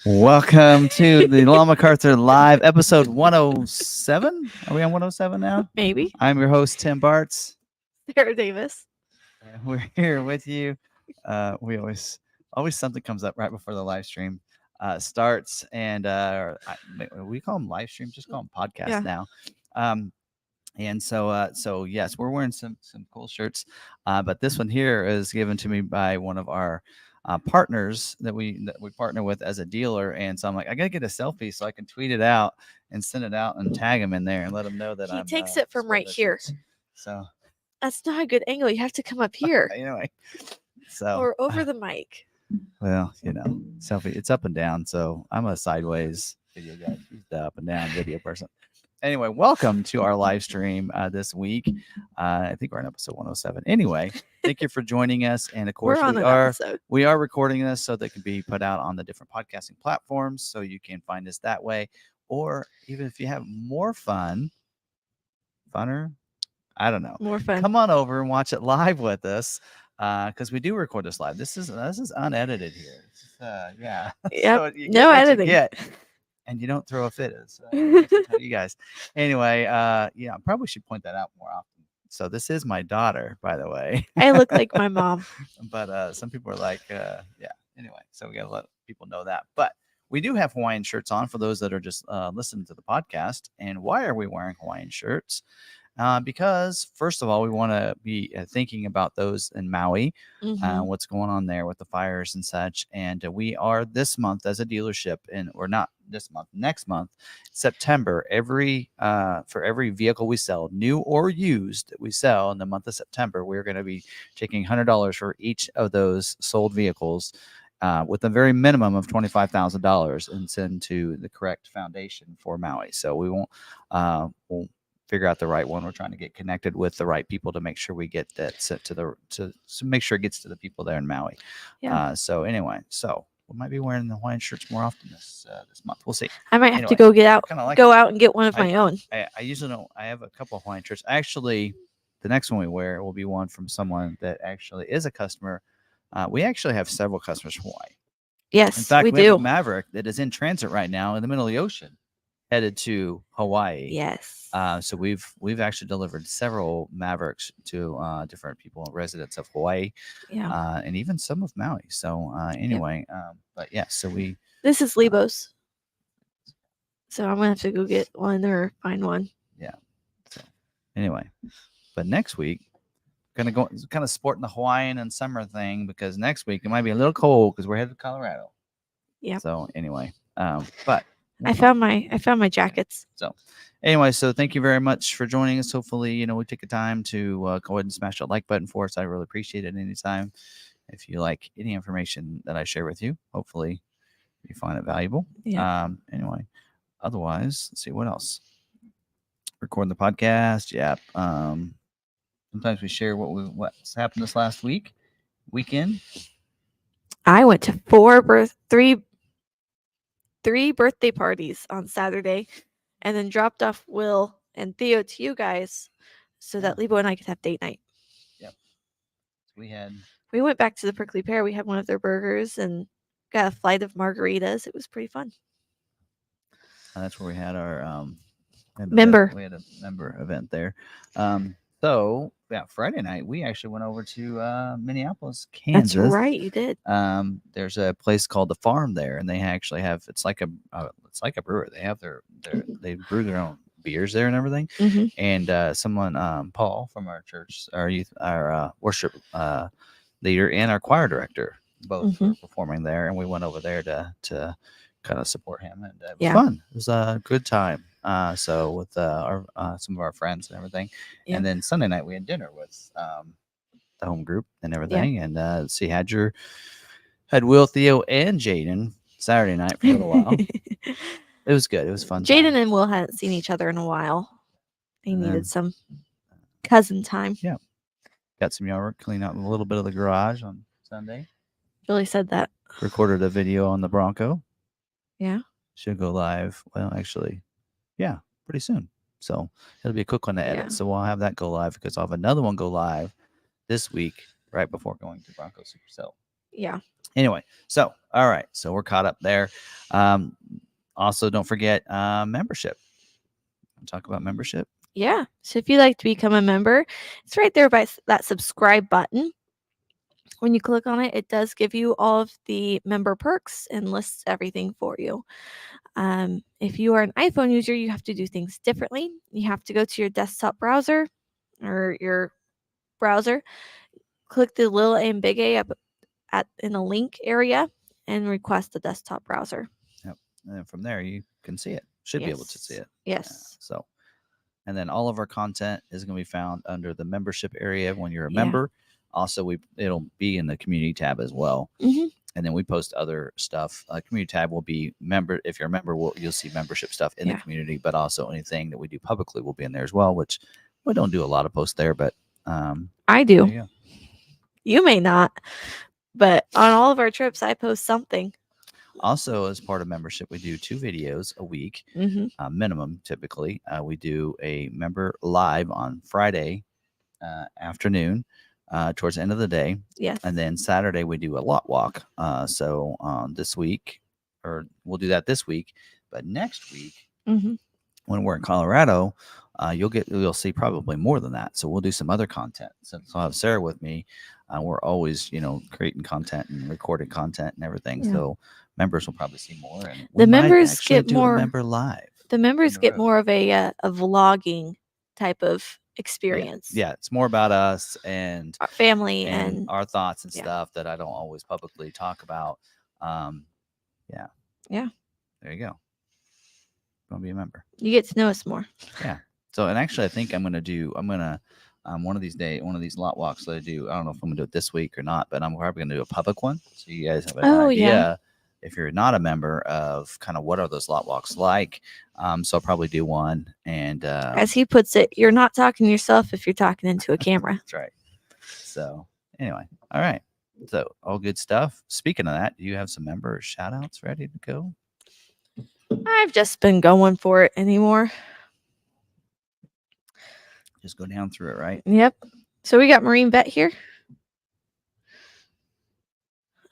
Welcome to the McArthur Live, episode 107. Are we on 107 now? Maybe. I'm your host, Tim Bartz. Sarah Davis. And we're here with you. We always something comes up right before the live stream starts, and we call them live streams, just call them podcasts now. And so yes, we're wearing some cool shirts, but this one here is given to me by one of our partners that we partner with as a dealer. And so I'm like, I gotta get a selfie so I can tweet it out and send it out and tag him in there and let him know that He I'm takes it from right here. shirts. So that's not a good angle. You have to come up here. Anyway, so or over the mic. Well, selfie, it's up and down. So I'm a sideways video guy. He's the up and down video person. Anyway, welcome to our live stream this week. I think we're on episode 107. Anyway, thank you for joining us. And of course, we are recording this so that it can be put out on the different podcasting platforms. So you can find us that way. Or even if you have more funner, I don't know. More fun. Come on over and watch it live with us. Because we do record this live. This is unedited here. Yeah. Yep. So no editing. And you don't throw a fit. You guys. Anyway, I probably should point that out more often. So this is my daughter, by the way. I look like my mom. But some people are like, Anyway, so we got to let people know that. But we do have Hawaiian shirts on for those that are just listening to the podcast. And why are we wearing Hawaiian shirts? Because first of all, we want to be thinking about those in Maui, what's going on there with the fires and such. And we are this month as a dealership, or not this month, next month, September, for every vehicle we sell, new or used, that we sell in the month of September, we're going to be taking $100 for each of those sold vehicles. With a very minimum of $25,000 and send to the correct foundation for Maui. So we won't, we'll figure out the right one. We're trying to get connected with the right people to make sure we get that sent to make sure it gets to the people there in Maui. Yeah. So anyway, we might be wearing the Hawaiian shirts more often this month. We'll see. I might have to go out and get one of my own. I usually don't. I have a couple of Hawaiian shirts. Actually, the next one we wear will be one from someone that actually is a customer. We actually have several customers from Hawaii. Yes, in fact, we do. have a Maverick that is in transit right now in the middle of the ocean, headed to Hawaii. Yes. So we've actually delivered several Mavericks to different people, residents of Hawaii, and even some of Maui. So anyway, but yeah, so this is Lebo's. So I'm gonna have to go get one or find one. Yeah. So anyway, but next week, gonna go kind of sporting the Hawaiian and summer thing, because next week it might be a little cold because we're headed to Colorado. Yeah. So anyway, but I found my jackets. So anyway, so thank you very much for joining us. Hopefully, we take the time to go ahead and smash that like button for us. I really appreciate it anytime. If you like any information that I share with you, hopefully you find it valuable. Yeah. Anyway, otherwise, let's see what else. Recording the podcast. Yeah. Sometimes we share what's happened this last weekend. I went to three birthday parties on Saturday, and then dropped off Will and Theo to you guys so that Lebo and I could have date night. Yep. We went back to the Prickly Pear. We had one of their burgers and got a flight of margaritas. It was pretty fun. That's where we had our member. We had a member event there. So yeah, Friday night we actually went over to Minneapolis, Kansas. That's right, you did. There's a place called The Farm there, and they actually have it's like a brewer. They have they brew their own beers there and everything. Mm-hmm. And someone, Paul from our church, our worship leader, and our choir director, both were performing there, and we went over there to kind of support him, and it was fun. It was a good time. So with some of our friends and everything, and then Sunday night we had dinner with the home group and everything, and had Will, Theo, and Jaden Saturday night for a little while. It was good. It was fun. Jaden and Will hadn't seen each other in a while. They needed some cousin time. Yeah, got some yard work, clean out a little bit of the garage on Sunday. Really said that. Recorded a video on the Bronco. Yeah. Should go live. Well, actually, yeah, pretty soon. So it'll be a quick one to edit. Yeah. So we'll have that go live because I'll have another one go live this week right before going to Bronco Super Cell. Yeah. Anyway, so all right, so we're caught up there. Also, don't forget membership. Talk about membership. Yeah. So if you'd like to become a member, it's right there by that subscribe button. When you click on it, it does give you all of the member perks and lists everything for you. If you are an iPhone user, you have to do things differently. You have to go to your desktop browser or your browser, click the little A and big A up in the link area, and request the desktop browser. Yep. And then from there, you can see it. Should be able to see it. Yes. So, and then all of our content is going to be found under the membership area when you're a Yeah. member. Also, it'll be in the community tab as well. Mhm. And then we post other stuff. Community tab will be member. If you're a member, you'll see membership stuff in the Yeah. community, but also anything that we do publicly will be in there as well, which we don't do a lot of posts there, but I there do. you go. You may not, but on all of our trips, I post something. Also, as part of membership, we do 2 videos a week, Mhm. minimum typically. We do a member live on Friday afternoon towards the end of the day. Yes. And then Saturday we do a lot walk. So this week, or we'll do that this week, but next week Mhm. when we're in Colorado, you'll see probably more than that. So we'll do some other content. So I'll have Sarah with me. We're always, creating content and recording content and everything. Yeah. So members will probably see more. And The we might members actually get do more- a member live. The members the get road. more of a vlogging type of experience. Yeah, it's more about us and Our family and and our thoughts and yeah. stuff that I don't always publicly talk about. Yeah. Yeah. There you go. Gonna be a member. You get to know us more. Yeah. So, and actually, I think I'm gonna one of these lot walks that I do. I don't know if I'm gonna do it this week or not, but I'm probably gonna do a public one, so you guys have an idea. Yeah. If you're not a member of kind of what are those lot walks like, so I'll probably do one. And as he puts it, you're not talking to yourself if you're talking into a camera. That's right. So anyway, all right. So all good stuff. Speaking of that, do you have some member shout outs ready to go? I've just been going for it anymore. Just go down through it, right? Yep. So we got Marine Vet here.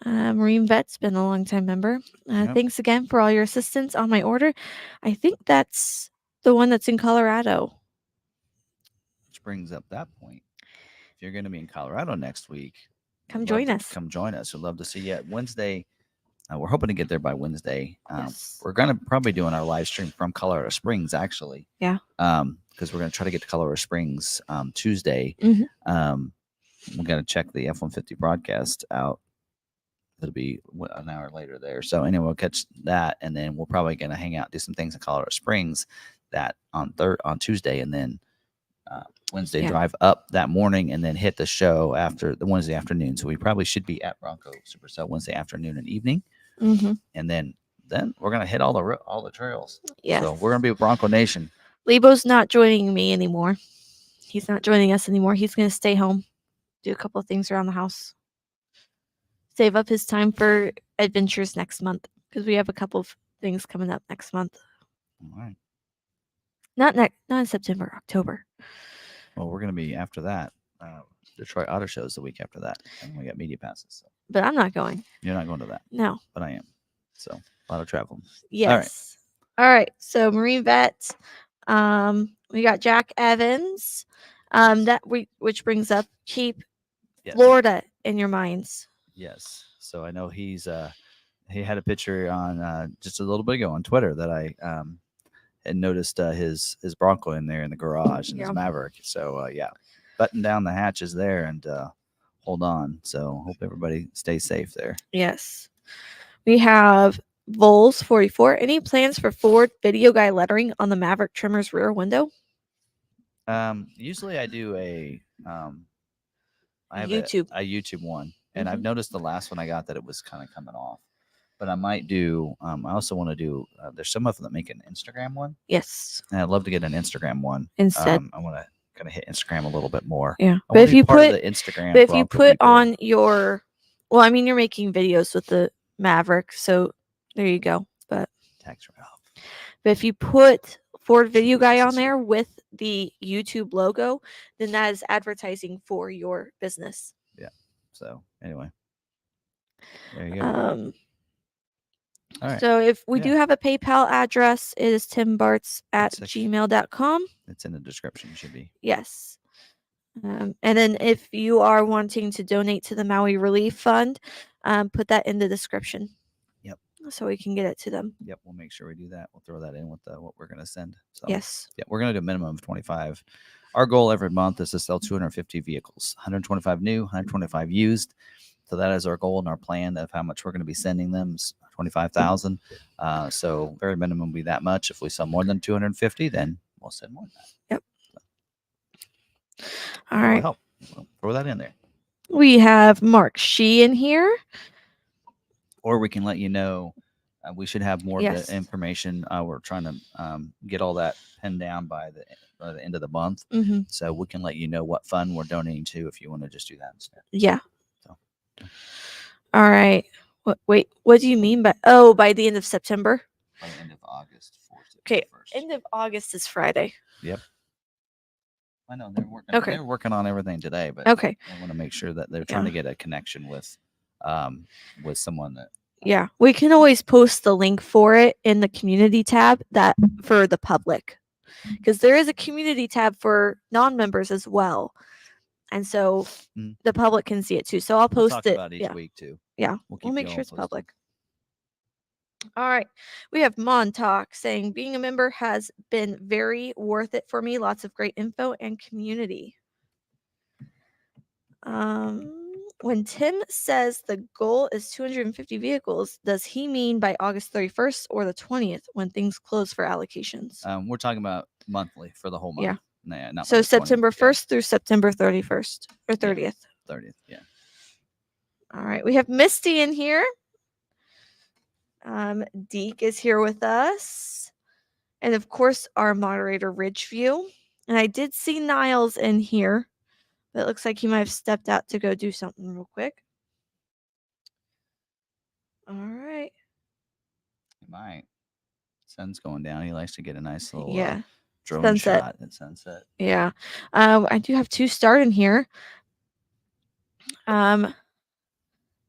Marine Vet's been a long time member. Yep. Thanks again for all your assistance on my order. I think that's the one that's in Colorado. Which brings up that point. If you're going to be in Colorado next week, come join us. Come join us. We'd love to see you at Wednesday. We're hoping to get there by Wednesday. Yes. We're going to probably doing our live stream from Colorado Springs, actually. Yeah. Because we're going to try to get to Colorado Springs Tuesday. Mhm. We're going to check the F-150 broadcast out. It'll be an hour later there. So anyway, we'll catch that, and then we're probably going to hang out, do some things in Colorado Springs that on Tuesday, and then Wednesday drive up that morning, and then hit the show after the Wednesday afternoon. So we probably should be at Bronco Supercell Wednesday afternoon and evening, and then we're going to hit all the trails. Yeah. So we're going to be with Bronco Nation. Lebo's not joining me anymore. He's not joining us anymore. He's going to stay home, do a couple of things around the house. Save up his time for adventures next month because we have a couple of things coming up next month. All right. Not in September, October. Well, we're going to be after that. Detroit Auto Show is the week after that, and we got media passes. So. But I'm not going. You're not going to that. No. But I am. So a lot of traveling. Yes. All right. So Marine Vet. We got Jack Evans. Which brings up keep Florida in your minds. Yes. So I know he had a picture on just a little bit ago on Twitter that I had noticed his Bronco in there in the garage and his Maverick. So button down the hatches there and hold on. So hope everybody stays safe there. Yes. We have Vols 44. Any plans for forward video guy lettering on the Maverick trimmer's rear window? Usually I do a I have YouTube. a YouTube one. And I've noticed the last one I got that it was kind of coming off, but I might do. I also want to do. There's some of them that make an Instagram one. Yes, and I'd love to get an Instagram one instead. I want to kind of hit Instagram a little bit more. Yeah, but if you put the Instagram, but if you put on your, well, I mean, you're making videos with the Maverick, so there you go. But tax write-off. But if you put Ford Video Guy on there with the YouTube logo, then that is advertising for your business. Yeah. So anyway, There you go. All right. So if we Yeah. do have a PayPal address, it is timbarts@gmail.com. It's in the description. Should be. Yes. And then if you are wanting to donate to the Maui Relief Fund, put that in the description. Yep. So we can get it to them. Yep. We'll make sure we do that. We'll throw that in with what we're going to send. So Yes. yeah, we're going to do a minimum of 25. Our goal every month is to sell 250 vehicles, 125 new, 125 used. So that is our goal and our plan of how much we're going to be sending them. 25,000. So very minimum will be that much. If we sell more than 250, then we'll send more than that. Yep. All right. Help. We'll throw that in there. We have Mark Shee in here. Or we can let you know. We should have more Yes. of the information. We're trying to get all that pinned down by the end of the month. Mm-hmm. So we can let you know what fund we're donating to if you want to just do that instead. Yeah. So. All right. Wait, what do you mean by by the end of September? By the end of August. Okay, end of August is Friday. Yep. I know they're working. Okay. They're working on everything today, but okay, I want to make sure that they're trying to get a connection with someone that. Yeah, we can always post the link for it in the community tab that for the public, because there is a community tab for non-members as well, and so the public can see it too. So I'll post talk it about each week too. Yeah, we'll make sure it's public. All right. We have Montauk saying, being a member has been very worth it for me. Lots of great info and community. When Tim says the goal is 250 vehicles, does he mean by August 31st or the 20th when things close for allocations? We're talking about monthly for the whole month. Yeah. Nah, not so by the 20th. September 1st through September 31st or 30th. Yeah. 30th, yeah. All right. We have Misty in here. Deke is here with us. And of course, our moderator, Ridgeview. And I did see Niles in here. But it looks like he might have stepped out to go do something real quick. All right. He might. Sun's going down. He likes to get a nice little drone sunset. shot at sunset. Yeah. I do have 2 starting here.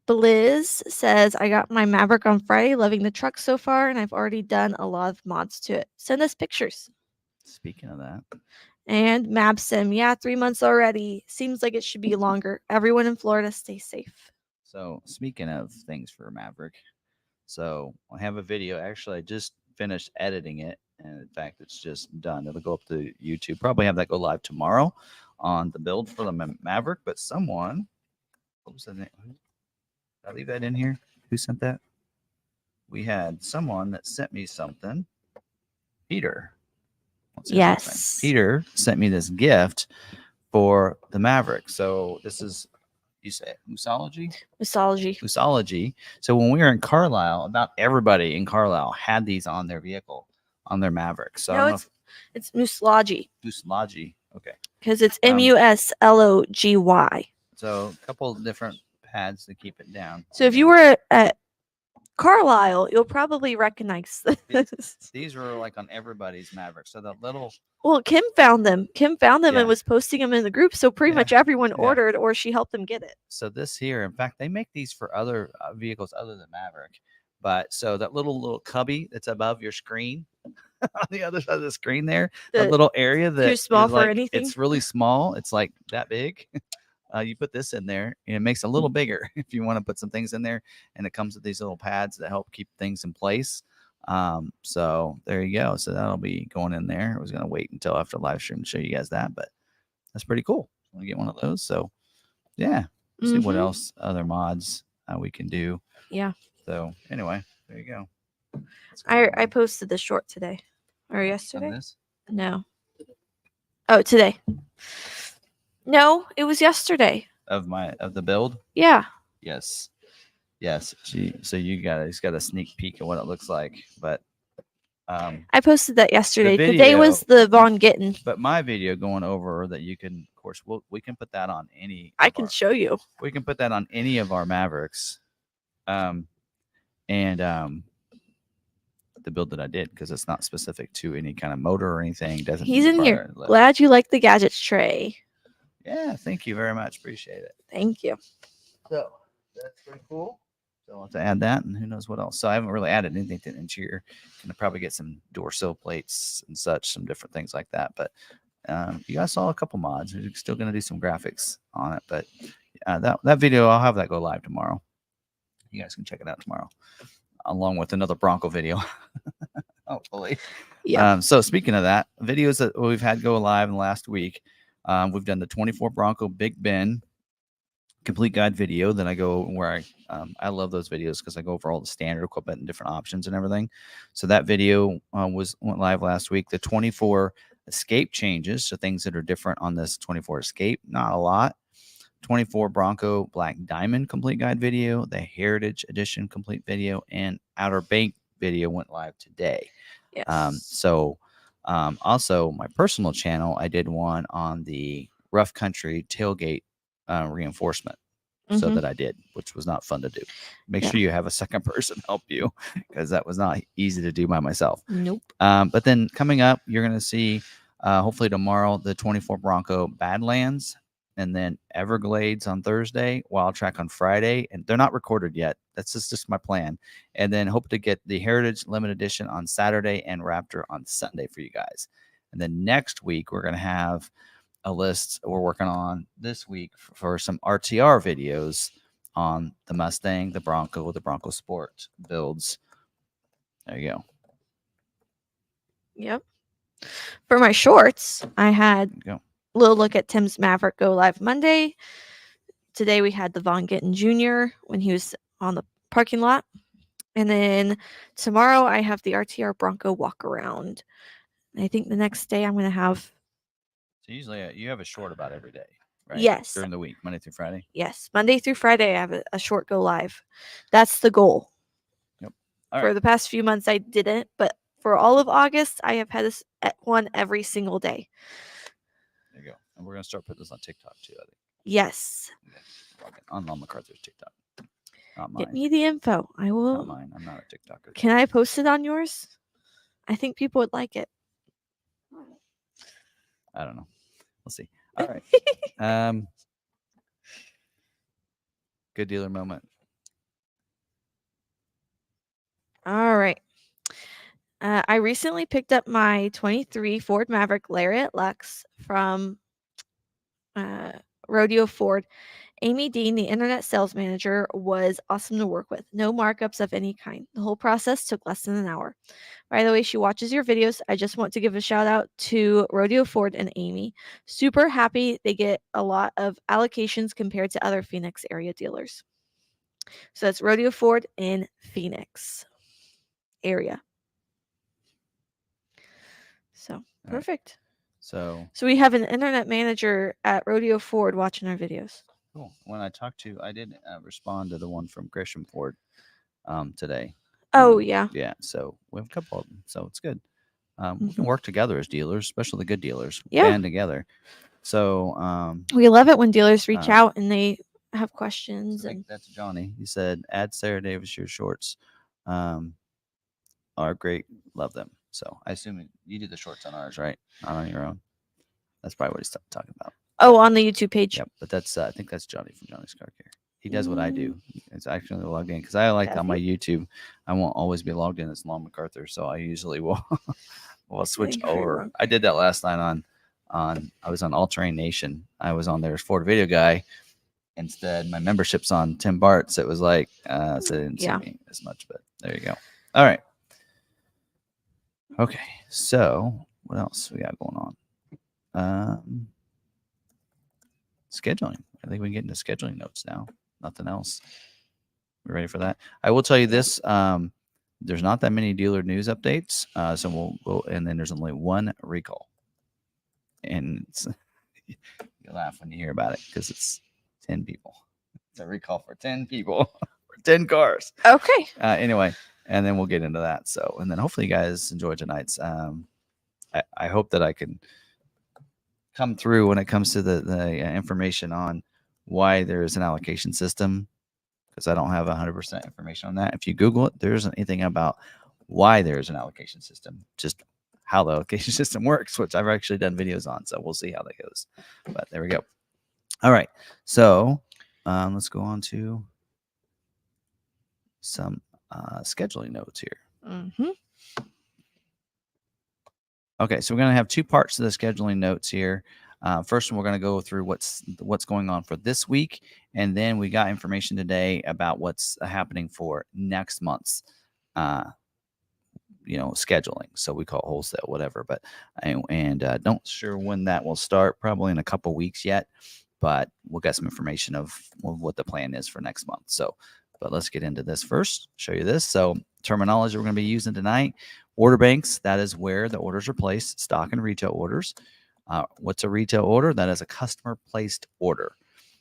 Blizz says, I got my Maverick on Friday, loving the truck so far, and I've already done a lot of mods to it. Send us pictures. Speaking of that. And Mabsim, yeah, 3 months already. Seems like it should be longer. Everyone in Florida, stay safe. So speaking of things for Maverick, so I have a video. Actually, I just finished editing it. And in fact, it's just done. It'll go up to YouTube. Probably have that go live tomorrow on the build for the Maverick. But someone, what was the name? Did I leave that in here? Who sent that? We had someone that sent me something. Peter. Yes. Peter sent me this gift for the Maverick. So this is, you say Musology? Musology. So when we were in Carlisle, about everybody in Carlisle had these on their vehicle, on their Maverick. So no, it's Musology. Musology. Okay. Because it's Muslogy. So a couple of different pads to keep it down. So if you were at Carlisle, you'll probably recognize this. These were like on everybody's Maverick. So the little. Well, Kim found them. And was posting them in the group. So pretty much everyone ordered, or she helped them get it. So this here, in fact, they make these for other vehicles other than Maverick. But so that little cubby that's above your screen, on the other side of the screen there, that little area that too small for anything. It's really small. It's like that big. You put this in there and it makes it a little bigger if you want to put some things in there, and it comes with these little pads that help keep things in place. So there you go. So that'll be going in there. I was going to wait until after live stream to show you guys that, but that's pretty cool. I'm going to get one of those. So yeah, see what else other mods we can do. Yeah. So anyway, there you go. I posted the short today or yesterday. No. Oh, today. No, it was yesterday. Of the build? Yeah. Yes. So you guys got a sneak peek of what it looks like, but I posted that yesterday. The day was the Von Gittin. But my video going over that you can, of course, we can put that on any. I can show you. We can put that on any of our Mavericks, and the build that I did, because it's not specific to any kind of motor or anything. He's in here. Glad you like the gadgets tray. Yeah, thank you very much. Appreciate it. Thank you. So that's pretty cool. So I'll have to add that, and who knows what else. So I haven't really added anything to the interior. Gonna probably get some door sill plates and such, some different things like that. But you guys saw a couple mods. We're still gonna do some graphics on it, but that video, I'll have that go live tomorrow. You guys can check it out tomorrow, along with another Bronco video, hopefully. Yeah. So speaking of that, videos that we've had go live in the last week, we've done the 24 Bronco Big Ben complete guide video. Then I go where I love those videos because I go over all the standard equipment and different options and everything. So that video went live last week. The 24 Escape changes, so things that are different on this 24 Escape, not a lot. 24 Bronco Black Diamond complete guide video, the Heritage Edition complete video, and Outer Bank video went live today. Yes. Also my personal channel, I did one on the rough country tailgate reinforcement. So that I did, which was not fun to do. Make sure you have a second person help you, because that was not easy to do by myself. Nope. But then coming up, you're going to see hopefully tomorrow the 24 Bronco Badlands, and then Everglades on Thursday, Wild Track on Friday, and they're not recorded yet. That's just my plan. And then hope to get the Heritage Limited Edition on Saturday and Raptor on Sunday for you guys. And then next week we're going to have a list we're working on this week for some RTR videos on the Mustang, the Bronco Sport builds. There you go. Yep. For my shorts, I had a little look at Tim's Maverick go live Monday. Today we had the Von Gittin Jr. when he was on the parking lot. And then tomorrow I have the RTR Bronco walk around. And I think the next day I'm going to have. So usually you have a short about every day, right? Yes. During the week, Monday through Friday? Yes. Monday through Friday I have a short go live. That's the goal. Yep. For the past few months I didn't, but for all of August I have had this one every single day. There you go. And we're going to start putting this on TikTok too, I think. Yes. On McArthur's TikTok. Not mine. Get me the info. I will. Not mine. I'm not a TikToker. Can I post it on yours? I think people would like it. I don't know. We'll see. All right. Good dealer moment. All right. I recently picked up my 23 Ford Maverick Lariat Lux from Rodeo Ford. Amy Dean, the internet sales manager, was awesome to work with. No markups of any kind. The whole process took less than an hour. By the way, she watches your videos. I just want to give a shout out to Rodeo Ford and Amy. Super happy they get a lot of allocations compared to other Phoenix area dealers. So that's Rodeo Ford in Phoenix area. So perfect. Right. So we have an internet manager at Rodeo Ford watching our videos. Cool. When I did respond to the one from Gresham Ford today. Oh, yeah. Yeah. So we have a couple of them. So it's good. We can work together as dealers, especially the good dealers. Yeah. Band together. So we love it when dealers reach out and they have questions. So that's Johnny. He said, add Sarah Davis, your shorts are great. Love them. So I assume you do the shorts on ours, right? Not on your own. That's probably what he's talking about. Oh, on the YouTube page. Yep, but that's I think that's Johnny from Johnny's Car Care. He does what I do. It's actually logged in because I like on my YouTube. I won't always be logged in as Long McArthur, so I usually will switch over. I did that last night on I was on All Terrain Nation. I was on there as Ford Video Guy. Instead, my membership's on Tim Bart, so it was like so they didn't see me as much. But there you go. All right. Okay, so what else we got going on? Scheduling. I think we can get into scheduling notes now. Nothing else. We ready for that? I will tell you this. There's not that many dealer news updates. So we'll and then there's only one recall. And you laugh when you hear about it because it's 10 people. It's a recall for 10 people for 10 cars. Okay. Anyway, and then we'll get into that. So, and then hopefully you guys enjoy tonight's. I hope that I can come through when it comes to the information on why there is an allocation system, because I don't have 100% information on that. If you Google it, there isn't anything about why there's an allocation system, just how the allocation system works, which I've actually done videos on. So we'll see how that goes. But there we go. All right. So let's go on to some scheduling notes here. Mm-hmm. Okay, so we're going to have two parts to the scheduling notes here. First one, we're going to go through what's going on for this week, and then we got information today about what's happening for next month's, scheduling. So we call it wholesale, whatever. But don't sure when that will start. Probably in a couple weeks yet, but we'll get some information of what the plan is for next month. So, but let's get into this first. Show you this. So terminology we're going to be using tonight. Order banks, that is where the orders are placed, stock and retail orders. What's a retail order? That is a customer placed order.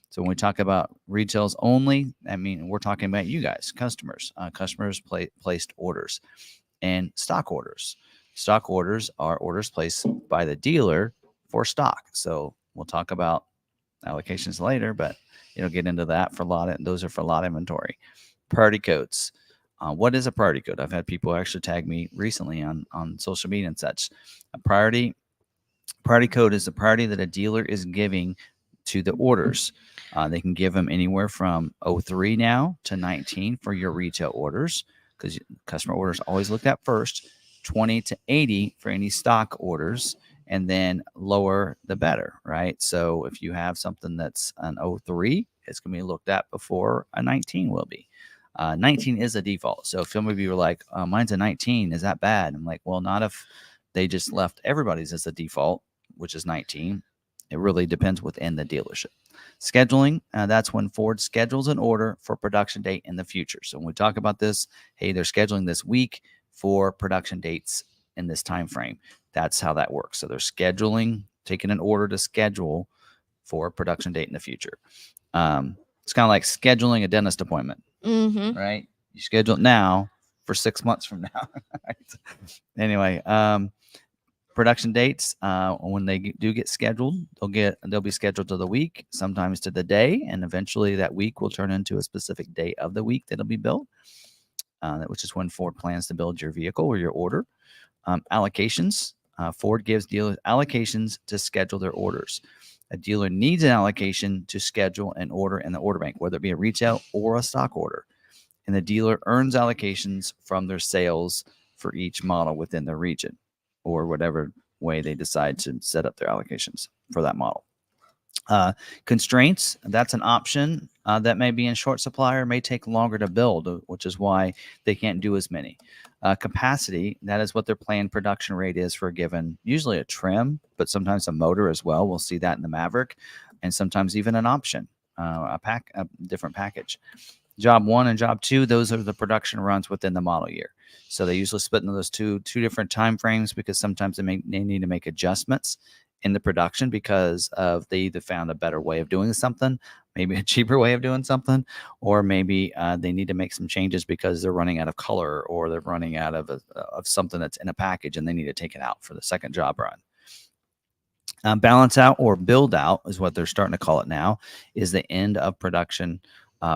So when we talk about retails only, I mean, we're talking about you guys, customers. Customers placed orders. And stock orders. Stock orders are orders placed by the dealer for stock. So we'll talk about allocations later, but get into that for lot. Those are for lot inventory. Priority codes. What is a priority code? I've had people actually tag me recently on social media and such. A priority code is the priority that a dealer is giving to the orders. They can give them anywhere from 03 now to 19 for your retail orders, because customer orders always looked at first, 20 to 80 for any stock orders, and then lower the better, right? So if you have something that's an 03, it's going to be looked at before a 19 will be. 19 is a default. So if some of you are like, mine's a 19, is that bad? I'm like, well, not if they just left everybody's as a default, which is 19. It really depends within the dealership. Scheduling, that's when Ford schedules an order for production date in the future. So when we talk about this, hey, they're scheduling this week for production dates in this time frame. That's how that works. So they're scheduling, taking an order to schedule for a production date in the future. It's kind of like scheduling a dentist appointment, right? You schedule it now for 6 months from now. Right? Anyway, production dates, when they do get scheduled, they'll be scheduled to the week, sometimes to the day, and eventually that week will turn into a specific day of the week that'll be built, which is when Ford plans to build your vehicle or your order. Allocations, Ford gives dealers allocations to schedule their orders. A dealer needs an allocation to schedule an order in the order bank, whether it be a retail or a stock order. And the dealer earns allocations from their sales for each model within the region, or whatever way they decide to set up their allocations for that model. Constraints, that's an option that may be in short supply or may take longer to build, which is why they can't do as many. Capacity, that is what their planned production rate is for a given, usually a trim, but sometimes a motor as well. We'll see that in the Maverick, and sometimes even an option, a different package. Job 1 and job 2, those are the production runs within the model year. So they usually split into those two different time frames, because sometimes they need to make adjustments in the production because of they either found a better way of doing something, maybe a cheaper way of doing something, or maybe they need to make some changes because they're running out of color, or they're running out of something that's in a package and they need to take it out for the second job run. Balance out or build out is what they're starting to call it now, is the end of production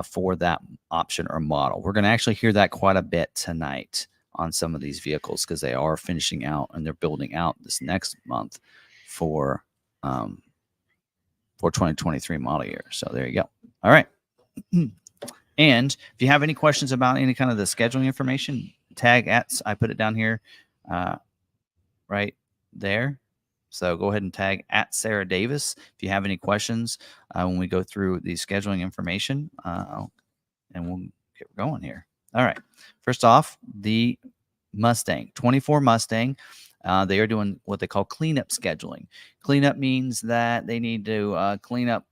for that option or model. We're going to actually hear that quite a bit tonight on some of these vehicles, because they are finishing out and they're building out this next month for 2023 model year. So there you go. All right. And if you have any questions about any kind of the scheduling information, tag at, I put it down here right there. So go ahead and tag at Sarah Davis if you have any questions when we go through the scheduling information, and we'll get going here. All right. First off, the Mustang, 24 Mustang. They are doing what they call cleanup scheduling. Cleanup means that they need to clean up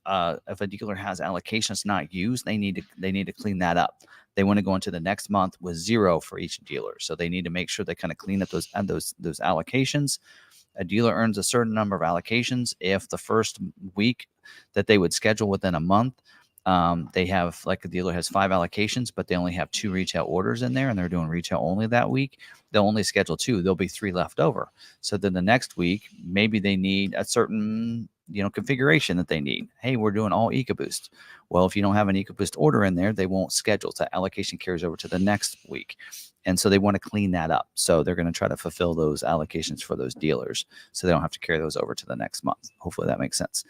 if a dealer has allocations not used, they need to clean that up. They want to go into the next month with 0 for each dealer, so they need to make sure they kind of clean up those allocations. A dealer earns a certain number of allocations if the first week that they would schedule within a month, they have, like, a dealer has 5 allocations, but they only have 2 retail orders in there, and they're doing retail only that week. They'll only schedule 2. There'll be 3 left over. So then the next week, maybe they need a certain, configuration that they need. Hey, we're doing all EcoBoost. Well, if you don't have an EcoBoost order in there, they won't schedule. So allocation carries over to the next week. And so they want to clean that up. So they're going to try to fulfill those allocations for those dealers, so they don't have to carry those over to the next month. Hopefully that makes sense.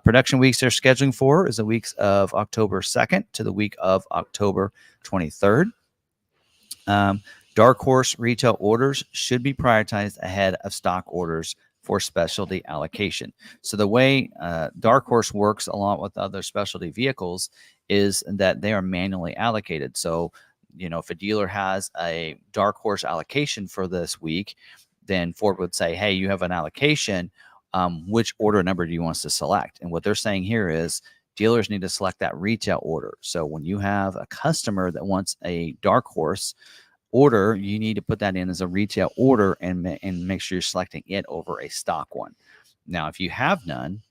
Production weeks they're scheduling for is the weeks of October 2nd to the week of October 23rd. Dark horse retail orders should be prioritized ahead of stock orders for specialty allocation. So the way Dark Horse works along with other specialty vehicles is that they are manually allocated. So, if a dealer has a Dark Horse allocation for this week, then Ford would say, hey, you have an allocation. Which order number do you want us to select? And what they're saying here is dealers need to select that retail order. So when you have a customer that wants a Dark Horse order, you need to put that in as a retail order and make sure you're selecting it over a stock one. Now, if you have none,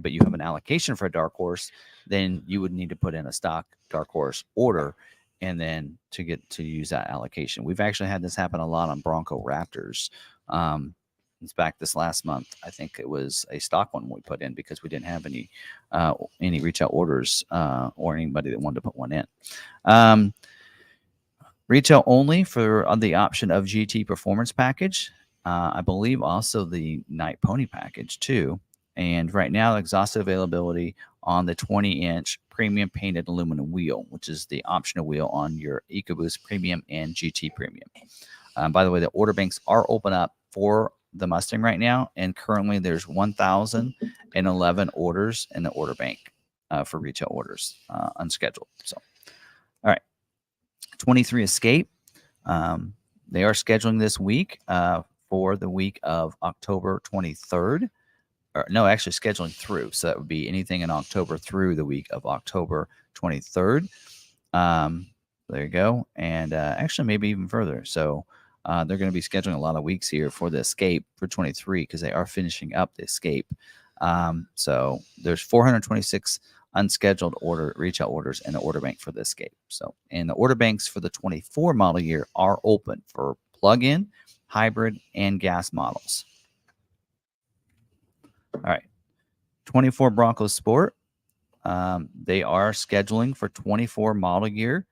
but you have an allocation for a Dark Horse, then you would need to put in a stock Dark Horse order and then to get to use that allocation. We've actually had this happen a lot on Bronco Raptors. It's back this last month. I think it was a stock one we put in because we didn't have any retail orders or anybody that wanted to put one in. Retail only for the option of GT Performance Package. I believe also the Night Pony package too. And right now, exhaustive availability on the 20-inch premium painted aluminum wheel, which is the optional wheel on your EcoBoost Premium and GT Premium. By the way, the order banks are open up for the Mustang right now, and currently there's 1,011 orders in the order bank for retail orders, unscheduled. So, all right, 23 Escape. They are scheduling this week for the week of October 23rd. Or no, actually scheduling through. So that would be anything in October through the week of October 23rd. There you go. And actually maybe even further. So they're going to be scheduling a lot of weeks here for the Escape for 23 because they are finishing up the Escape. So there's 426 unscheduled retail orders in the order bank for the Escape. So, and the order banks for the 24 model year are open for plug-in, hybrid, and gas models. All right, 24 Bronco Sport. They are scheduling for 24 model year.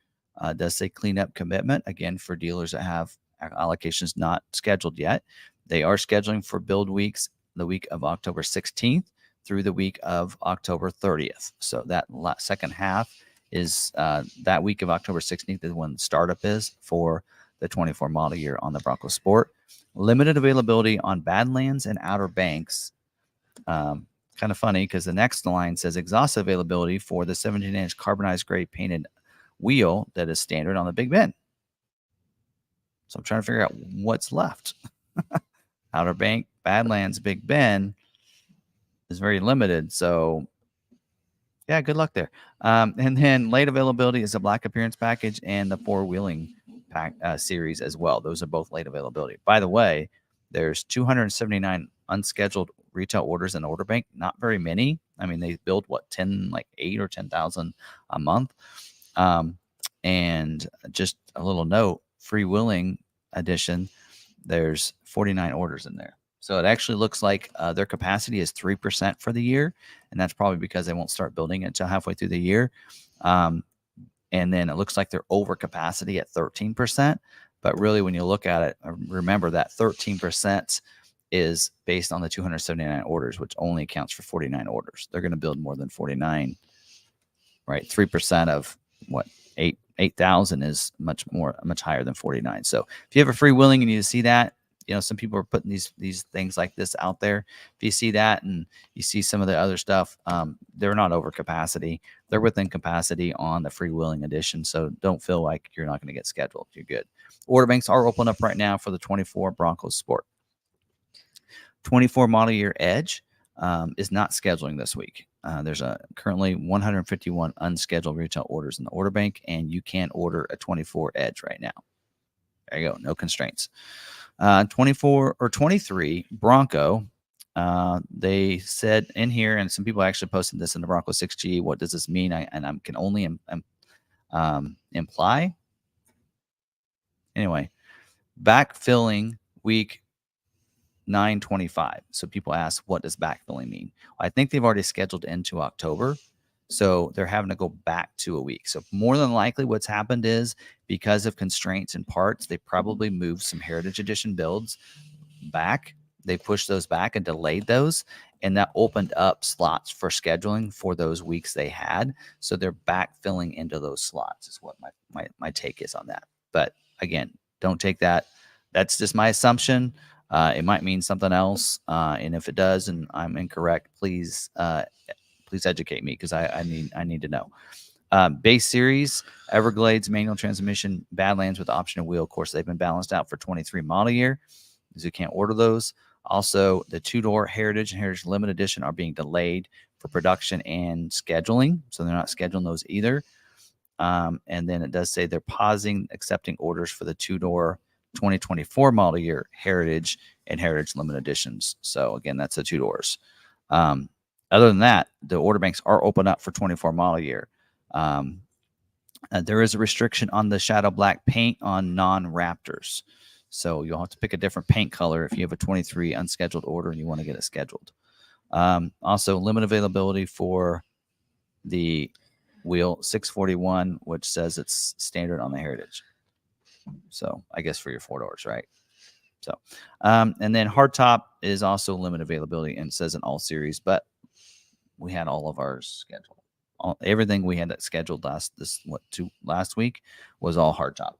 Does say cleanup commitment again for dealers that have allocations not scheduled yet. They are scheduling for build weeks the week of October 16th through the week of October 30th. So that second half is that week of October 16th is when the startup is for the 24 model year on the Bronco Sport. Limited availability on Badlands and Outer Banks. Kind of funny because the next line says exhaust availability for the 17-inch carbonized gray painted wheel that is standard on the Big Bend. So I'm trying to figure out what's left. Outer Bank, Badlands, Big Bend is very limited. So yeah, good luck there. And then late availability is a black appearance package and the four-wheeling series as well. Those are both late availability. By the way, there's 279 unscheduled retail orders in order bank. Not very many. I mean, they build 8 or 10,000 a month. And just a little note, freewheeling edition, there's 49 orders in there. So it actually looks like their capacity is 3% for the year. And that's probably because they won't start building it until halfway through the year. And then it looks like they're over capacity at 13%. But really, when you look at it, remember that 13% is based on the 279 orders, which only accounts for 49 orders. They're going to build more than 49, right? 3% of what, 8,000 is much higher than 49. So if you have a freewheeling, you need to see that. Some people are putting these things like this out there. If you see that and you see some of the other stuff, they're not over capacity. They're within capacity on the freewheeling edition. So don't feel like you're not going to get scheduled. You're good. Order banks are open up right now for the 24 Bronco Sport. 24 model year Edge is not scheduling this week. There's currently 151 unscheduled retail orders in the order bank, and you can order a 24 Edge right now. There you go. No constraints. 24 or 23 Bronco. They said in here, and some people actually posted this in the Bronco 6G. What does this mean? I can only imply. Anyway, backfilling week 925. So people ask, what does backfilling mean? I think they've already scheduled into October. So they're having to go back to a week. So more than likely what's happened is because of constraints and parts, they probably moved some Heritage Edition builds back. They pushed those back and delayed those. And that opened up slots for scheduling for those weeks they had. So they're backfilling into those slots is what my take is on that. But again, don't take that. That's just my assumption. It might mean something else. And if it does and I'm incorrect, please educate me, because I need to know. Base series, Everglades manual transmission, Badlands with optional wheel. Of course, they've been balanced out for 23 model year, because you can't order those. Also, the two-door Heritage and Heritage Limited Edition are being delayed for production and scheduling, so they're not scheduling those either. And then it does say they're pausing accepting orders for the two-door 2024 model year Heritage and Heritage Limited Editions. So again, that's the two doors. Other than that, the order banks are open up for 24 model year. There is a restriction on the shadow black paint on non-Raptors. So you'll have to pick a different paint color if you have a 23 unscheduled order and you want to get it scheduled. Also, limited availability for the wheel 641, which says it's standard on the Heritage. So I guess for your four doors, right? So, and then hardtop is also limited availability and says in all series, but we had all of ours scheduled. Everything we had that scheduled last week was all hardtop,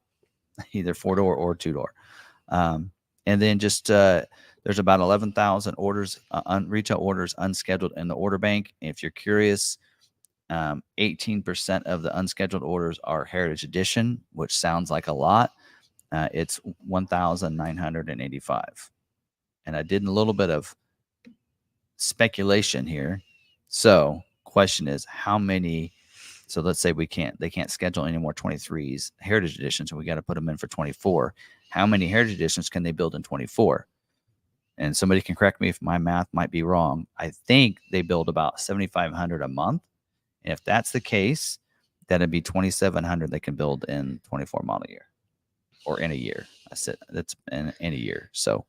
either four door or two door. And then just there's about 11,000 orders, retail orders unscheduled in the order bank. If you're curious, 18% of the unscheduled orders are Heritage Edition, which sounds like a lot. It's 1,985. And I did a little bit of speculation here. So question is, how many? So let's say they can't schedule any more 23s Heritage Editions, and we got to put them in for 24. How many Heritage Editions can they build in 24? And somebody can correct me if my math might be wrong. I think they build about 7,500 a month. And if that's the case, that'd be 2,700 they can build in 24 model year, or in a year. I said that's in a year. So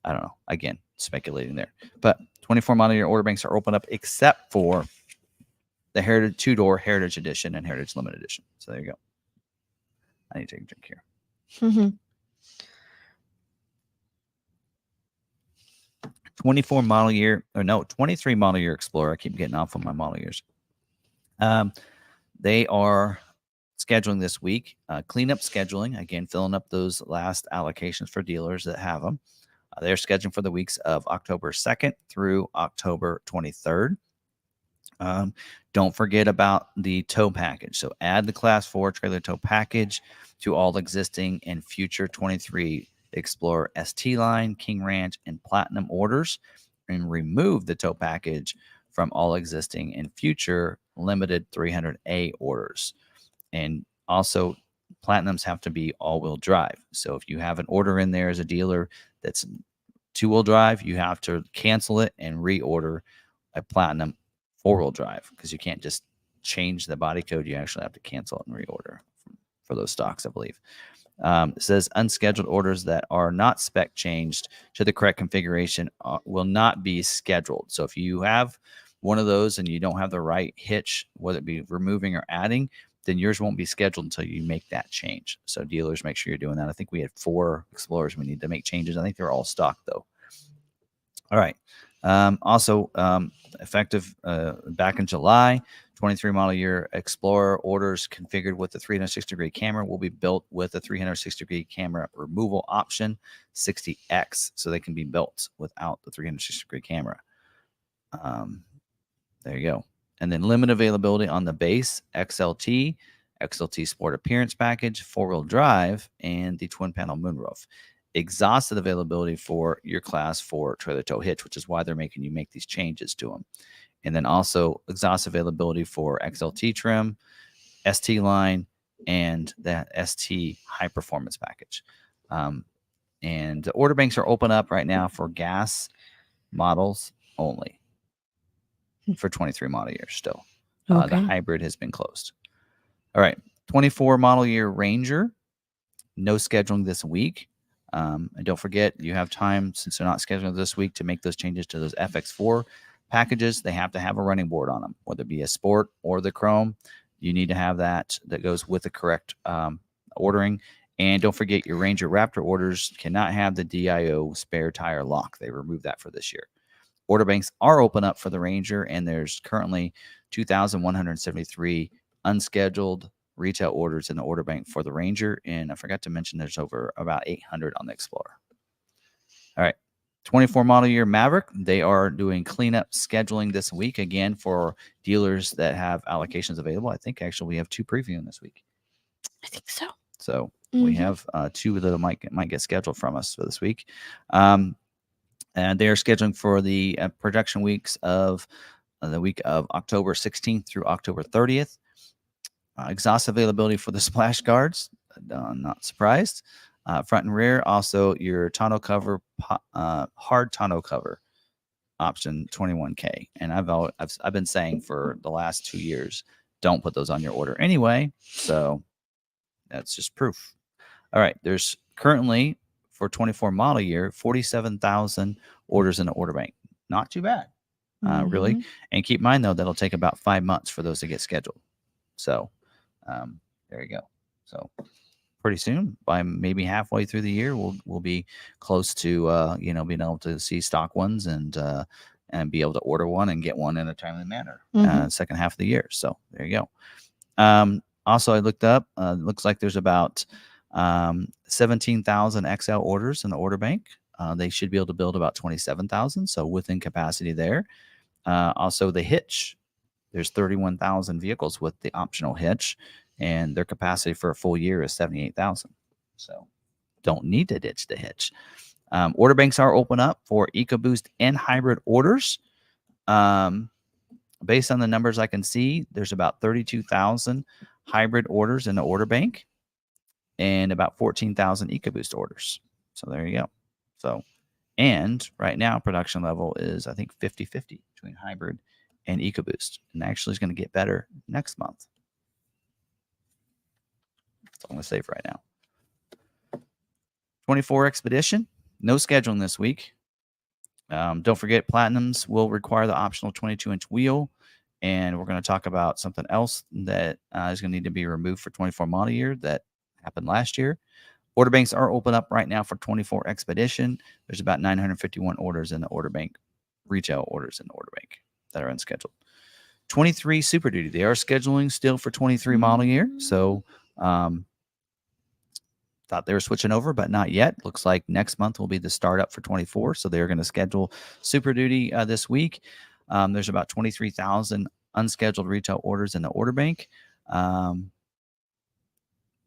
I don't know. Again, speculating there. But 24 model year order banks are open up except for the Heritage two-door Heritage Edition and Heritage Limited Edition. So there you go. I need to take a drink here. 24 model year, or no, 23 model year Explorer. I keep getting off on my model years. They are scheduling this week, cleanup scheduling, again, filling up those last allocations for dealers that have them. They're scheduling for the weeks of October 2nd through October 23rd. Don't forget about the tow package. So add the Class 4 trailer tow package to all existing and future 23 Explorer ST line, King Ranch, and Platinum orders, and remove the tow package from all existing and future limited 300A orders. And also, Platinums have to be all-wheel drive. So if you have an order in there as a dealer that's two-wheel drive, you have to cancel it and reorder a Platinum four-wheel drive, because you can't just change the body code. You actually have to cancel it and reorder for those stocks, I believe. It says unscheduled orders that are not spec changed to the correct configuration will not be scheduled. So if you have one of those and you don't have the right hitch, whether it be removing or adding, then yours won't be scheduled until you make that change. So dealers, make sure you're doing that. I think we had 4 Explorers we need to make changes. I think they're all stock though. All right. Also, effective back in July, 23 model year Explorer orders configured with the 360-degree camera will be built with a 360-degree camera removal option, 60X, so they can be built without the 360-degree camera. There you go. And then limit availability on the base XLT Sport Appearance Package, 4-wheel drive, and the twin panel moonroof. Exhausted availability for your Class 4 trailer tow hitch, which is why they're making you make these changes to them. And then also exhaust availability for XLT trim, ST line, and that ST high performance package. And the order banks are open up right now for gas models only for 23 model years still. Okay. The hybrid has been closed. All right. 24 model year Ranger, no scheduling this week. And don't forget, you have time, since they're not scheduled this week, to make those changes to those FX4 packages. They have to have a running board on them, whether it be a Sport or the Chrome. You need to have that goes with the correct ordering. And don't forget, your Ranger Raptor orders cannot have the DIO spare tire lock. They removed that for this year. Order banks are open up for the Ranger, and there's currently 2,173 unscheduled retail orders in the order bank for the Ranger. And I forgot to mention there's over about 800 on the Explorer. All right. 24 model year Maverick, they are doing cleanup scheduling this week again for dealers that have allocations available. I think actually we have 2 previewing this week. I think so. So we have 2 that might get scheduled from us for this week. And they are scheduling for the production weeks of the week of October 16th through October 30th. Exhaust availability for the splash guards, not surprised. Front and rear, also your tonneau cover, hard tonneau cover, option 21K. And I've been saying for the last 2 years, don't put those on your order anyway. So that's just proof. All right, there's currently for 24 model year 47,000 orders in the order bank. Not too bad, really. And keep in mind though that'll take about 5 months for those to get scheduled. So there you go. So pretty soon, by maybe halfway through the year, we'll be close to being able to see stock ones and be able to order one and get one in a timely manner. Second half of the year. So there you go. Also, I looked up. Looks like there's about 17,000 XL orders in the order bank. They should be able to build about 27,000, so within capacity there. Also, the hitch. There's 31,000 vehicles with the optional hitch, and their capacity for a full year is 78,000. So don't need to ditch the hitch. Order banks are open up for EcoBoost and hybrid orders. Based on the numbers I can see, there's about 32,000 hybrid orders in the order bank and about 14,000 EcoBoost orders. So there you go. So, and right now production level is, I think, 50-50 between hybrid and EcoBoost, and actually is going to get better next month. That's all I'm going to say for right now. 24 Expedition, no scheduling this week. Don't forget, Platinums will require the optional 22-inch wheel, and we're going to talk about something else that is going to need to be removed for 24 model year that happened last year. Order banks are open up right now for 24 Expedition. There's about 951 orders in the order bank, retail orders in the order bank that are unscheduled. 23 Super Duty, they are scheduling still for 23 model year. So thought they were switching over, but not yet. Looks like next month will be the startup for 24. So they're going to schedule Super Duty this week. There's about 23,000 unscheduled retail orders in the order bank. There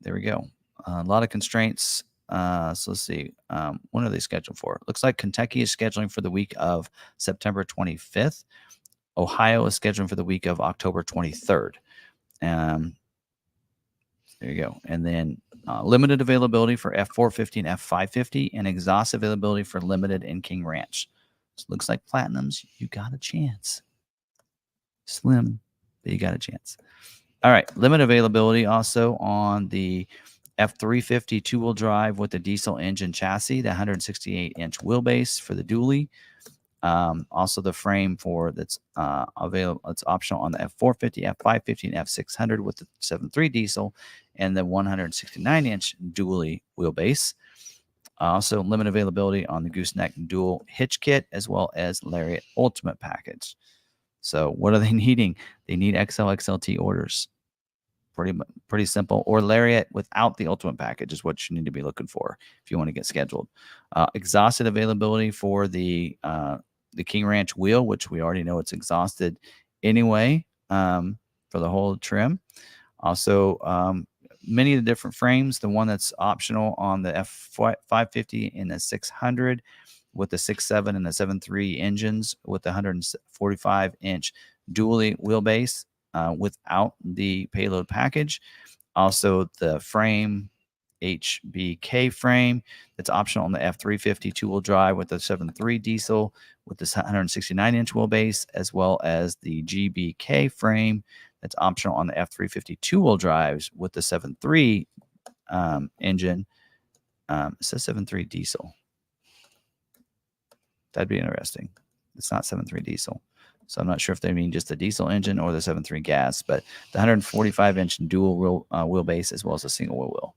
we go. A lot of constraints. So let's see. When are they scheduled for? Looks like Kentucky is scheduling for the week of September 25th. Ohio is scheduling for the week of October 23rd. There you go. And then limited availability for F450 and F550, and exhaust availability for limited and King Ranch. So it looks like Platinums, you got a chance. Slim, but you got a chance. All right. Limited availability also on the F350 two-wheel drive with the diesel engine chassis, the 168-inch wheelbase for the dually. Also the frame for that's available. It's optional on the F450, F550, and F600 with the 7.3 diesel and the 169-inch dually wheelbase. Also limited availability on the gooseneck dual hitch kit as well as Lariat Ultimate package. So what are they needing? They need XLXLT orders. Pretty simple. Or Lariat without the Ultimate package is what you need to be looking for if you want to get scheduled. Exhausted availability for the King Ranch wheel, which we already know it's exhausted anyway for the whole trim. Also, many of the different frames. The one that's optional on the F550 and the 600 with the 6.7 and the 7.3 engines with the 145-inch dually wheelbase without the payload package. Also, the frame HBK frame that's optional on the F350 two-wheel drive with the 7.3 diesel with this 169-inch wheelbase, as well as the GBK frame that's optional on the F350 two-wheel drives with the 7.3 engine. It says 7.3 diesel. That'd be interesting. It's not 7.3 diesel. So I'm not sure if they mean just the diesel engine or the 7.3 gas, but the 145-inch dual wheelbase as well as a single wheel.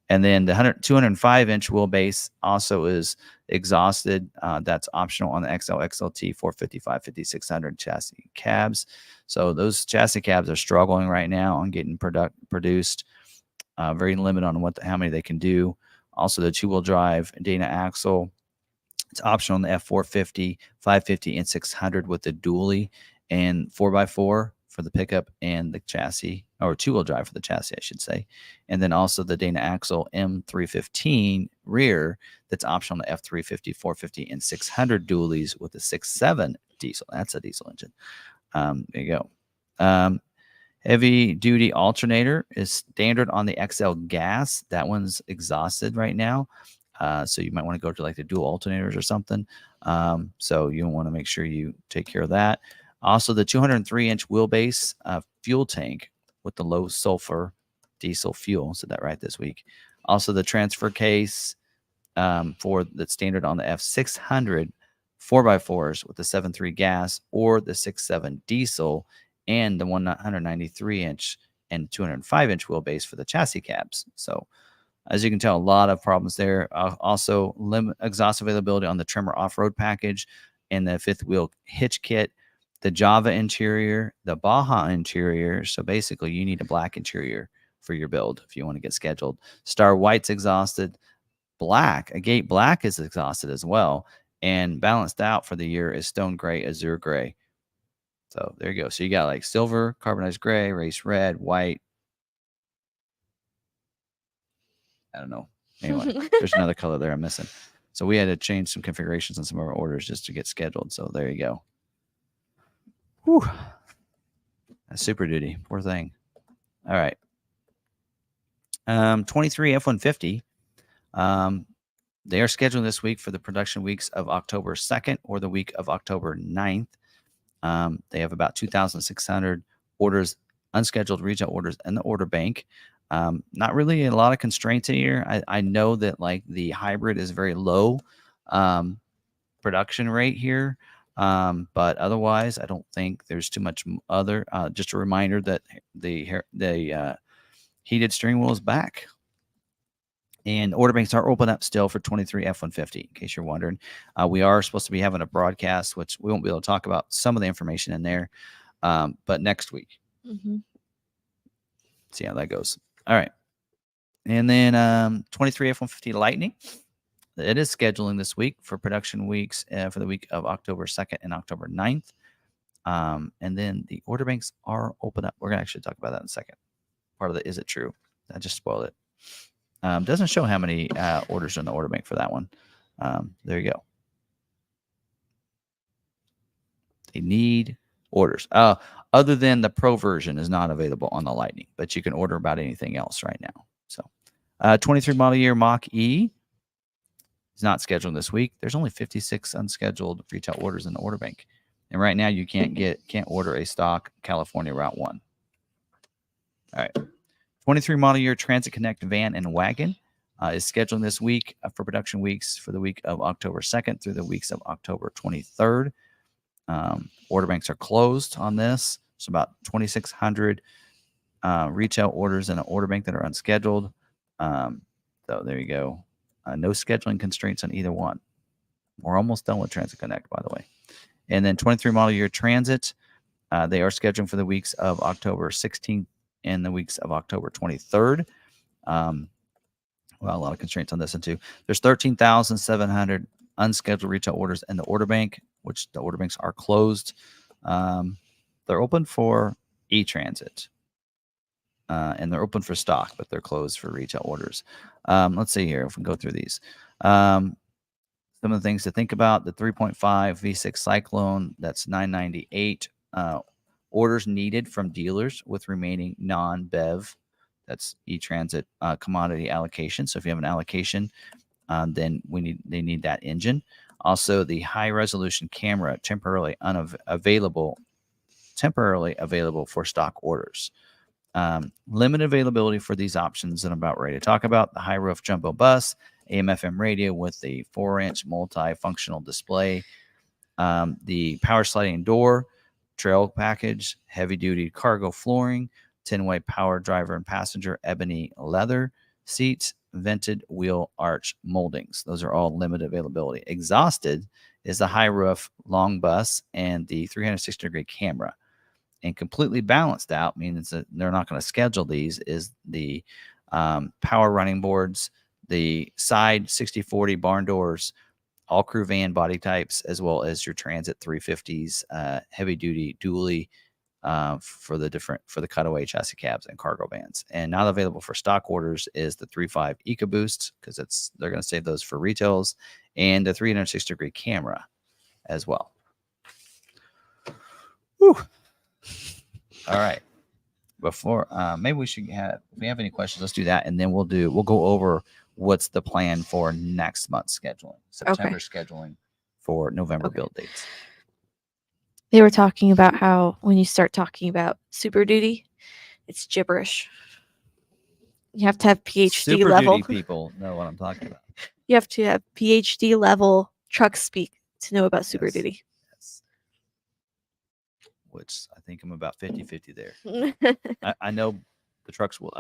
And then the 205-inch wheelbase also is exhausted. That's optional on the XL, XLT, 455, 5600 chassis cabs. So those chassis cabs are struggling right now on getting produced. Very limited on how many they can do. Also, the two-wheel drive Dana axle. It's optional on the F450, 550, and 600 with the dually and 4x4 for the pickup and the chassis, or two-wheel drive for the chassis, I should say. And then also the Dana axle M315 rear that's optional on the F350, 450, and 600 dualies with the 6.7 diesel. That's a diesel engine. There you go. Heavy duty alternator is standard on the XL gas. That one's exhausted right now. So you might want to go to like the dual alternators or something. So you want to make sure you take care of that. Also, the 203-inch wheelbase fuel tank with the low sulfur diesel fuel. Said that right this week. Also, the transfer case for the standard on the F600 4x4s with the 7.3 gas or the 6.7 diesel, and the 193-inch and 205-inch wheelbase for the chassis cabs. So as you can tell, a lot of problems there. Also, exhaust availability on the Tremor off-road package and the fifth wheel hitch kit, the Java interior, the Baja interior. So basically, you need a black interior for your build if you want to get scheduled. Star White's exhausted. Black, Agate Black is exhausted as well. And balanced out for the year is Stone Gray, Azure Gray. So there you go. So you got like silver, carbonized gray, race red, white. I don't know. Anyway, there's another color there I'm missing. So we had to change some configurations on some of our orders just to get scheduled. So there you go. Whew. That's Super Duty. Poor thing. All right. 23 F-150. They are scheduled this week for the production weeks of October 2nd or the week of October 9th. They have about 2,600 orders, unscheduled retail orders in the order bank. Not really a lot of constraints here. I know that like the hybrid is very low production rate here. But otherwise, I don't think there's too much other. Just a reminder that the heated steering wheel is back. And order banks are open up still for 23 F-150, in case you're wondering. We are supposed to be having a broadcast, which we won't be able to talk about some of the information in there, but next week. Mm-hmm. See how that goes. All right. And then 23 F-150 Lightning. It is scheduling this week for production weeks for the week of October 2nd and October 9th. And then the order banks are open up. We're going to actually talk about that in a second. Part of the Is It True? I just spoiled it. Doesn't show how many orders are in the order bank for that one. There you go. They need orders. Other than the Pro version is not available on the Lightning, but you can order about anything else right now. So 23 model year Mach-E is not scheduled this week. There's only 56 unscheduled retail orders in the order bank. And right now you can't order a stock California Route 1. All right. 23 model year Transit Connect van and wagon is scheduling this week for production weeks for the week of October 2nd through the weeks of October 23rd. Order banks are closed on this. So about 2,600 retail orders in an order bank that are unscheduled. So there you go. No scheduling constraints on either one. We're almost done with Transit Connect, by the way. And then 23 model year Transit, they are scheduling for the weeks of October 16th and the weeks of October 23rd. Well, a lot of constraints on this one too. There's 13,700 unscheduled retail orders in the order bank, which the order banks are closed. They're open for e-transit. And they're open for stock, but they're closed for retail orders. Let's see here if we can go through these. Some of the things to think about: the 3.5 V6 Cyclone, that's $998. Orders needed from dealers with remaining non-BEV, that's e-transit commodity allocation. So if you have an allocation, then they need that engine. Also, the high resolution camera temporarily available for stock orders. Limited availability for these options that I'm about ready to talk about: the high roof jumbo bus, AM/FM radio with the 4-inch multifunctional display, the power sliding door, trail package, heavy duty cargo flooring, 10-way power driver and passenger ebony leather, seats, vented wheel arch moldings. Those are all limited availability. Exhausted is the high roof long bus and the 360-degree camera. And completely balanced out means that they're not going to schedule these is the power running boards, the side 60/40 barn doors, all crew van body types, as well as your Transit 350s, heavy duty dually for the cutaway chassis cabs and cargo vans. And not available for stock orders is the 3.5 EcoBoost because they're going to save those for retails, and the 360-degree camera as well. Whew. All right. Before maybe we should have, if we have any questions, let's do that, and then we'll go over what's the plan for next month's scheduling, September scheduling for November build dates. They were talking about how when you start talking about Super Duty, it's gibberish. You have to have PhD Super level. Duty people know what I'm talking about. You have to have PhD level truck speak to know about Super Duty. Yes. Which I think I'm about 50-50 there. I know the trucks will.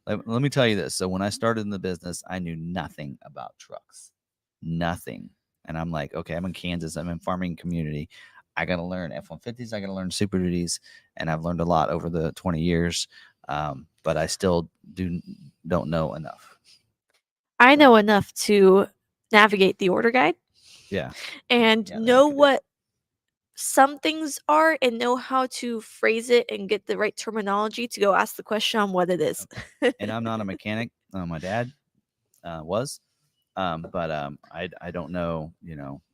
Let me tell you this. So when I started in the business, I knew nothing about trucks. Nothing. And I'm like, okay, I'm in Kansas. I'm in farming community. I got to learn F-150s. I got to learn Super Duties. And I've learned a lot over the 20 years. But I still don't know enough. I know enough to navigate the order guide. Yeah. And know what some things are and know how to phrase it and get the right terminology to go ask the question on what it is. Okay. And I'm not a mechanic. My dad was. But I don't know,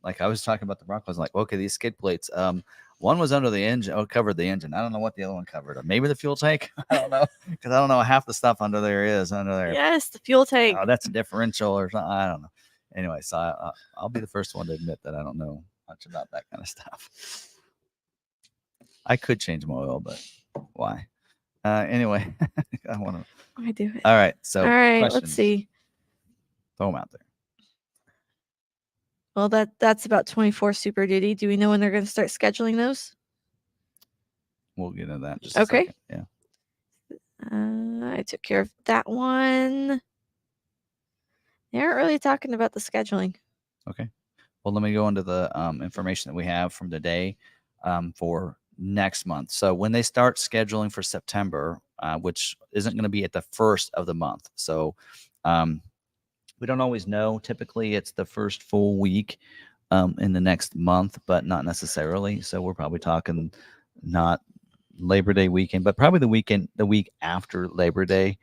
like I was talking about the Bronco. I was like, okay, these skid plates, one was under the engine, covered the engine. I don't know what the other one covered. Or maybe the fuel tank. I don't know, because I don't know half the stuff under there. Yes, the fuel tank. Oh, that's a differential or something. I don't know. Anyway, so I'll be the first one to admit that I don't know much about that kind of stuff. I could change my oil, but why? Anyway, I do it. All right. So let's see. Throw them out there. Well, that's about 24 Super Duty. Do we know when they're going to start scheduling those? We'll get into that in just a second. Yeah. I took care of that one. They aren't really talking about the scheduling. Okay. Well, let me go into the information that we have from today for next month. So when they start scheduling for September, which isn't going to be at the first of the month. So we don't always know. Typically, it's the first full week in the next month, but not necessarily. So we're probably talking not Labor Day weekend, but probably the week after Labor Day.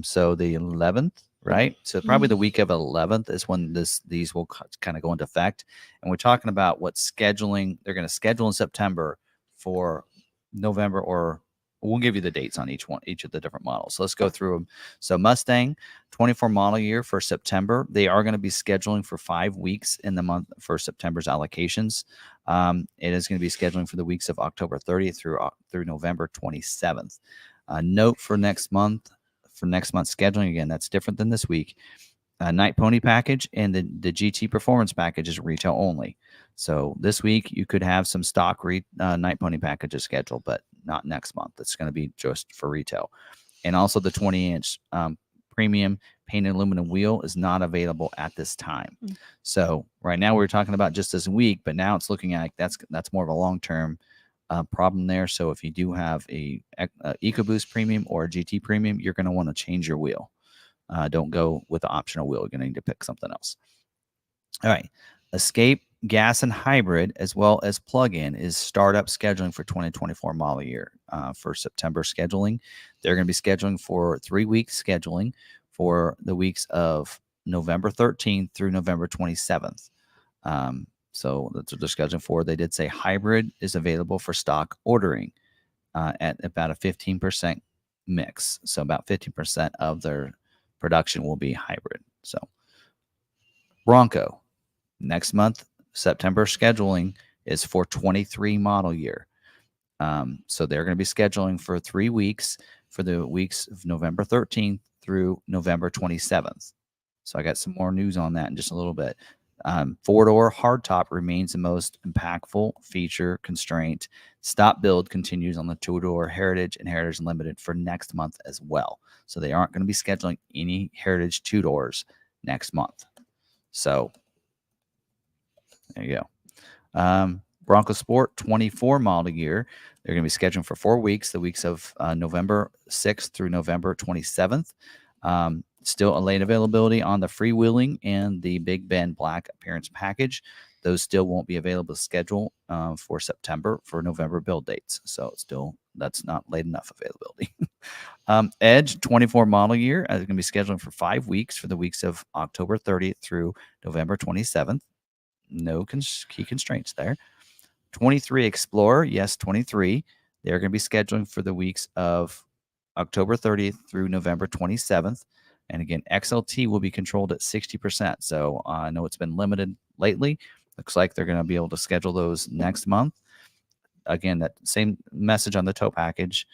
So the 11th, right? So probably the week of 11th is when these will kind of go into effect. And we're talking about what scheduling they're going to schedule in September for November, or we'll give you the dates on each of the different models. So let's go through them. So Mustang, 24 model year for September. They are going to be scheduling for 5 weeks in the month for September's allocations. It is going to be scheduling for the weeks of October 30th through November 27th. Note for next month's scheduling, again, that's different than this week. Night Pony package and the GT Performance package is retail only. So this week you could have some stock Night Pony packages scheduled, but not next month. It's going to be just for retail. And also the 20-inch premium painted aluminum wheel is not available at this time. So right now we're talking about just this week, but now it's looking like that's more of a long-term problem there. So if you do have a EcoBoost premium or a GT premium, you're going to want to change your wheel. Don't go with the optional wheel. You're going to need to pick something else. All right. Escape gas and hybrid, as well as plug-in, is startup scheduling for 2024 model year. For September scheduling, they're going to be scheduling for 3 weeks scheduling for the weeks of November 13th through November 27th. So that's what they're scheduling for. They did say hybrid is available for stock ordering at about a 15% mix. So about 15% of their production will be hybrid. So Bronco, next month, September scheduling is for 23 model year. So they're going to be scheduling for 3 weeks for the weeks of November 13th through November 27th. So I got some more news on that in just a little bit. 4-door hardtop remains the most impactful feature constraint. Stop build continues on the 2-door Heritage and Heritage Limited for next month as well. So they aren't going to be scheduling any Heritage 2-doors next month. So there you go. Bronco Sport 24 model year. They're going to be scheduling for 4 weeks, the weeks of November 6th through November 27th. Still a late availability on the freewheeling and the Big Bend Black appearance package. Those still won't be available to schedule for September for November build dates. So still, that's not late enough availability. Edge 24 model year is going to be scheduling for 5 weeks for the weeks of October 30th through November 27th. No key constraints there. 23 Explorer, yes, 23. They're going to be scheduling for the weeks of October 30th through November 27th. And again, XLT will be controlled at 60%. So I know it's been limited lately. Looks like they're going to be able to schedule those next month. Again, that same message on the tow package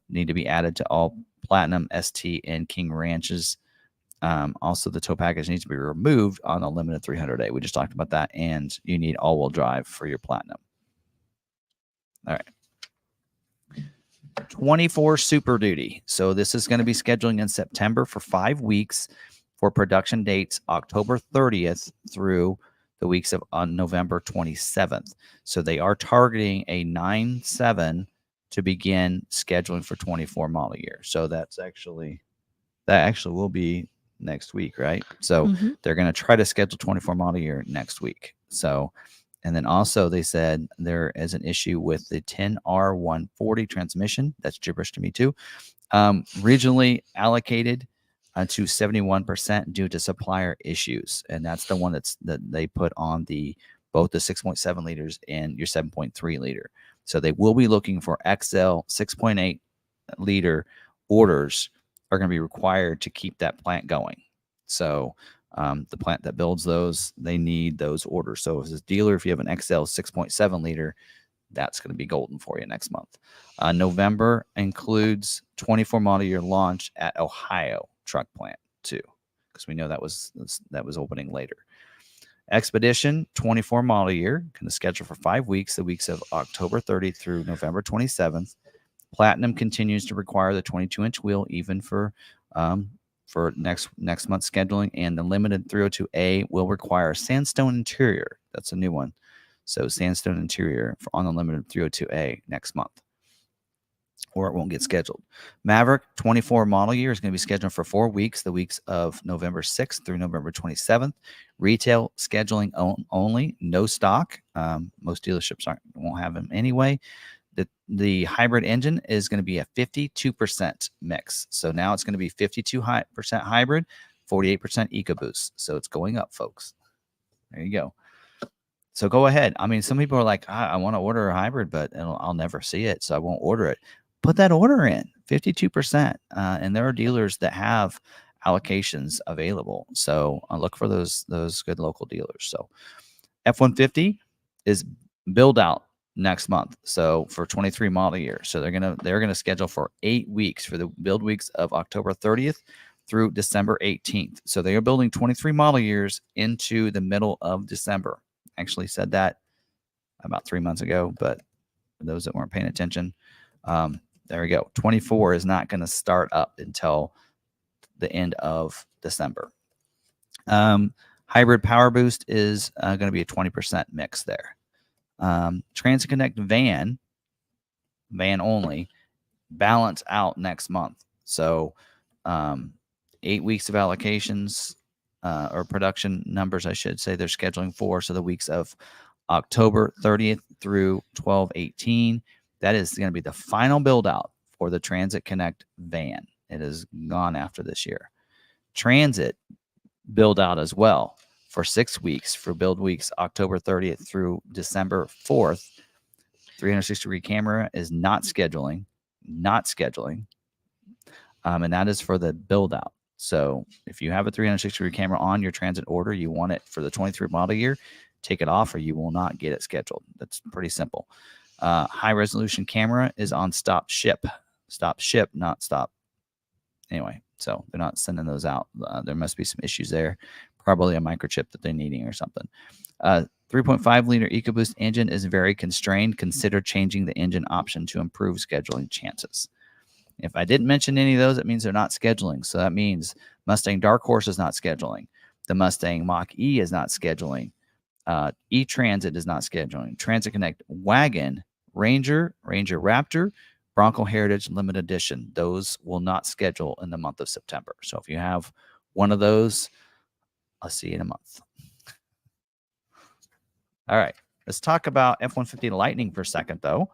need to be added to all Platinum, ST, and King Ranches. Also, the tow package needs to be removed on a limited 300A. We just talked about that. And you need all-wheel drive for your Platinum. All right. 24 Super Duty. So this is going to be scheduling in September for 5 weeks for production dates October 30th through the weeks of on November 27th. So they are targeting a 9/7 to begin scheduling for 24 model year. So that actually will be next week, right? So they're going to try to schedule 24 model year next week. So, and then also they said there is an issue with the 10R140 transmission. That's gibberish to me too. Regionally allocated to 71% due to supplier issues. And that's the one that they put on both the 6.7 liters and your 7.3 liter. So they will be looking for XL 6.8 liter orders are going to be required to keep that plant going. So the plant that builds those, they need those orders. So as a dealer, if you have an XL 6.7 liter, that's going to be golden for you next month. November includes 24 model year launch at Ohio truck plant too, because we know that was opening later. Expedition 24 model year, going to schedule for 5 weeks, the weeks of October 30th through November 27th. Platinum continues to require the 22-inch wheel even for next month's scheduling, and the limited 302A will require sandstone interior. That's a new one. So sandstone interior on the limited 302A next month, or it won't get scheduled. Maverick 24 model year is going to be scheduled for 4 weeks, the weeks of November 6th through November 27th. Retail scheduling only, no stock. Most dealerships won't have them anyway. The hybrid engine is going to be a 52% mix. So now it's going to be 52% hybrid, 48% EcoBoost. So it's going up, folks. There you go. So go ahead. I mean, some people are like, I want to order a hybrid, but I'll never see it, so I won't order it. Put that order in, 52%. And there are dealers that have allocations available. So look for those good local dealers. So F-150 is build out next month. So for 23 model year. So they're gonna schedule for 8 weeks for the build weeks of October 30th through December 18th. So they are building 23 model years into the middle of December. Actually said that about 3 months ago, but for those that weren't paying attention, there we go. 24 is not going to start up until the end of December. Hybrid Power Boost is going to be a 20% mix there. Transit Connect van only, balance out next month. So 8 weeks of allocations or production numbers, I should say, they're scheduling for. So the weeks of October 30th through 12/18. That is going to be the final build out for the Transit Connect van. It is gone after this year. Transit build out as well for 6 weeks for build weeks October 30th through December 4th. 360-degree camera is not scheduling. And that is for the build out. So if you have a 360-degree camera on your Transit order, you want it for the 23 model year, take it off or you will not get it scheduled. That's pretty simple. High resolution camera is on stop ship, not stop. Anyway, so they're not sending those out. There must be some issues there. probably a microchip that they're needing or something. 3.5 liter EcoBoost engine is very constrained. Consider changing the engine option to improve scheduling chances. If I didn't mention any of those, it means they're not scheduling. So that means Mustang Dark Horse is not scheduling. The Mustang Mach-E is not scheduling. E-Transit is not scheduling. Transit Connect Wagon, Ranger, Ranger Raptor, Bronco Heritage Limited Edition. Those will not schedule in the month of September. So if you have one of those, I'll see you in a month. All right. Let's talk about F-150 Lightning for a second, though.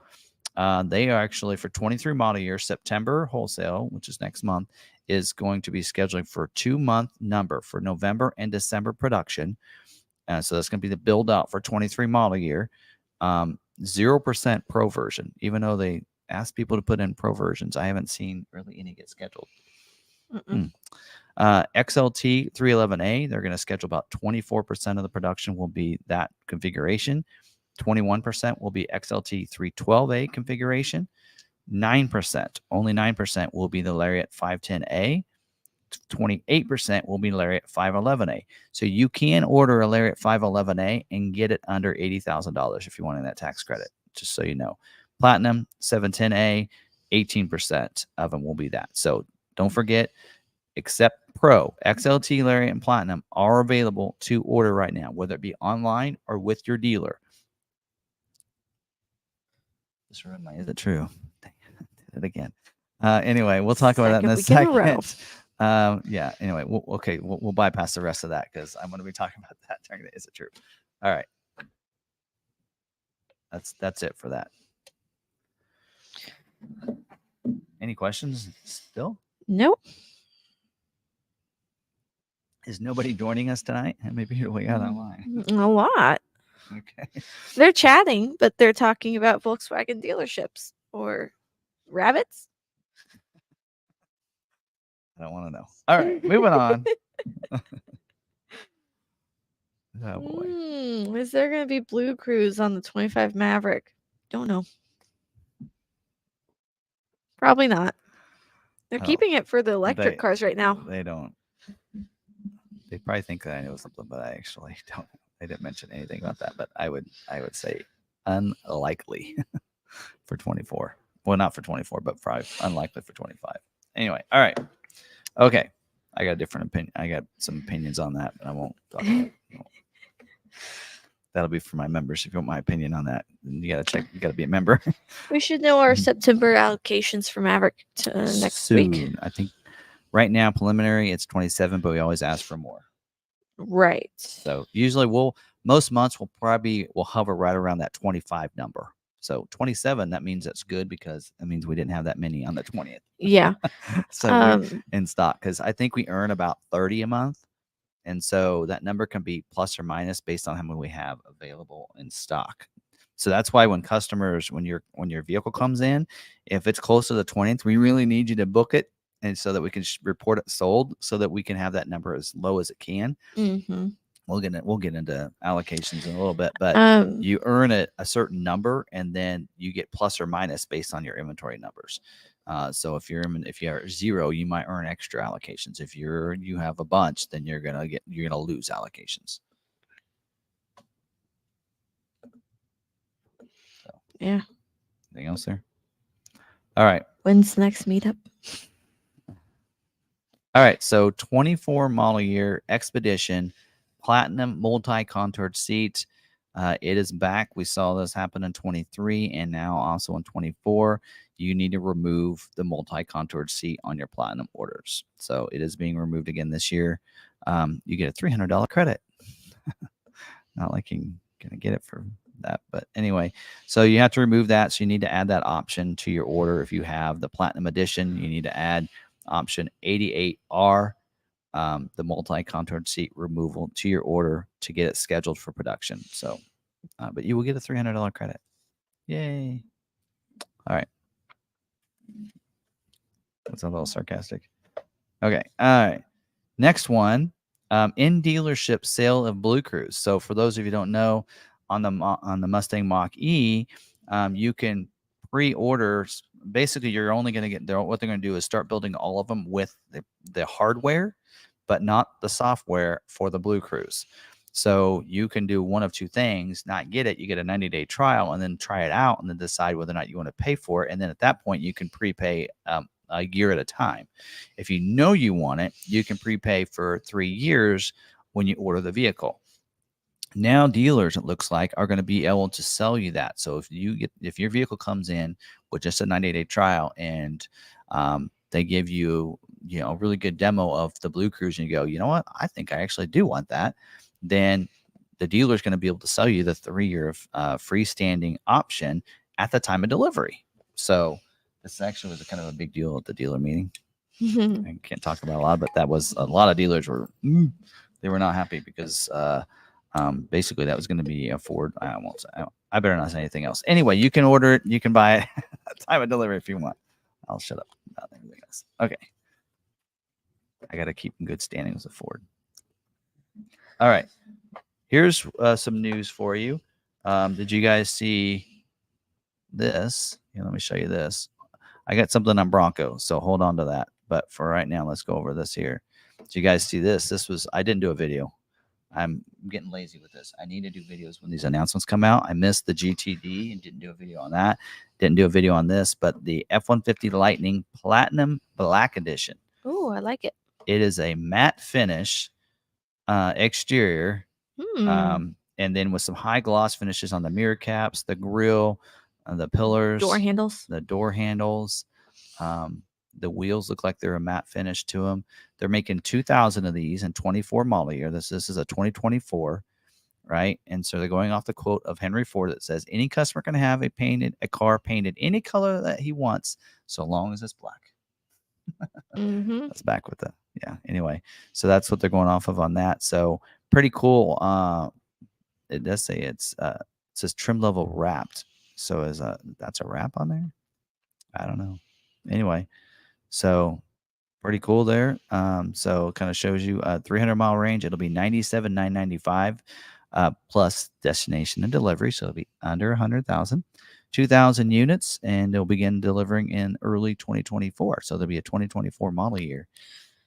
They are actually for 23 model year, September wholesale, which is next month, is going to be scheduling for a 2-month number for November and December production. So that's going to be the build out for 23 model year. 0% pro version, even though they asked people to put in pro versions. I haven't seen really any get scheduled. XLT 311A, they're going to schedule about 24% of the production will be that configuration. 21% will be XLT 312A configuration. 9%, only 9% will be the Lariat 510A. 28% will be Lariat 511A. So you can order a Lariat 511A and get it under $80,000 if you want that tax credit, just so you know. Platinum 710A, 18% of them will be that. So don't forget, except Pro, XLT, Lariat, and Platinum are available to order right now, whether it be online or with your dealer. Just ruined my, is it true? Did it again. Anyway, we'll talk about that in a second. Yeah. Anyway, we'll bypass the rest of that because I'm going to be talking about that during the Is It True? All right. That's it for that. Any questions still? Nope. Is nobody joining us tonight? How many people we got online? A lot. Okay. They're chatting, but they're talking about Volkswagen dealerships or rabbits. I don't want to know. All right, moving on. Oh boy. Is there going to be Blue Cruise on the 25 Maverick? Don't know. Probably not. They're keeping it for the electric cars right now. They don't. They probably think that I know something, but I actually don't. They didn't mention anything about that, but I would say unlikely for 24. Well, not for 24, but probably unlikely for 25. Anyway, all right. Okay. I got a different opinion. I got some opinions on that, but I won't talk about it. That'll be for my members. If you want my opinion on that, you got to check. You got to be a member. We should know our September allocations for Maverick next week. I think right now, preliminary, it's 27, but we always ask for more. Right. So usually most months we'll hover right around that 25 number. So 27, that means that's good because it means we didn't have that many on the 20th. Yeah. So in stock, because I think we earn about 30 a month. And so that number can be plus or minus based on how many we have available in stock. So that's why when customers, when your vehicle comes in, if it's close to the 20th, we really need you to book it, and so that we can report it sold, so that we can have that number as low as it can. Mm-hmm. We'll get into allocations in a little bit, but you earn a certain number, and then you get plus or minus based on your inventory numbers. So if you're at 0, you might earn extra allocations. If you have a bunch, then you're gonna lose allocations. So, yeah. Anything else there? All right. When's the next meetup? All right. So 24 model year Expedition Platinum multi-contoured seat. It is back. We saw this happen in 23 and now also in 24. You need to remove the multi-contoured seat on your Platinum orders. So it is being removed again this year. You get a $300 credit. Not like you're going to get it for that. But anyway, so you have to remove that. So you need to add that option to your order. If you have the Platinum Edition, you need to add option 88R. The multi-contoured seat removal to your order to get it scheduled for production. So, but you will get a $300 credit. Yay. All right. That's a little sarcastic. Okay. All right. Next one, in dealership sale of Blue Cruise. So for those of you who don't know, on the Mustang Mach-E, you can pre-order. Basically, you're only going to get what they're going to do is start building all of them with the hardware. but not the software for the Blue Cruise. So you can do one of two things: not get it, you get a 90-day trial, and then try it out, and then decide whether or not you want to pay for it. And then at that point, you can prepay a year at a time. If you know you want it, you can prepay for 3 years when you order the vehicle. Now dealers, it looks like, are going to be able to sell you that. So if your vehicle comes in with just a 90-day trial, and they give you a really good demo of the Blue Cruise, and you go, you know what, I think I actually do want that, then the dealer is going to be able to sell you the 3-year freestanding option at the time of delivery. So this actually was kind of a big deal at the dealer meeting. I can't talk about a lot, but that was a lot of dealers were they were not happy because basically that was going to be a Ford. I won't say. I better not say anything else. Anyway, you can order it. You can buy it at time of delivery if you want. I'll shut up about anything else. Okay. I got to keep in good standings with Ford. All right. Here's some news for you. Did you guys see this? Here, let me show you this. I got something on Bronco, so hold on to that. But for right now, let's go over this here. Did you guys see this? I didn't do a video. I'm getting lazy with this. I need to do videos when these announcements come out. I missed the GTD and didn't do a video on that. Didn't do a video on this, but the F-150 Lightning Platinum Black Edition. Oh, I like it. It is a matte finish exterior, and then with some high gloss finishes on the mirror caps, the grille, the pillars, the door handles. The wheels look like they're a matte finish to them. They're making 2,000 of these in 24 model year. This is a 2024, right? And so they're going off the quote of Henry Ford that says, any customer can have a car painted any color that he wants, so long as it's black. That's back with the, anyway. So that's what they're going off of on that. So pretty cool. It does say it says trim level wrapped. So that's a wrap on there? I don't know. Anyway. So pretty cool there. So kind of shows you 300-mile range. It'll be $97,995 plus destination and delivery. So it'll be under 100,000, 2,000 units, and it'll begin delivering in early 2024. So there'll be a 2024 model year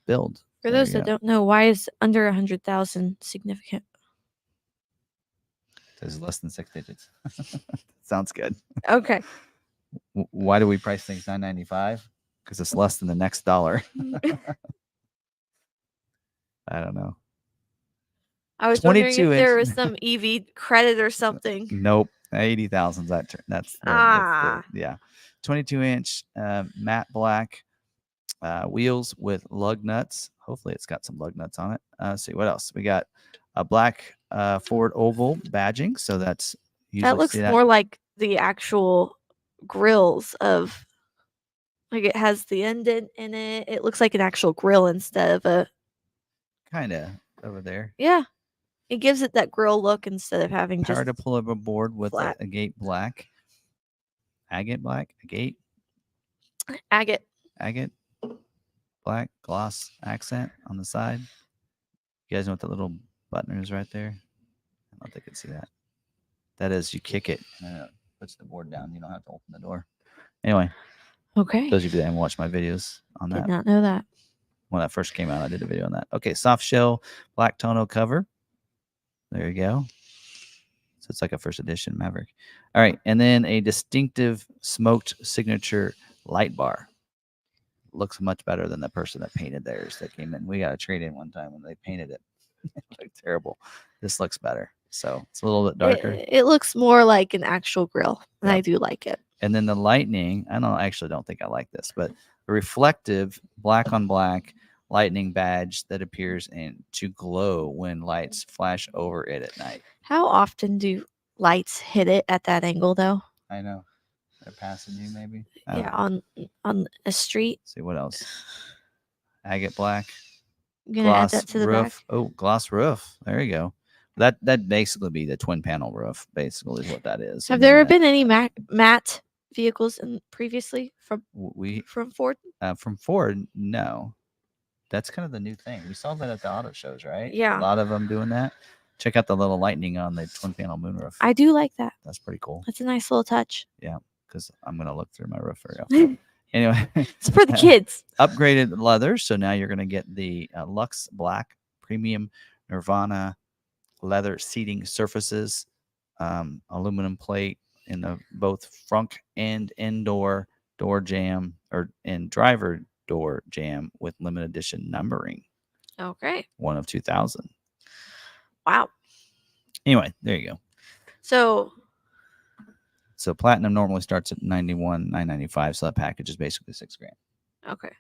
build. For those that don't know, why is under 100,000 significant? Because less than 6 digits. Sounds good. Okay. Why do we price things $995? Because it's less than the next dollar. I don't know. I was wondering if there was some EV credit or something. Nope. 80,000. That's yeah. 22-inch matte black wheels with lug nuts. Hopefully it's got some lug nuts on it. Let's see what else. We got a black Ford oval badging. So that looks more like the actual grills of. Like it has the indent in it. It looks like an actual grill instead of a. Kind of over there. Yeah. It gives it that grill look instead of having Power just. to pull over board with a gate black. Agate black? Agate? Agate. Black gloss accent on the side. You guys know what that little button is right there? I don't think you can see that. That is, you kick it and it puts the board down. You don't have to open the door. Anyway. Okay. Those of you that haven't watched my videos on that. Did not know that. When that first came out, I did a video on that. Okay, soft shell, black tonneau cover. There you go. So it's like a first edition Maverick. All right, and then a distinctive smoked signature light bar. Looks much better than the person that painted theirs that came in. We got a trade in one time when they painted it. It looked terrible. This looks better. So it's a little bit darker. It looks more like an actual grill, and I do like it. And then the lightning, I don't think I like this, but a reflective black on black lightning badge that appears to glow when lights flash over it at night. How often do lights hit it at that angle, though? I know. They're passing you, maybe? Yeah, on a street. Let's see, what else? Agate black. I'm going to add that to the roof. back. Oh, gloss roof. There you go. That basically be the twin panel roof, basically is what that is. Have there been any matte vehicles previously from Ford? From Ford, no. That's kind of the new thing. We saw that at the auto shows, right? Yeah. A lot of them doing that. Check out the little lightning on the twin panel moonroof. I do like that. That's pretty cool. That's a nice little touch. Yeah, because I'm going to look through my roof very often. Anyway, It's for the kids. Upgraded leather. So now you're going to get the Luxe Black Premium Nirvana leather seating surfaces, aluminum plate in the both front and indoor door jamb and driver door jamb with limited edition numbering. Okay. One of 2,000. Wow. Anyway, there you go. So platinum normally starts at 91,995. So that package is basically $6,000. Okay.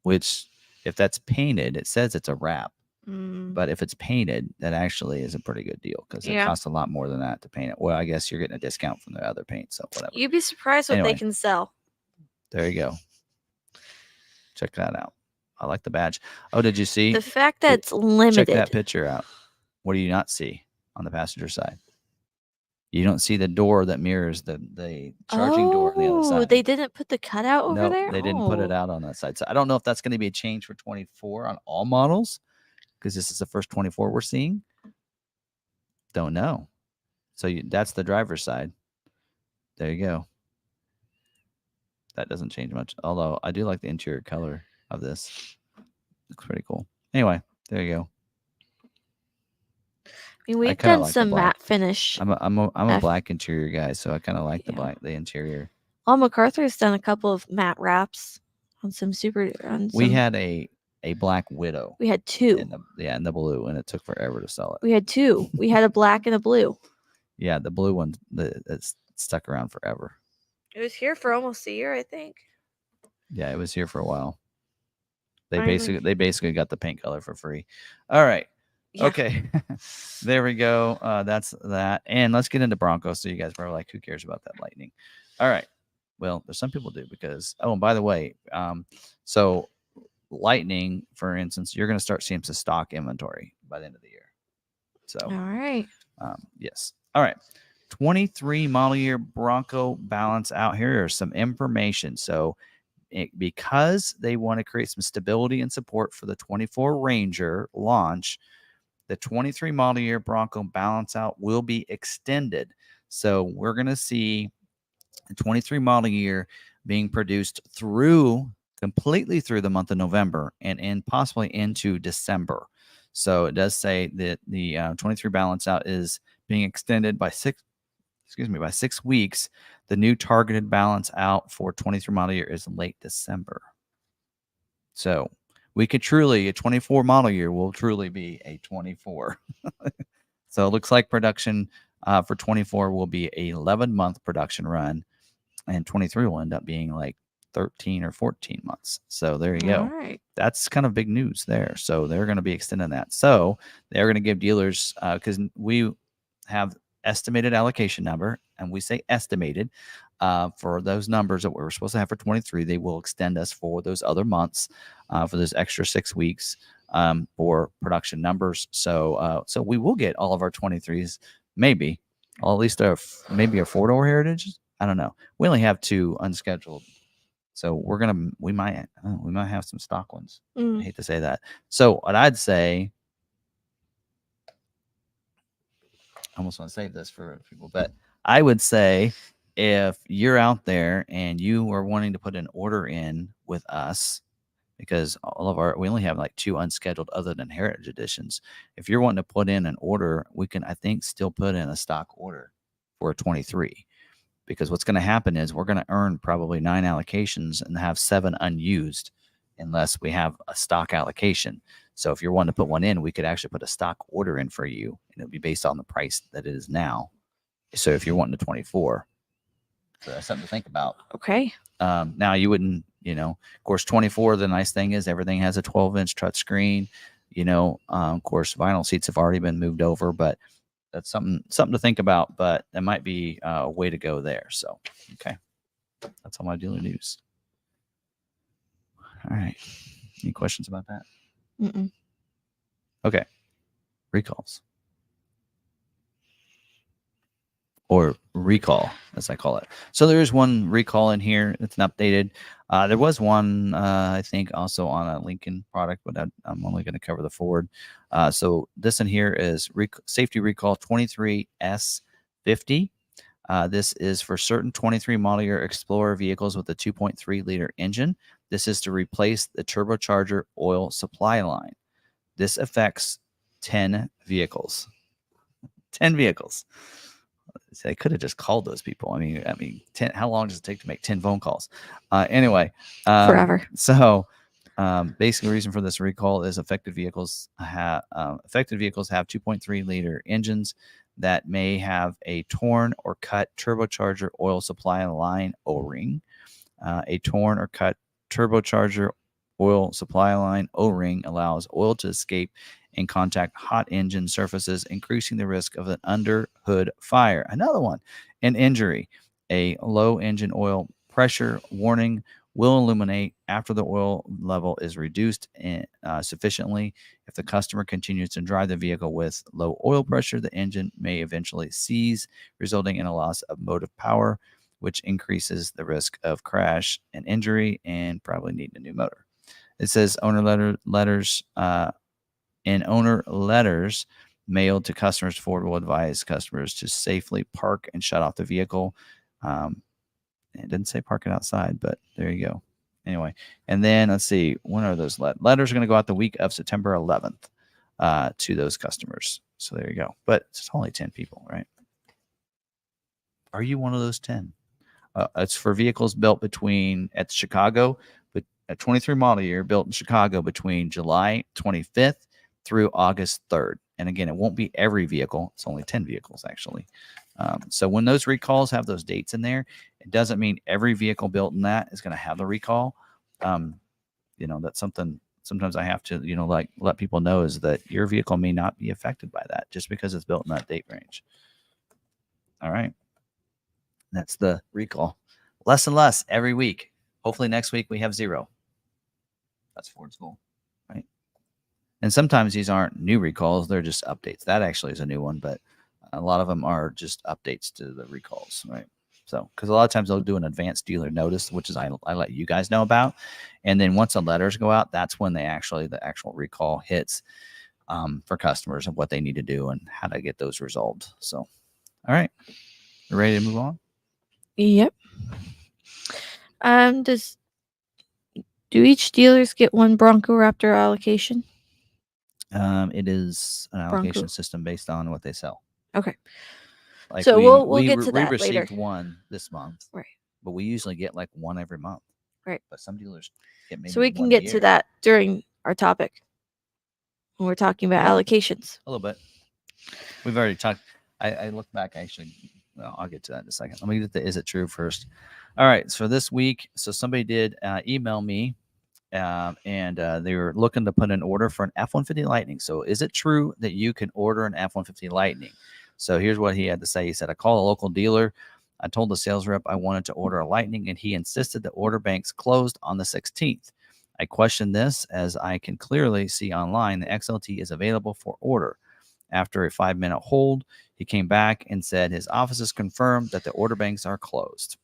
Which, if that's painted, it says it's a wrap. Mm. But if it's painted, that actually is a pretty good deal because it costs a lot more than that to paint it. Well, I guess you're getting a discount from the other paint, so whatever. You'd be surprised what they can sell. There you go. Check that out. I like the badge. Oh, did you see? The fact that it's limited. Check that picture out. What do you not see on the passenger side? You don't see the door that mirrors the charging door on the other side. They didn't put the cutout over there? They didn't put it out on that side. So I don't know if that's going to be a change for 24 on all models, because this is the first 24 we're seeing. Don't know. So that's the driver's side. There you go. That doesn't change much. Although I do like the interior color of this. Looks pretty cool. Anyway, there you go. I mean, we've done some matte finish. I'm a black interior guy, so I kind of like the interior. Well, McArthur's done a couple of matte wraps on some We had a Black Widow. We had two. In the blue, and it took forever to sell it. We had two. We had a black and a blue. Yeah, the blue one it's stuck around forever. It was here for almost a year, I think. Yeah, it was here for a while. They basically got the paint color for free. All right. Yeah. Okay. There we go. That's that. And let's get into Bronco. So you guys are like, who cares about that Lightning? All right. Well, there's some people do because, and by the way, so Lightning, for instance, you're going to start seeing some stock inventory by the end of the year. So, all right. Yes. All right. 23 model year Bronco balance out. Here are some information. So, because they want to create some stability and support for the 24 Ranger launch, the 23 model year Bronco balance out will be extended. So we're going to see the 23 model year being produced completely through the month of November and possibly into December. So it does say that the 23 balance out is being extended by 6 weeks. The new targeted balance out for 23 model year is late December. So we could a 24 model year will truly be a 24. So it looks like production for 24 will be a 11-month production run, and 23 will end up being like 13 or 14 months. So there you go. All right. That's kind of big news there. So they're going to be extending that. So they're going to give dealers, because we have estimated allocation number, and we say estimated for those numbers that we were supposed to have for 23. They will extend us for those other months, for those extra 6 weeks for production numbers. So we will get all of our 23s, maybe, or at least maybe a 4-door Heritage. I don't know. We only have 2 unscheduled, so we might have some stock ones. I hate to say that. So what I'd say, I almost want to save this for people, but I would say if you're out there and you are wanting to put an order in with us, because we only have like 2 unscheduled other than Heritage Editions. If you're wanting to put in an order, we can, I think, still put in a stock order for a 23. Because what's going to happen is we're going to earn probably 9 allocations and have 7 unused unless we have a stock allocation. So if you're wanting to put one in, we could actually put a stock order in for you, and it'll be based on the price that it is now. So if you're wanting a 24, so that's something to think about. Okay. Now you wouldn't, of course, 24, the nice thing is everything has a 12-inch touch screen. Of course, vinyl seats have already been moved over, but that's something to think about, but that might be a way to go there. So, okay. That's all my dealer news. All right. Any questions about that? Mm-mm. Okay. Recalls. Or recall, as I call it. So there is one recall in here. It's an updated. There was one, I think, also on a Lincoln product, but I'm only going to cover the Ford. So this in here is safety recall 23S50. This is for certain 23 model year Explorer vehicles with a 2.3 liter engine. This is to replace the turbocharger oil supply line. This affects 10 vehicles. 10 vehicles. So they could have just called those people. I mean, 10. How long does it take to make 10 phone calls? Anyway, Forever. So, basically, the reason for this recall is affected vehicles have 2.3 liter engines that may have a torn or cut turbocharger oil supply line O-ring. A torn or cut turbocharger oil supply line O-ring allows oil to escape and contact hot engine surfaces, increasing the risk of an under hood fire. Another one, an injury. A low engine oil pressure warning will illuminate after the oil level is reduced sufficiently. If the customer continues to drive the vehicle with low oil pressure, the engine may eventually seize, resulting in a loss of motive power, which increases the risk of crash and injury and probably needing a new motor. It says owner letters mailed to customers, Ford will advise customers to safely park and shut off the vehicle. It didn't say park it outside, but there you go. Anyway, and then let's see, when are those letters are going to go out the week of September 11th to those customers. So there you go. But it's only 10 people, right? Are you one of those 10? It's for vehicles built at Chicago, but a 23 model year built in Chicago between July 25th through August 3rd. And again, it won't be every vehicle. It's only 10 vehicles, actually. So when those recalls have those dates in there, it doesn't mean every vehicle built in that is going to have the recall. That's something sometimes I have to, let people know is that your vehicle may not be affected by that just because it's built in that date range. All right. That's the recall. Less and less every week. Hopefully next week we have 0. That's Ford's goal, right? And sometimes these aren't new recalls. They're just updates. That actually is a new one, but a lot of them are just updates to the recalls, right? So, because a lot of times they'll do an advanced dealer notice, which is I let you guys know about. And then once the letters go out, that's when the actual recall hits for customers and what they need to do and how to get those resolved. So, all right. You ready to move on? Yep. Do each dealers get one Bronco Raptor allocation? It is an allocation Bronco system based on what they sell. Okay. Like so we'll get to that received later. one this month, right? But we usually get like one every month, right? But some dealers get maybe. So we can get to that during our topic when we're talking about allocations. A little bit. We've already talked. I look back actually. Well, I'll get to that in a second. Let me get the is it true first. All right. So this week, somebody did email me. And they were looking to put an order for an F-150 Lightning. So is it true that you can order an F-150 Lightning? So here's what he had to say. He said, I called a local dealer. I told the sales rep I wanted to order a Lightning, and he insisted the order banks closed on the 16th. I questioned this as I can clearly see online the XLT is available for order. After a 5-minute hold, he came back and said his offices confirmed that the order banks are closed.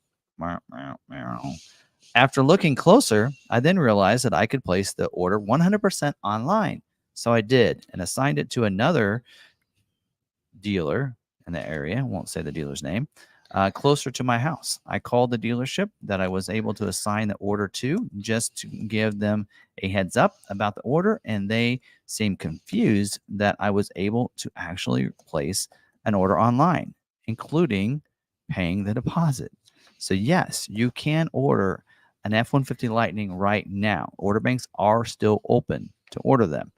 After looking closer, I then realized that I could place the order 100% online. So I did and assigned it to another dealer in the area. I won't say the dealer's name. Closer to my house. I called the dealership that I was able to assign the order to just to give them a heads up about the order, and they seemed confused that I was able to actually place an order online, including paying the deposit. So yes, you can order an F-150 Lightning right now. Order banks are still open to order them.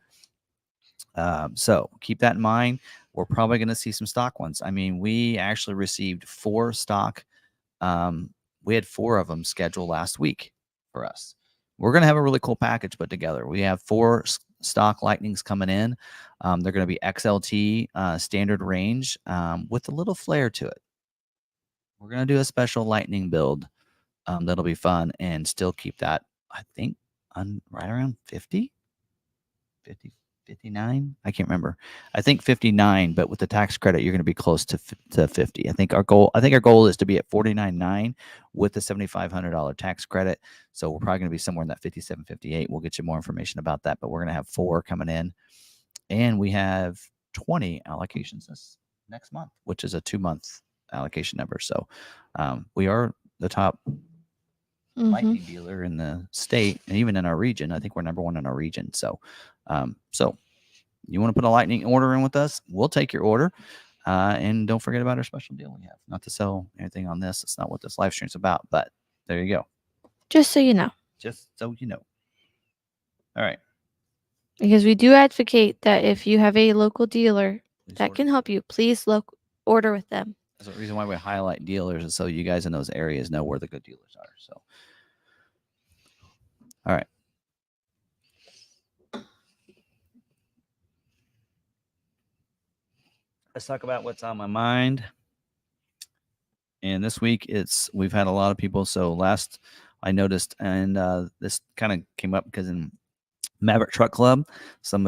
So keep that in mind. We're probably going to see some stock ones. I mean, we actually received 4 stock. We had 4 of them scheduled last week for us. We're going to have a really cool package put together. We have 4 stock Lightnings coming in. They're going to be XLT standard range with a little flair to it. We're going to do a special Lightning build that'll be fun and still keep that, I think, right around 50, 59. I can't remember. I think 59, but with the tax credit, you're going to be close to 50. I think our goal is to be at 49.9 with the $7,500 tax credit. So we're probably going to be somewhere in that 57, 58. We'll get you more information about that, but we're going to have 4 coming in, and we have 20 allocations this next month, which is a 2-month allocation number. So we are the top lightning dealer in the state, and even in our region. I think we're number one in our region. So so you want to put a lightning order in with us, we'll take your order. And don't forget about our special deal we have. Not to sell anything on this. It's not what this live stream is about, but there you go. Just so you know. Just so you know. All right. Because we do advocate that if you have a local dealer that can help you, please order with them. That's the reason why we highlight dealers, is so you guys in those areas know where the good dealers are. So, all right. Let's talk about what's on my mind. And this week we've had a lot of people. So last I noticed, and this kind of came up because in Maverick Truck Club, some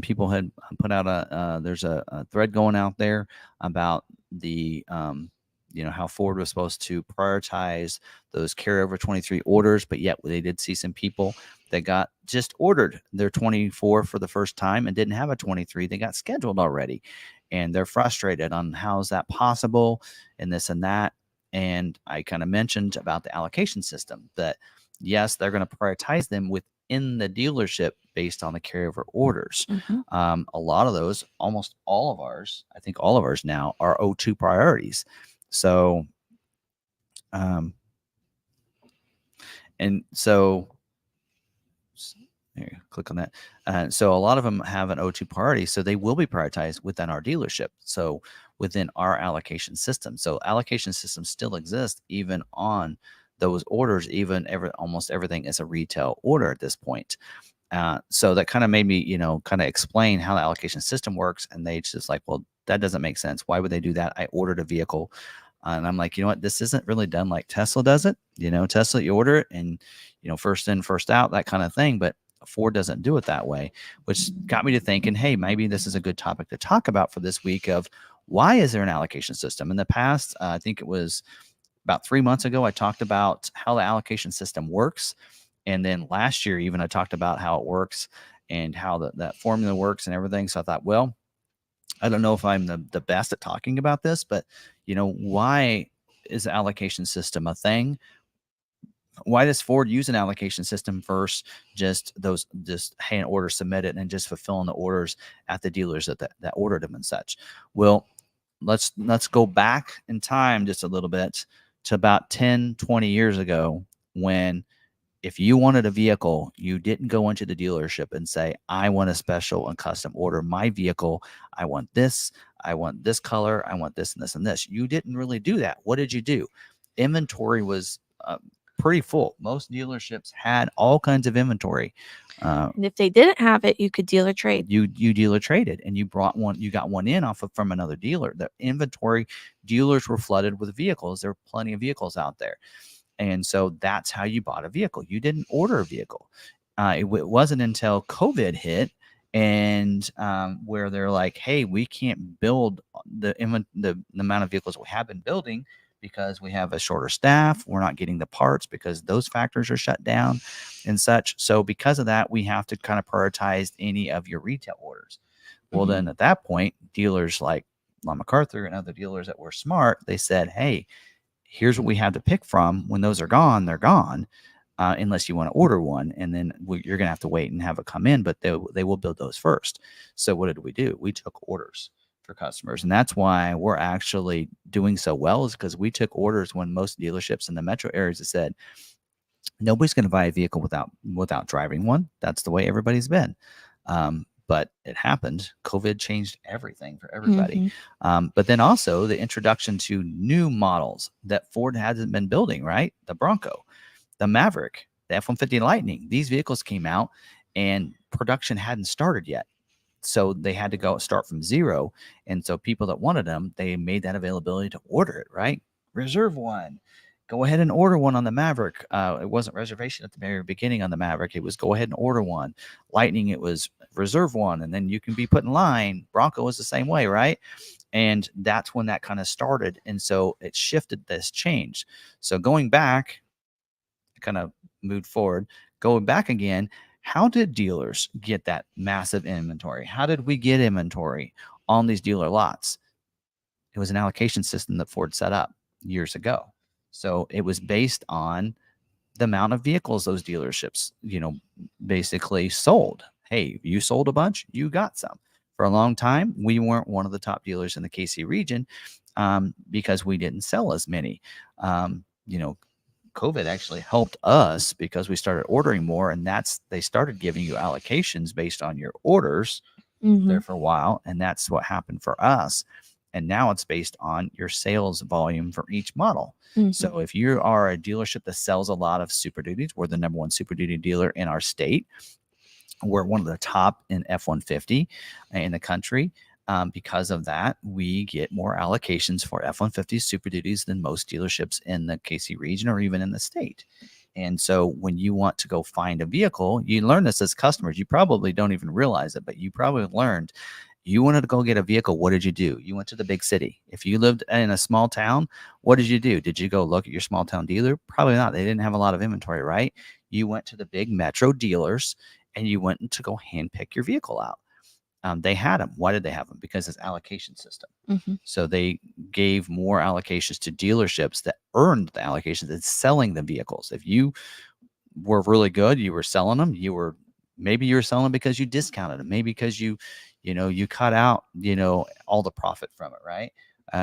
people had put out there's a thread going out there about the how Ford was supposed to prioritize those carryover 23 orders, but yet they did see some people that got just ordered their 24 for the first time and didn't have a 23. They got scheduled already, and they're frustrated on how is that possible and this and that. And I kind of mentioned about the allocation system that yes, they're going to prioritize them within the dealership based on the carryover orders. A lot of those, almost all of ours, I think all of ours now are O2 priorities. So, and so here, click on that. So a lot of them have an O2 priority, so they will be prioritized within our dealership. So within our allocation system. So allocation systems still exist even on those orders, even almost everything is a retail order at this point. So that kind of made me, kind of explain how the allocation system works. And they just like, well, that doesn't make sense. Why would they do that? I ordered a vehicle. And I'm like, you know what? This isn't really done like Tesla does it. Tesla, you order it and, first in, first out, that kind of thing. But Ford doesn't do it that way, which got me to thinking, hey, maybe this is a good topic to talk about for this week of why is there an allocation system? In the past, I think it was about 3 months ago, I talked about how the allocation system works. And then last year, even I talked about how it works and how that formula works and everything. So I thought, well, I don't know if I'm the best at talking about this, but why is the allocation system a thing? Why does Ford use an allocation system versus just hand orders submitted and just fulfilling the orders at the dealers that ordered them and such? Well, let's go back in time just a little bit to about 10, 20 years ago, when if you wanted a vehicle, you didn't go into the dealership and say, I want a special and custom order my vehicle. I want this color. I want this and this and this. You didn't really do that. What did you do? Inventory was pretty full. Most dealerships had all kinds of inventory. And if they didn't have it, you could dealer trade. You dealer traded, and you got one in from another dealer. The inventory, dealers were flooded with vehicles. There were plenty of vehicles out there. And so that's how you bought a vehicle. You didn't order a vehicle. It wasn't until COVID hit and where they're like, hey, we can't build the amount of vehicles we have been building because we have a shorter staff. We're not getting the parts because those factories are shut down and such. So because of that, we have to kind of prioritize any of your retail orders. Well, then at that point, dealers like McArthur and other dealers that were smart, they said, hey, here's what we have to pick from. When those are gone, they're gone, unless you want to order one. And then you're going to have to wait and have it come in, but they will build those first. So what did we do? We took orders for customers. And that's why we're actually doing so well, is because we took orders when most dealerships in the metro areas have said, nobody's going to buy a vehicle without driving one. That's the way everybody's been. But it happened. COVID changed everything for everybody. But then also the introduction to new models that Ford hasn't been building, right? The Bronco, the Maverick, the F-150 Lightning. These vehicles came out and production hadn't started yet. So they had to start from zero. And so people that wanted them, they made that availability to order it, right? Reserve one. Go ahead and order one on the Maverick. It wasn't reservation at the very beginning on the Maverick. It was go ahead and order one. Lightning, it was reserve one, and then you can be put in line. Bronco was the same way, right? And that's when that kind of started. And so it shifted this change. So going back, kind of moved forward, going back again, how did dealers get that massive inventory? How did we get inventory on these dealer lots? It was an allocation system that Ford set up years ago. So it was based on the amount of vehicles those dealerships, basically sold. Hey, you sold a bunch, you got some. For a long time, we weren't one of the top dealers in the KC region because we didn't sell as many. COVID actually helped us because we started ordering more, and they started giving you allocations based on your orders there for a while, and that's what happened for us. And now it's based on your sales volume for each model. So if you are a dealership that sells a lot of Super Duties, we're the number one Super Duty dealer in our state. We're one of the top in F-150 in the country. Because of that, we get more allocations for F-150 Super Duties than most dealerships in the KC region or even in the state. And so when you want to go find a vehicle, you learn this as customers. You probably don't even realize it, but you probably learned you wanted to go get a vehicle. What did you do? You went to the big city. If you lived in a small town, what did you do? Did you go look at your small town dealer? Probably not. They didn't have a lot of inventory, right? You went to the big metro dealers and you went to go handpick your vehicle out. They had them. Why did they have them? Because it's allocation system. So they gave more allocations to dealerships that earned the allocations and selling the vehicles. If you were really good, you were selling them. Maybe you were selling them because you discounted them. Maybe because you cut out, all the profit from it, right?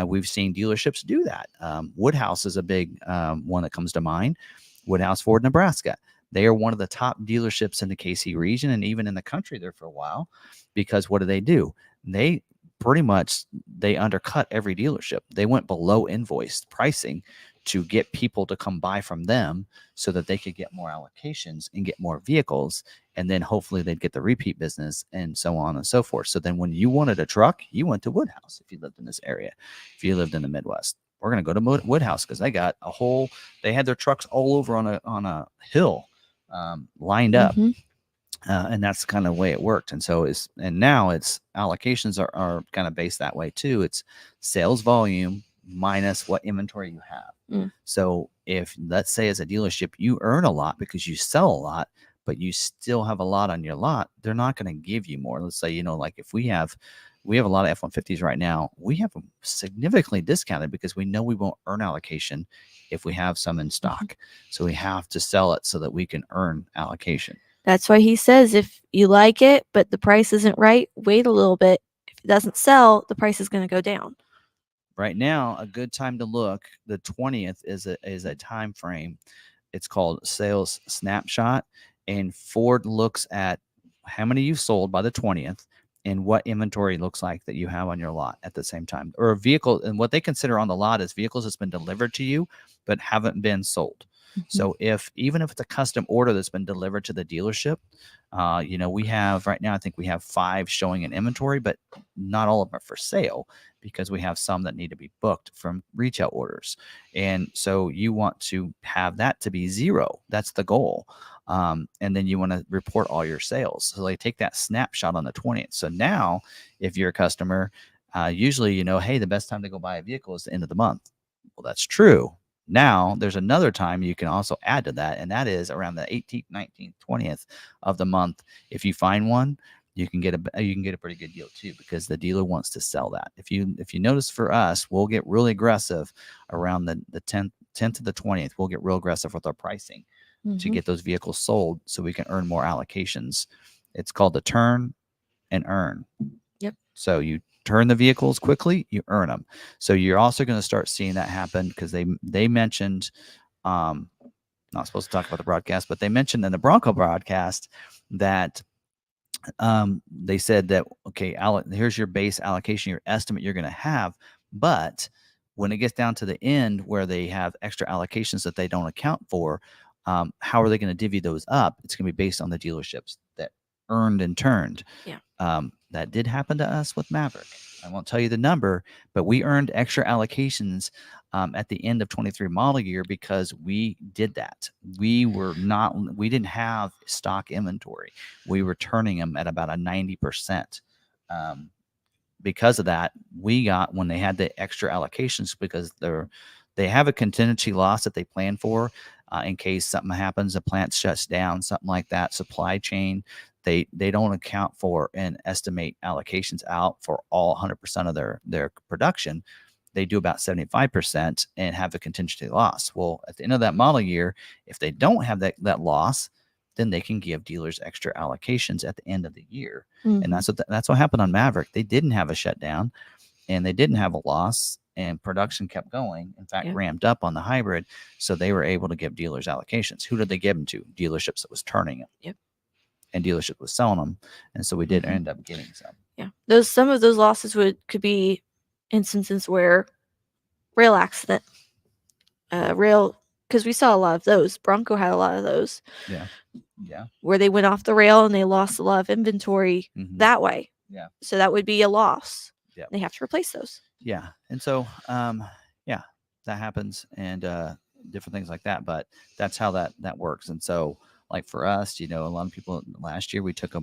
We've seen dealerships do that. Woodhouse is a big one that comes to mind. Woodhouse, Ford, Nebraska. They are one of the top dealerships in the KC region and even in the country there for a while, because what do? They pretty much undercut every dealership. They went below invoiced pricing to get people to come buy from them so that they could get more allocations and get more vehicles. And then hopefully they'd get the repeat business and so on and so forth. So then when you wanted a truck, you went to Woodhouse if you lived in this area. If you lived in the Midwest, we're going to go to Woodhouse because they got they had their trucks all over on a hill lined up. And that's kind of the way it worked. And so now it's allocations are kind of based that way too. It's sales volume minus what inventory you have. So if, let's say, as a dealership, you earn a lot because you sell a lot, but you still have a lot on your lot, they're not going to give you more. Let's say, like if we have a lot of F-150s right now, we have them significantly discounted because we know we won't earn allocation if we have some in stock. So we have to sell it so that we can earn allocation. That's why he says if you like it, but the price isn't right, wait a little bit. If it doesn't sell, the price is going to go down. Right now, a good time to look, the 20th is a time frame. It's called sales snapshot, and Ford looks at how many you've sold by the 20th and what inventory looks like that you have on your lot at the same time, or a vehicle. And what they consider on the lot is vehicles that's been delivered to you but haven't been sold. So even if it's a custom order that's been delivered to the dealership, we have right now, I think we have 5 showing in inventory, but not all of them are for sale because we have some that need to be booked from retail orders. And so you want to have that to be 0. That's the goal. And then you want to report all your sales. So they take that snapshot on the 20th. So now if you're a customer, usually, hey, the best time to go buy a vehicle is the end of the month. Well, that's true. Now there's another time you can also add to that, and that is around the 18th, 19th, 20th of the month. If you find one, you can get a pretty good deal too, because the dealer wants to sell that. If you notice, for us, we'll get really aggressive around the 10th to the 20th. We'll get real aggressive with our pricing to get those vehicles sold so we can earn more allocations. It's called the turn and earn. Yep. So you turn the vehicles quickly, you earn them. So you're also going to start seeing that happen because they mentioned, not supposed to talk about the broadcast, but they mentioned in the Bronco broadcast that they said that, okay, here's your base allocation, your estimate you're going to have, but when it gets down to the end where they have extra allocations that they don't account for, how are they going to divvy those up? It's going to be based on the dealerships that earned and turned. Yeah. That did happen to us with Maverick. I won't tell you the number, but we earned extra allocations at the end of 23 model year because we did that. We didn't have stock inventory. We were turning them at about a 90%. Because of that, we got, when they had the extra allocations, because they have a contingency loss that they plan for in case something happens, a plant shuts down, something like that, supply chain. They don't account for and estimate allocations out for all 100% of their production. they do about 75% and have a contingency loss. Well, at the end of that model year, if they don't have that loss, then they can give dealers extra allocations at the end of the year. And that's what happened on Maverick. They didn't have a shutdown and they didn't have a loss, and production kept going. In fact, ramped up on the hybrid. So they were able to give dealers allocations. Who did they give them to? Dealerships that was turning them. Yep. And dealership was selling them. And so we did end up getting some. Yeah. Some of those losses could be instances where rail accident, because we saw a lot of those. Bronco had a lot of those. Yeah. Yeah. Where they went off the rail and they lost a lot of inventory that way. Yeah. So that would be a loss. Yeah. They have to replace those. Yeah. And so, yeah, that happens, and different things like that. But that's how that works. And so, like for us, a lot of people last year we took,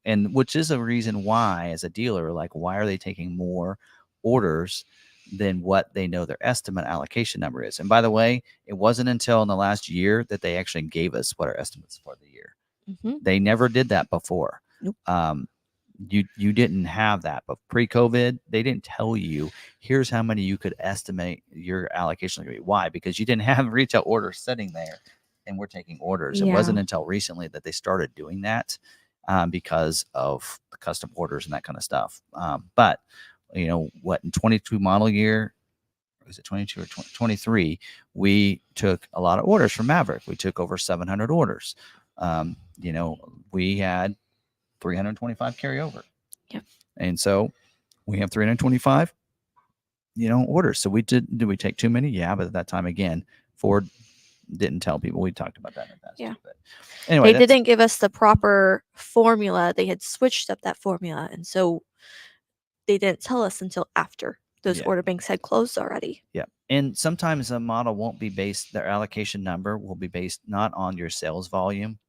and which is a reason why, as a dealer, like, why are they taking more orders than what they know their estimate allocation number is? And by the way, it wasn't until in the last year that they actually gave us what our estimates for the year. They never did that before. Nope. You didn't have that, but pre-COVID, they didn't tell you, here's how many you could estimate your allocation to be. Why? Because you didn't have retail orders sitting there and we're taking orders. It wasn't until recently that they started doing that, because of the custom orders and that kind of stuff. But what, in 22 model year, was it 22 or 23, we took a lot of orders from Maverick. We took over 700 orders. We had 325 carryover. Yep. And so we have 325, orders. So did we take too many? Yeah. But at that time, again, Ford didn't tell people. We talked about that in the past. Yeah. But anyway, they didn't give us the proper formula. They had switched up that formula. And so they didn't tell us until after those order banks had closed already. Yeah. And sometimes a model won't be based, their allocation number will be based not on your sales volume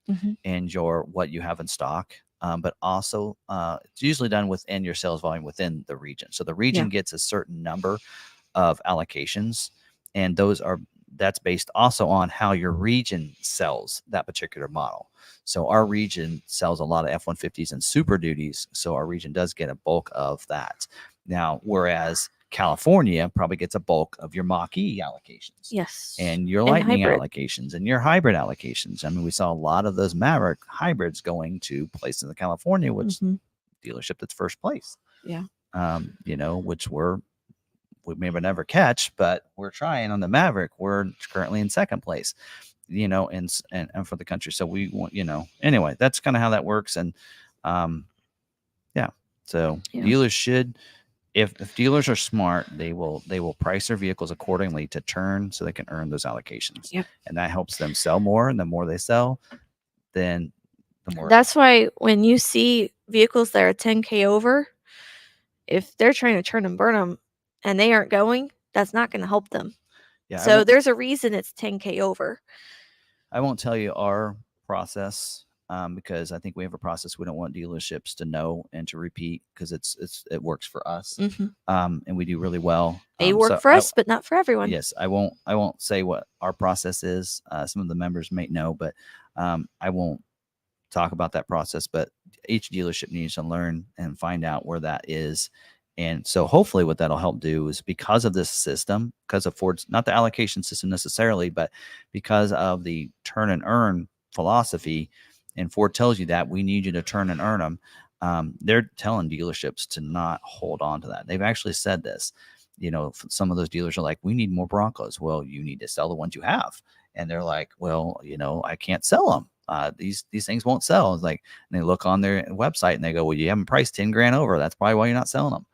and what you have in stock, but also it's usually done within your sales volume within the region. So the region gets a certain number of allocations, and that's based also on how your region sells that particular model. So our region sells a lot of F-150s and Super Duties, so our region does get a bulk of that. Now, whereas California probably gets a bulk of your mach-e allocations. Yes. And your Lightning allocations and your hybrid allocations. I mean, we saw a lot of those Maverick hybrids going to places in California, which dealership that's first place. Yeah. Which we may never catch, but we're trying on the Maverick. We're currently in second place, and for the country. So we want, anyway, that's kind of how that works. And dealers should, if dealers are smart, they will price their vehicles accordingly to turn so they can earn those allocations. Yep. And that helps them sell more. And the more they sell, then the more. That's why when you see vehicles that are 10K over, if they're trying to turn and burn them and they aren't going, that's not going to help them. Yeah. So there's a reason it's 10K over. I won't tell you our process, because I think we have a process we don't want dealerships to know and to repeat, because it works for us, and we do really well. They work for us, but not for everyone. Yes, I won't say what our process is. Some of the members may know, but I won't talk about that process. But each dealership needs to learn and find out where that is. And so hopefully what that'll help do is, because of this system, because of Ford's, not the allocation system necessarily, but because of the turn and earn philosophy, and Ford tells you that we need you to turn and earn them. They're telling dealerships to not hold on to that. They've actually said this. Some of those dealers are like, we need more Broncos. Well, you need to sell the ones you have. And they're like, well, I can't sell them. These things won't sell. It's like, and they look on their website and they go, well, you haven't priced 10 grand over. That's probably why you're not selling them.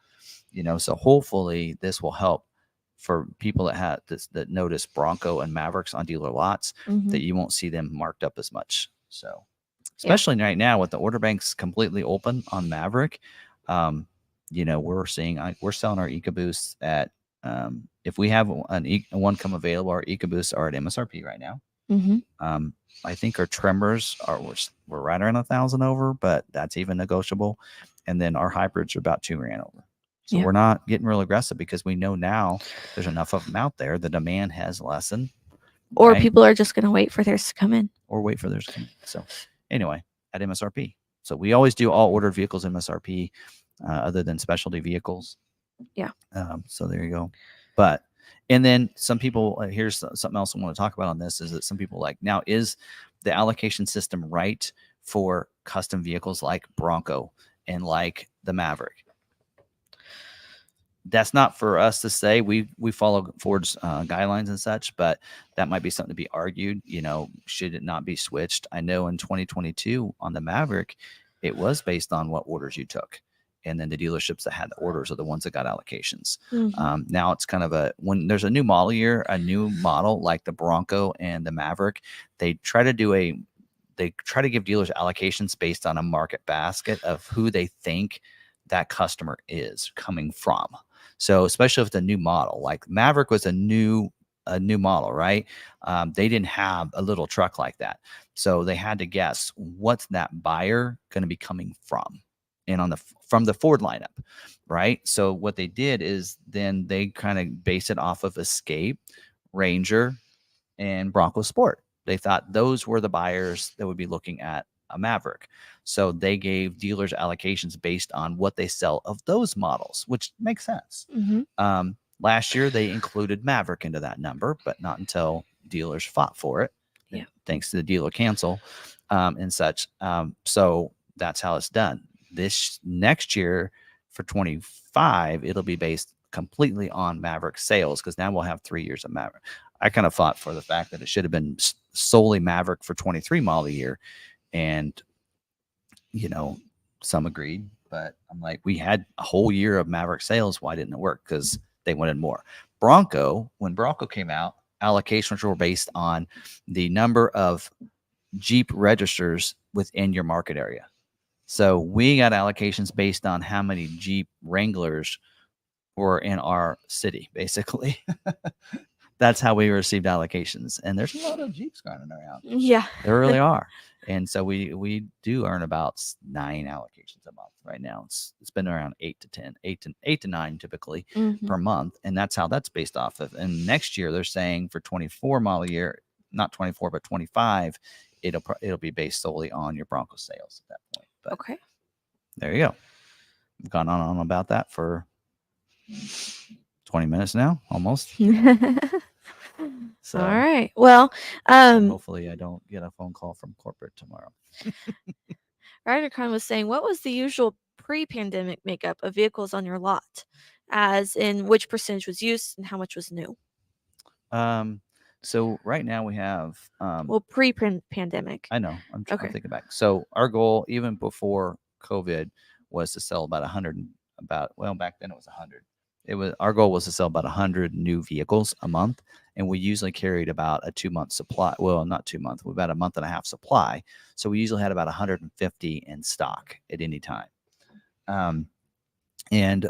So hopefully this will help for people that notice Bronco and Mavericks on dealer lots, that you won't see them marked up as much. So especially right now with the order banks completely open on Maverick, we're selling our EcoBoosts at, if we have one come available, our EcoBoosts are at MSRP right now. I think our Tremors we're right around 1,000 over, but that's even negotiable. And then our hybrids are about 2 grand over. So we're not getting real aggressive, because we know now there's enough of them out there. The demand has lessened. Or people are just going to wait for theirs to come in. So anyway, at MSRP. So we always do all ordered vehicles MSRP, other than specialty vehicles. Yeah. So there you go. But and then some people, here's something else I want to talk about on this, is that some people like, now is the allocation system right for custom vehicles like Bronco and like the Maverick? That's not for us to say. We follow Ford's guidelines and such, but that might be something to be argued. Should it not be switched? I know in 2022 on the Maverick, it was based on what orders you took, and then the dealerships that had the orders are the ones that got allocations. Now it's kind of when there's a new model year, a new model like the Bronco and the Maverick, they try to give dealers allocations based on a market basket of who they think that customer is coming from. So especially if the new model, like Maverick was a new model, right? They didn't have a little truck like that. So they had to guess what's that buyer going to be coming from, and from the Ford lineup, right? So what they did is then they kind of base it off of Escape, Ranger, and Bronco Sport. They thought those were the buyers that would be looking at a Maverick. So they gave dealers allocations based on what they sell of those models, which makes sense. Last year, they included Maverick into that number, but not until dealers fought for it, thanks to the dealer cancel and such. So that's how it's done. This next year for 25, it'll be based completely on Maverick sales, because now we'll have 3 years of Maverick. I kind of fought for the fact that it should have been solely Maverick for 23 model year. And, some agreed, but I'm like, we had a whole year of Maverick sales. Why didn't it work? Because they wanted more. Bronco, when Bronco came out, allocations were based on the number of Jeep registers within your market area. So we got allocations based on how many Jeep Wranglers were in our city, basically. That's how we received allocations. And there's a lot of Jeeps running around. Yeah. There really are. And so we do earn about 9 allocations a month right now. It's been around 8 to 10, 8 to 9 typically per month. And that's how that's based off of. And next year they're saying for 24 model year, not 24, but 25, it'll be based solely on your Bronco sales at that point. But okay. There you go. I've gone on about that for 20 minutes now, almost. So, all right. Well, hopefully I don't get a phone call from corporate tomorrow. RiderCon was saying, what was the usual pre-pandemic makeup of vehicles on your lot, as in which percentage was used and how much was new? So right now we have well, pre-pandemic. I know. I'm thinking back. So our goal, even before COVID, was to sell about 100. Back then it was 100. Our goal was to sell about 100 new vehicles a month, and we usually carried about a 2-month supply. Well, not 2 months, about a month and a half supply. So we usually had about 150 in stock at any time. Depending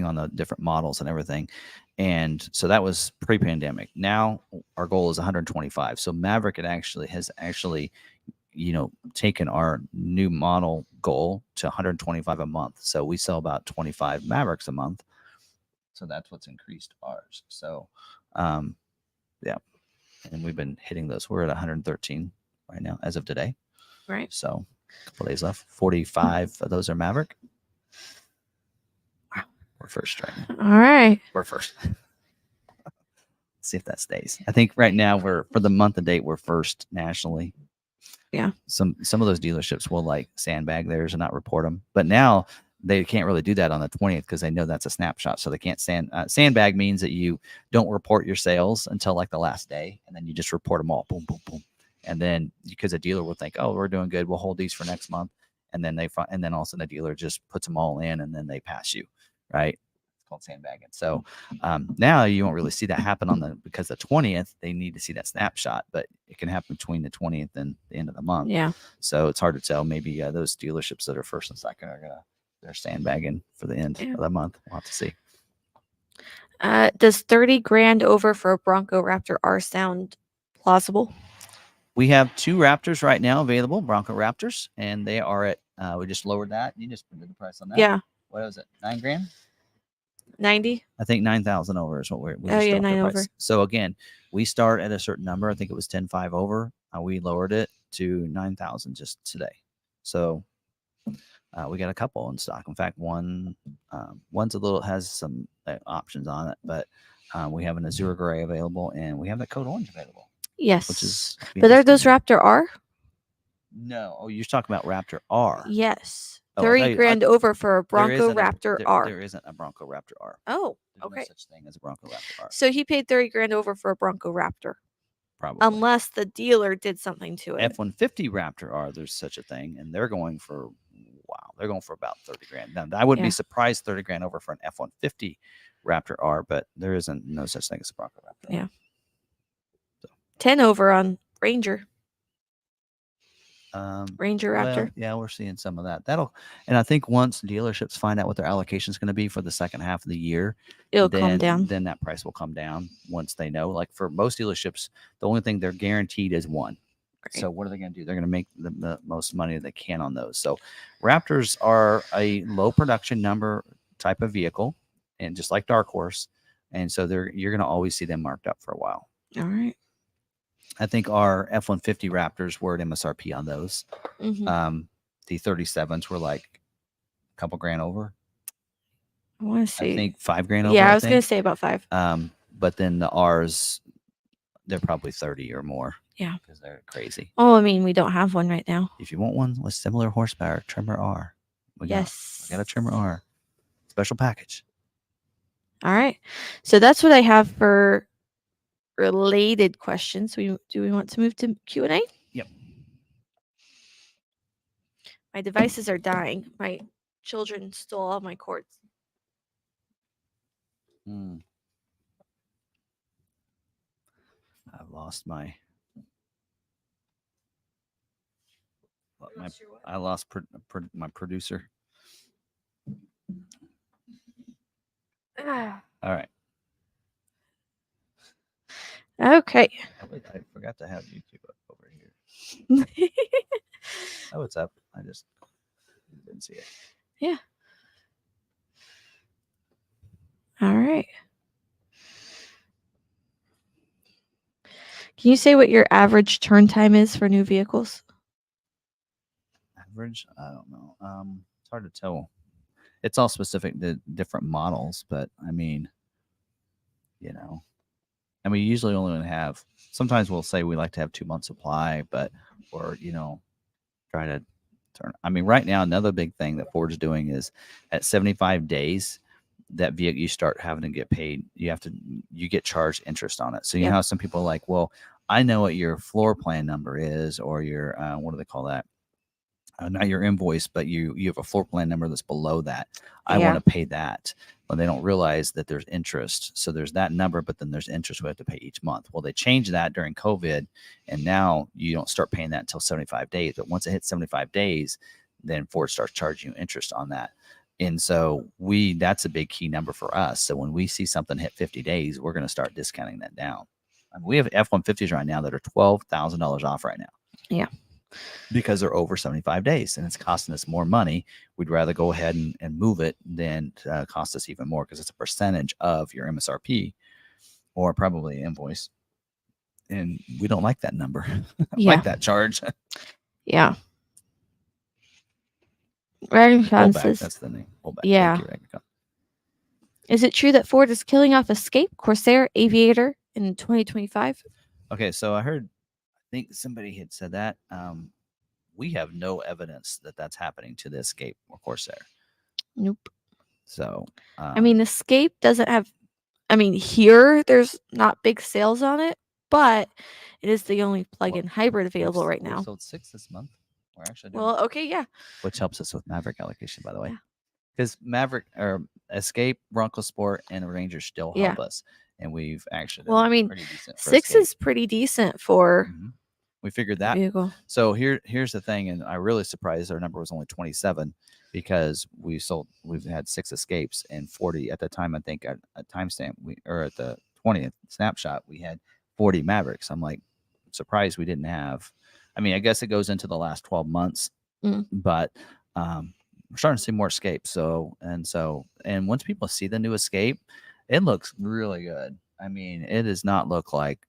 on the different models and everything. And so that was pre-pandemic. Now our goal is 125. So Maverick has actually taken our new model goal to 125 a month. So we sell about 25 Mavericks a month. So that's what's increased ours. So, yeah. And we've been hitting those. We're at 113 right now as of today. Right. So a couple days left. 45 of those are Maverick. Wow. We're first right now. All right. We're first. See if that stays. I think right now for the month of date, we're first nationally. Yeah. Some of those dealerships will like sandbag theirs and not report them, but now they can't really do that on the 20th because they know that's a snapshot. So they can't sandbag means that you don't report your sales until like the last day, and then you just report them all, boom, boom, boom, and then because a dealer will think, oh, we're doing good, we'll hold these for next month, and then all of a sudden the dealer just puts them all in, and then they pass you, right? Called sandbagging. So now you won't really see that happen because the 20th they need to see that snapshot, but it can happen between the 20th and the end of the month. Yeah. So it's hard to tell. Maybe those dealerships that are first and second they're sandbagging for the end of the month. We'll have to see. Does 30 grand over for a Bronco Raptor R sound plausible? We have 2 Raptors right now available, Bronco Raptors, and they are at. We just lowered that. You just put the price on that. Yeah. What was it? 9 grand. 90. I think 9,000 over is what we 9 over. So again, we start at a certain number. I think it was 10.5 over. We lowered it to 9,000 just today. So We got a couple in stock. In fact, one's a little has some options on it, but we have an Azure Gray available, and we have that Code Orange available. Yes. Which is, but are those Raptor R? No. Oh, you're talking about Raptor R. Yes. Oh, 30 grand over for a Bronco Raptor R. There isn't a Bronco Raptor R. Oh, There's okay. no such thing as a Bronco Raptor R. So he paid 30 grand over for a Bronco Raptor. Probably. Unless the dealer did something to it. F-150 Raptor R, there's such a thing, and they're going for about 30 grand. Now, I wouldn't be surprised 30 grand over for an F-150 Raptor R, but there isn't no such thing as a Bronco Raptor. Yeah. So. 10 over on Ranger. Ranger Raptor. Well, yeah, we're seeing some of that. And I think once dealerships find out what their allocation is going to be for the second half of the year, it'll come down. Then that price will come down once they know. Like for most dealerships, the only thing they're guaranteed is one. Right. So what are they going to do? They're going to make the most money they can on those. So Raptors are a low production number type of vehicle, and just like Dark Horse, and so you're going to always see them marked up for a while. All right. I think our F-150 Raptors were at MSRP on those. Mm-hmm. The 37s were like a couple grand over. I want to say. I think 5 grand over. Yeah, I was going to say about 5. But then the R's, they're probably 30 or more. Yeah. Because they're crazy. Oh, I mean, we don't have one right now. If you want one with similar horsepower, Trimmer R. We got a Trimmer R. Special package. All right. So that's what I have for related questions. Do we want to move to Q&A? Yep. My devices are dying. My children stole all my cords. I've lost my I lost my producer. All right. Okay. I forgot to have YouTube up over here. Oh, it's up. I just didn't see it. Yeah. All right. Can you say what your average turn time is for new vehicles? Average? I don't know. It's hard to tell. It's all specific to different models, but I mean, and we usually only have. Sometimes we'll say we like to have 2 months supply, or try to turn. I mean, right now another big thing that Ford's doing is at 75 days. That vehicle you start having to get paid. You get charged interest on it. So you know how some people are like, well, I know what your floor plan number is, or your what do they call that? Not your invoice, but you have a floor plan number that's below that. I want to pay that. But they don't realize that there's interest. So there's that number, but then there's interest we have to pay each month. Well, they changed that during COVID, and now you don't start paying that until 75 days. But once it hits 75 days, then Ford starts charging you interest on that. And so that's a big key number for us. So when we see something hit 50 days, we're going to start discounting that down. I mean, we have F-150s right now that are $12,000 off right now. Yeah. Because they're over 75 days and it's costing us more money. We'd rather go ahead and move it than cost us even more, because it's a percentage of your MSRP or probably invoice. And we don't like that number. Like that charge. Yeah. Dragon says, that's the name. Yeah. Is it true that Ford is killing off Escape, Corsair, Aviator in 2025? Okay, so I think somebody had said that. We have no evidence that that's happening to the Escape or Corsair. Nope. So, I mean, Escape doesn't have. I mean, here there's not big sales on it, but it is the only plug-in hybrid available right now. We sold 6 this month. We're actually doing okay, yeah. Which helps us with Maverick allocation, by the way. Because Maverick or Escape, Bronco Sport, and Ranger still help us. And we've actually done pretty decent 6 is pretty decent for we figured that vehicle. So here's the thing, and I really surprised our number was only 27, because we've had 6 Escapes and 40 at the time. I think at a timestamp at the 20th snapshot we had 40 Mavericks. I'm like surprised we didn't have. I mean, I guess it goes into the last 12 months, but we're starting to see more Escapes. And once people see the new Escape, it looks really good. I mean, it does not look like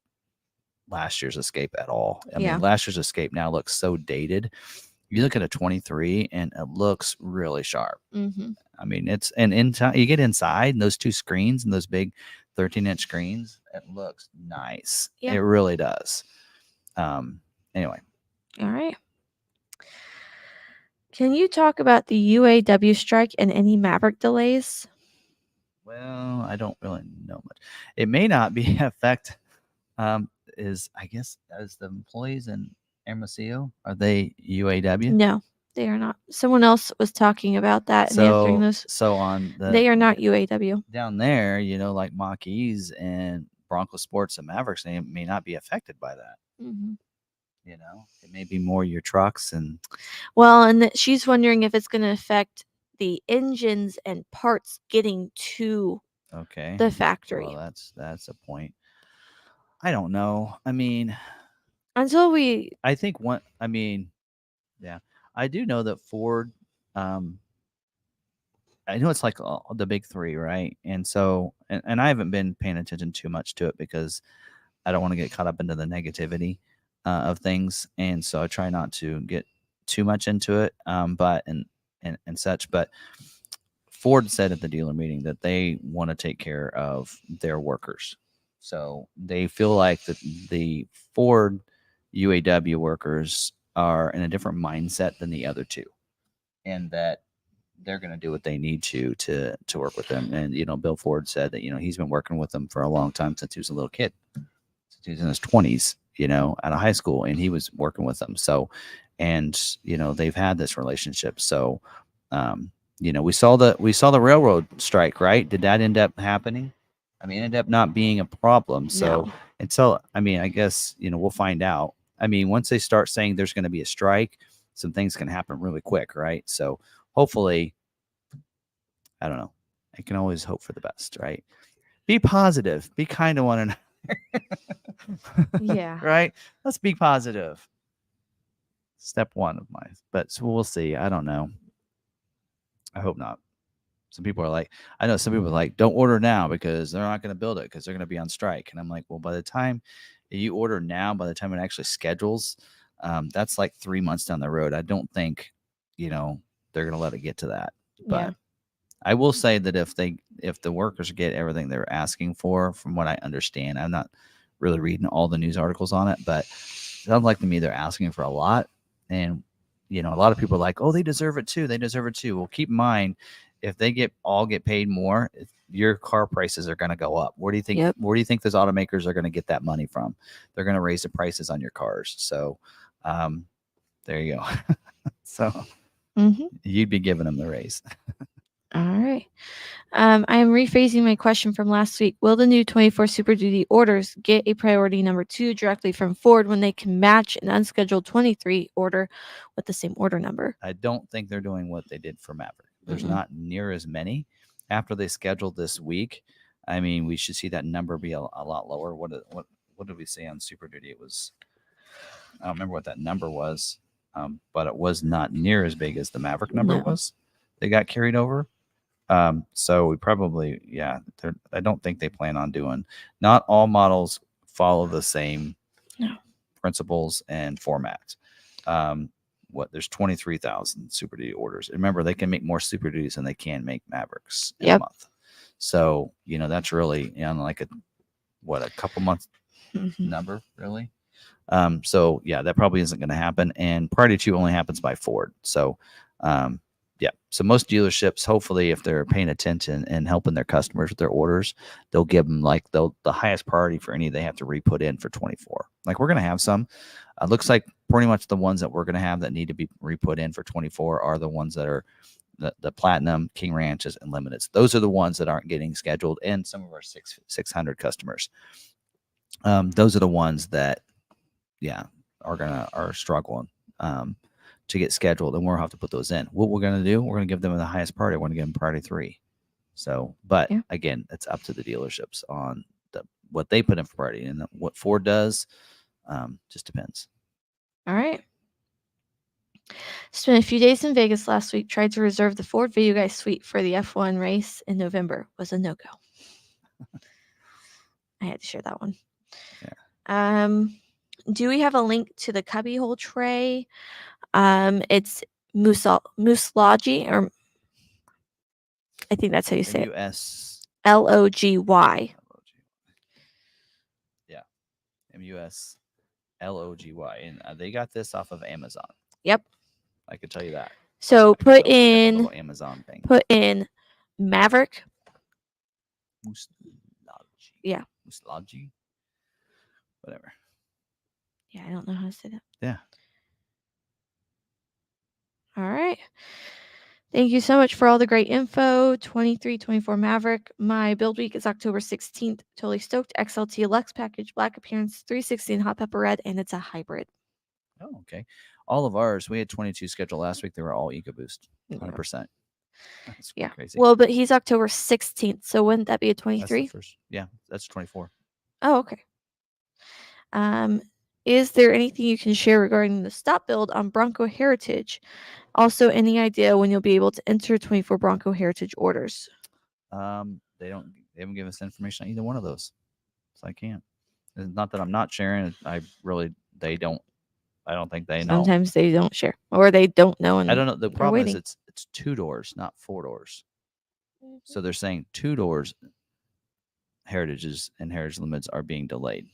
last year's Escape at all. I mean, last year's Escape now looks so dated. You look at a 23 and it looks really sharp. Mm-hmm. I mean, it's and inside you get inside and those two screens and those big 13-inch screens, it looks nice. Yeah. It really does. Anyway, All right. Can you talk about the UAW strike and any Maverick delays? well, I don't really know much. It may not be affect is I guess as the employees in Hermosillo, are they UAW? No, they are not. Someone else was talking about that and answering those. So on They are not UAW. down there, like mach-e's and Bronco Sports and Mavericks, they may not be affected by that. Mm-hmm. It may be more your trucks and Well, and she's wondering if it's going to affect the engines and parts getting to okay. the factory. Well, that's a point. I don't know. I mean, Until we, I think one. I mean, yeah, I do know that Ford. I know it's like the big three, right? And so, and I haven't been paying attention too much to it because I don't want to get caught up into the negativity of things, and so I try not to get too much into it. But and such. But Ford said at the dealer meeting that they want to take care of their workers, so they feel like that the Ford UAW workers are in a different mindset than the other two, and that they're going to do what they need to work with them. And Bill Ford said that he's been working with them for a long time since he was a little kid, since he was in his 20s, out of high school, and he was working with them. So, and they've had this relationship. So, we saw the railroad strike, right? Did that end up happening? I mean, it ended up not being a problem. So no. until I guess we'll find out. I mean, once they start saying there's going to be a strike, some things can happen really quick, right? So hopefully, I don't know. I can always hope for the best, right? Be positive. Be kind to one another. Yeah. Right? Let's be positive. Step one of mine. But so we'll see. I don't know. I hope not. Some people are like, I know some people are like, don't order now because they're not going to build it because they're going to be on strike. And I'm like, well, by the time you order now, by the time it actually schedules, that's like 3 months down the road. I don't think, they're going to let it get to that. But Yeah. I will say that if the workers get everything they're asking for, from what I understand, I'm not really reading all the news articles on it, but it sounds like to me they're asking for a lot. And a lot of people are like, oh, they deserve it too. They deserve it too. Well, keep in mind, if they get paid more, your car prices are going to go up. Where do you think? Yep. Where do you think those automakers are going to get that money from? They're going to raise the prices on your cars. So, there you go. So Mm-hmm. you'd be giving them the raise. All right. I am rephrasing my question from last week. Will the new 24 Super Duty orders get a priority number 2 directly from Ford when they can match an unscheduled 23 order with the same order number? I don't think they're doing what they did for Maverick. There's Mm-mm. not near as many. After they scheduled this week, I mean, we should see that number be a lot lower. What did we say on Super Duty? It was, I don't remember what that number was, but it was not near as big as the Maverick number No. was. They got carried over. So we probably, yeah, I don't think they plan on doing. Not all models follow the same No. principles and formats. There's 23,000 Super Duty orders. Remember, they can make more Super Duties than they can make Mavericks in a month. So that's really like a couple months number, really. So yeah, that probably isn't going to happen. And Priority 2 only happens by Ford. So yeah, so most dealerships, hopefully, if they're paying attention and helping their customers with their orders, they'll give them the highest priority for any they have to re-put in for 24. Like we're going to have some. Looks like pretty much the ones that we're going to have that need to be re-put in for 24 are the ones that are the Platinum, King Ranches, and Limiteds. Those are the ones that aren't getting scheduled, and some of our 600 customers. Those are the ones that, yeah, are struggling. To get scheduled, and we'll have to put those in. What we're going to do, we're going to give them the highest priority. We're going to give them priority 3. So, but again, it's up to the dealerships on what they put in for priority, and what Ford does just depends. All right. Spent a few days in Vegas last week. Tried to reserve the Ford Video Guy suite for the F1 race in November. Was a no-go. I had to share that one. Yeah. Do we have a link to the cubbyhole tray? It's Musloggy, or I think that's how you say it. MUS. Loggy. Yeah, MUSLOGY, and they got this off of Amazon. Yep. I could tell you that. So I can put tell they got the in little Amazon thing. Maverick. Musloggy. Yeah. Musloggy. Whatever. Yeah, I don't know how to say that. Yeah. All right. Thank you so much for all the great info. 2324 Maverick. My build week is October 16th. Totally stoked. XLT Lux package, black appearance, 316 hot pepper red, and it's a hybrid. Oh, okay. All of ours, we had 22 scheduled last week. They were all EcoBoost, Yeah. 100%. That's Yeah. crazy. Well, but he's October 16th, so wouldn't that be a That's 23? the first. Yeah, that's 24. Oh, okay. Is there anything you can share regarding the stop build on Bronco Heritage? Also, any idea when you'll be able to enter 24 Bronco Heritage orders? They haven't given us information on either one of those, so I can't. It's not that I'm not sharing. They don't. I don't think they know. Sometimes they don't share, or they don't know. And I don't know. The problem waiting. is it's 2 doors, not 4 doors. So they're saying 2 doors heritages and heritage limits are being delayed.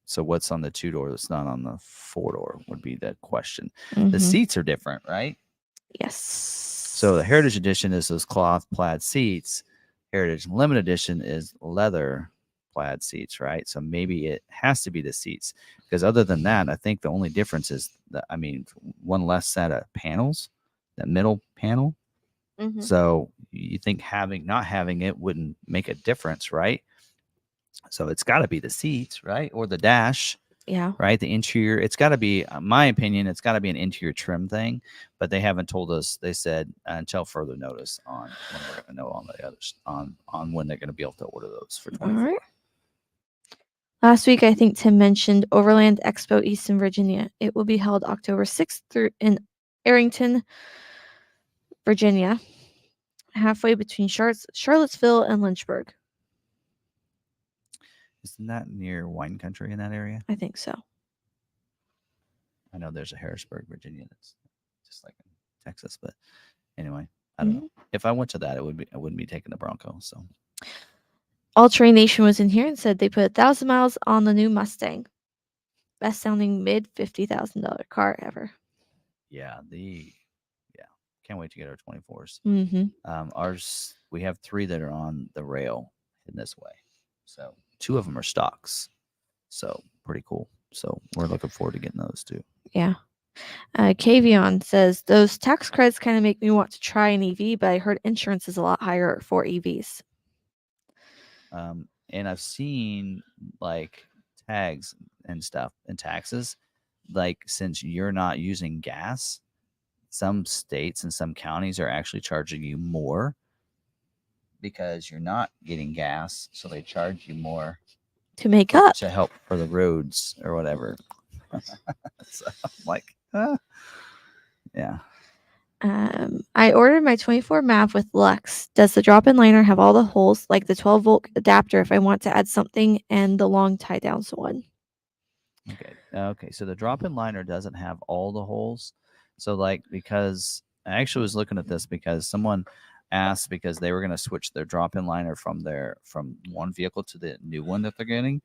So what's on the 2 door that's not on the 4 door would be the question. The seats are different, right? Yes. So the Heritage Edition is those cloth plaid seats. Heritage Limited Edition is leather plaid seats, right? So maybe it has to be the seats, because other than that, I think the only difference is one less set of panels, that middle panel. So you think not having it wouldn't make a difference, right? So it's got to be the seats, right? Or the dash. Yeah. Right. The interior, it's got to be, my opinion, it's got to be an interior trim thing, but they haven't told us. They said until further notice on when we're going to know on the others, on when they're going to be able to order those for 24. All right. Last week, I think Tim mentioned Overland Expo East in Virginia. It will be held October 6th through in Arrington, Virginia, halfway between Charlottesville and Lynchburg. Isn't that near wine country in that area? I think so. I know there's a Harrisburg, Virginia, that's just like in Texas, but anyway, I don't know. If I went to that, I wouldn't be taking the Bronco. So All Terrain Nation was in here and said they put 1,000 miles on the new Mustang. Best sounding mid $50,000 car ever. Yeah, can't wait to get our 24s. Ours, we have 3 that are on the rail in this way. So 2 of them are stocks. So pretty cool. So we're looking forward to getting those too. Yeah. Kavion says those tax credits kind of make me want to try an EV, but I heard insurance is a lot higher for EVs. And I've seen like tags and stuff and taxes, like since you're not using gas, some states and some counties are actually charging you more because you're not getting gas, so they charge you more to make up to help for the roads or whatever. So I'm like, yeah. I ordered my 24 MAV with Lux. Does the drop-in liner have all the holes, like the 12-volt adapter if I want to add something, and the long tie-downs one? Okay. So the drop-in liner doesn't have all the holes. So because I actually was looking at this because someone asked, because they were going to switch their drop-in liner from one vehicle to the new one that they're getting.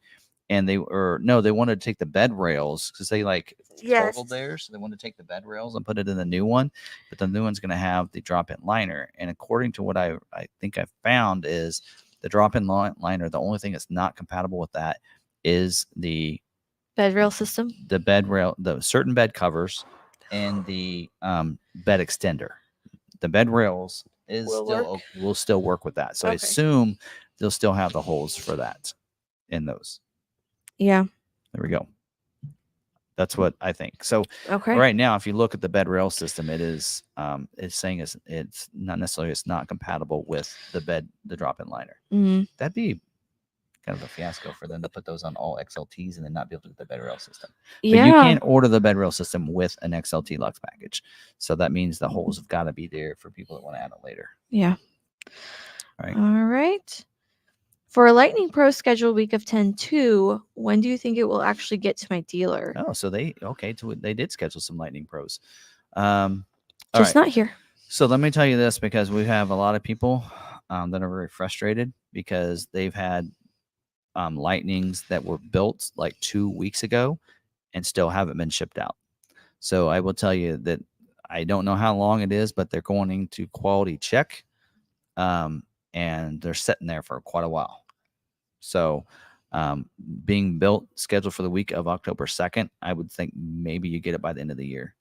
And they wanted to take the bed rails because they totaled theirs. So they wanted to take the bed rails and put it in the new one, but the new one's going to have the drop-in liner. And according to what I think I found is the drop-in liner, the only thing that's not compatible with that is the bed rail system, the bed rail, the certain bed covers, and the bed extender. The bed rails will still work with that. So I assume they'll still have the holes for that in those. Yeah. There we go. That's what I think. So right now, if you look at the bed rail system, it's saying it's not necessarily, it's not compatible with the drop-in liner. That'd be kind of a fiasco for them to put those on all XLTs and then not be able to get the bed rail system. But you can't order the bed rail system with an XLT Lux package. So that means the holes have got to be there for people that want to add it later. Yeah. All right. All right. For a Lightning Pro scheduled week of 10/2, when do you think it will actually get to my dealer? Oh, so they did schedule some Lightning Pros. Just not here. So let me tell you this, because we have a lot of people that are very frustrated because they've had Lightnings that were built like 2 weeks ago and still haven't been shipped out. So I will tell you that I don't know how long it is, but they're going to quality check, and they're sitting there for quite a while. So being built, scheduled for the week of October 2nd, I would think maybe you get it by the end of the year.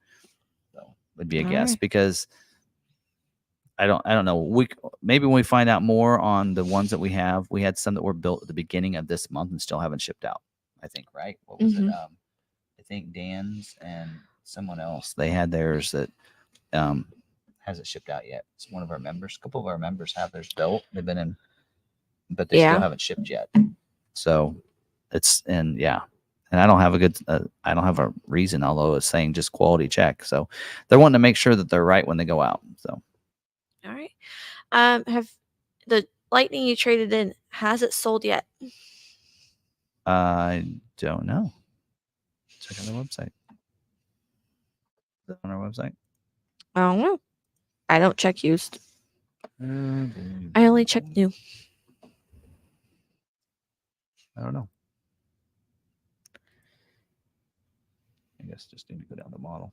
So would be a guess, because I don't know. Maybe when we find out more on the ones that we had some that were built at the beginning of this month and still haven't shipped out. I think, right? What was it? I think Dan's and someone else, they had theirs that hasn't shipped out yet. It's one of our members. A couple of our members have theirs built. They've been in, but they still haven't shipped yet. So and I don't have I don't have a reason, although it's saying just quality check. So they're wanting to make sure that they're right when they go out. So. All right. Have the Lightning you traded in, has it sold yet? I don't know. Check on the website. Is it on our website? I don't know. I don't check used. I only check new. I don't know. I guess just need to go down the model.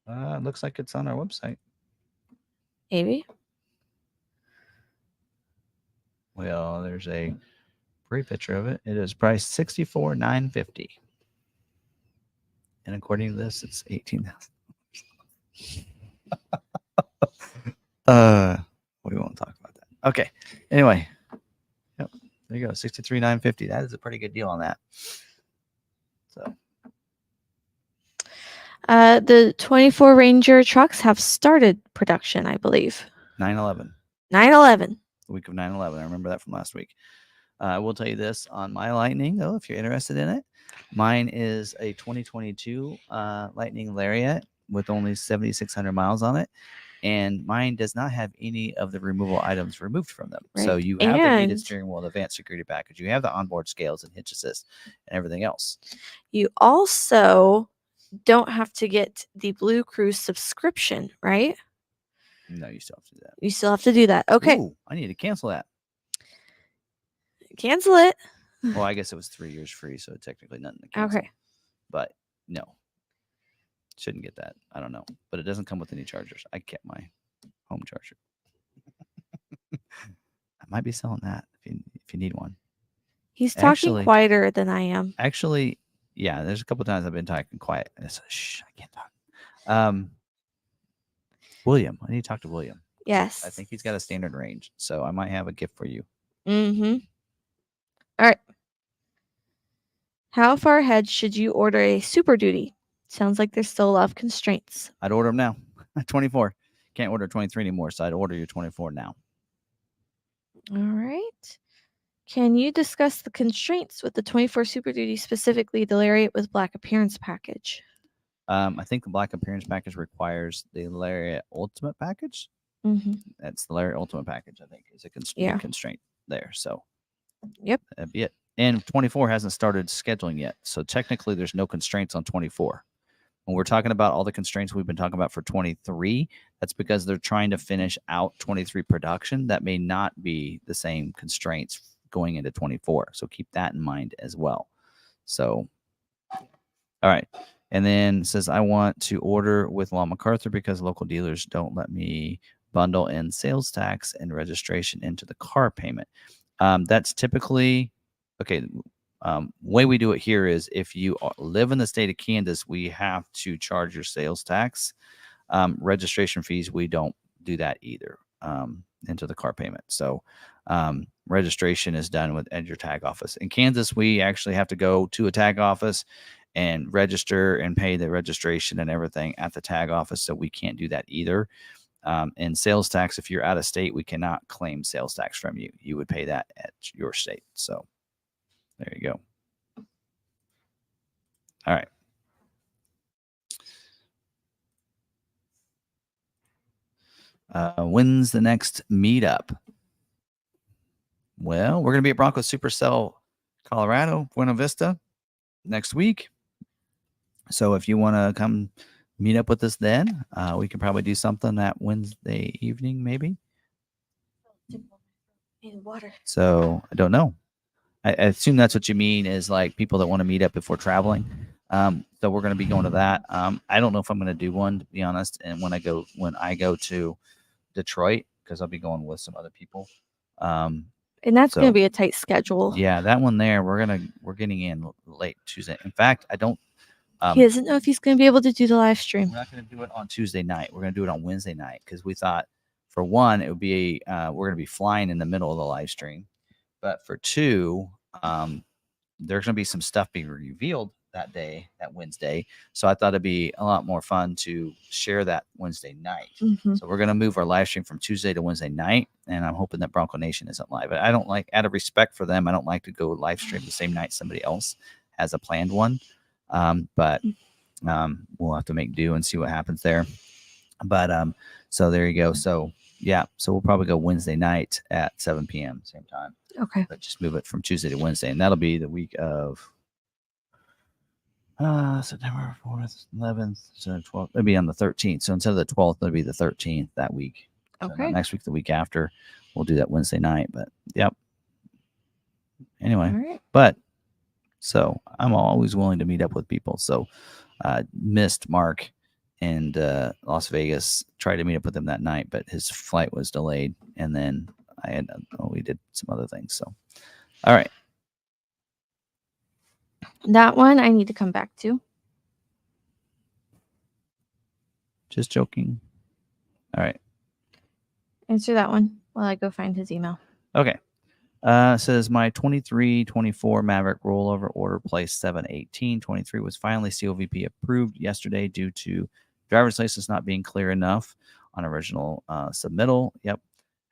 It looks like it's on our website. Maybe. Well, there's a free picture of it. It is priced $64,950. And according to this, it's $18,000. We won't talk about that. Okay. Anyway. Yep. There you go. $63,950. That is a pretty good deal on that. So. The 24 Ranger trucks have started production, I believe. 9/11. 9/11. The week of 9/11. I remember that from last week. I will tell you this on my Lightning, though, if you're interested in it. Mine is a 2022 Lightning Lariat with only 7,600 miles on it. And mine does not have any of the removable items removed from them. Right. So you have the heated steering wheel, the advanced security package. You have the onboard scales and hitch assist and everything else. You also don't have to get the Blue Cruise subscription, right? No, you still have to do that. You still have to do that. Okay. Ooh, I need to cancel that. Cancel it. Well, I guess it was 3 years free, so technically nothing to cancel. Okay. But no. Shouldn't get that. I don't know. But it doesn't come with any chargers. I kept my home charger. I might be selling that if you need one. He's talking quieter than I am. Actually, yeah, there's a couple times I've been talking quiet. And it's shh, I can't talk. William. I need to talk to William. Yes. I think he's got a standard range. So I might have a gift for you. Mm-hmm. All right. How far ahead should you order a Super Duty? Sounds like there's still a lot of constraints. I'd order them now. 24. Can't order 23 anymore, so I'd order your 24 now. All right. Can you discuss the constraints with the 24 Super Duty, specifically the Lariat with Black Appearance package? I think the Black Appearance package requires the Lariat Ultimate package. Mm-hmm. That's the Lariat Ultimate package, I think, is a constraint there. So, yep. That'd be it. And 24 hasn't started scheduling yet. So technically there's no constraints on 24. When we're talking about all the constraints we've been talking about for 23, that's because they're trying to finish out 23 production. That may not be the same constraints going into 24. So keep that in mind as well. So, all right. And then it says, I want to order with McArthur because local dealers don't let me bundle in sales tax and registration into the car payment. That's typically... Okay, way we do it here is if you live in the state of Kansas, we have to charge your sales tax. Registration fees, we don't do that either into the car payment. So registration is done at your tag office. In Kansas, we actually have to go to a tag office and register and pay the registration and everything at the tag office. So we can't do that either. And sales tax, if you're out of state, we cannot claim sales tax from you. You would pay that at your state. So there you go. All right. When's the next meetup? Well, we're going to be at Bronco Supercell, Colorado, Buena Vista next week. So if you want to come meet up with us then, we can probably do something that Wednesday evening, maybe. Water. So I don't know. I assume that's what you mean is like people that want to meet up before traveling. So we're going to be going to that. I don't know if I'm going to do one, to be honest. And when I go to Detroit, because I'll be going with some other people. And that's going to so, be a tight schedule. Yeah, that one there, we're getting in late Tuesday. In fact, I don't. He doesn't know if he's going to be able to do the live stream. We're not going to do it on Tuesday night. We're going to do it on Wednesday night because we thought, for one, it would be we're going to be flying in the middle of the live stream, but for two, there's going to be some stuff being revealed that day, that Wednesday. So I thought it'd be a lot more fun to share that Wednesday night. Mm-hmm. So we're going to move our live stream from Tuesday to Wednesday night, and I'm hoping that Bronco Nation isn't live. I don't like, out of respect for them, I don't like to go live stream the same night somebody else has a planned one. But we'll have to make do and see what happens there. But so there you go. So yeah, so we'll probably go Wednesday night at 7 p.m. same time. Okay. But just move it from Tuesday to Wednesday, and that'll be the week of September 4th, 11th, so 12th. It'll be on the 13th. So instead of the 12th, it'll be the 13th that week. So Okay. next week, the week after, we'll do that Wednesday night. But yep. Anyway, All right. but so I'm always willing to meet up with people. So missed Mark in Las Vegas. Tried to meet up with him that night, but his flight was delayed, and then we did some other things. So, all right. That one I need to come back to. Just joking. All right. Answer that one while I go find his email. Okay. Says my 23-24 Maverick rollover order placed 7/18/23 was finally COVP approved yesterday due to driver's license not being clear enough on original submittal. Yep.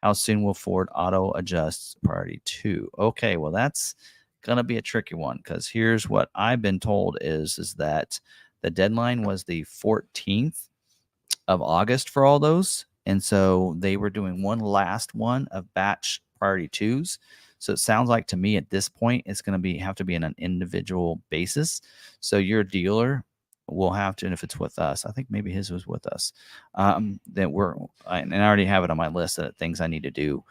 How soon will Ford auto adjust priority 2? Okay, well that's gonna be a tricky one because here's what I've been told is that the deadline was the 14th of August for all those, and so they were doing one last one of batch priority 2s. So it sounds like to me at this point it's going to have to be on an individual basis. So your dealer will have to, and if it's with us, I think maybe his was with us, and I already have it on my list of things I need to do.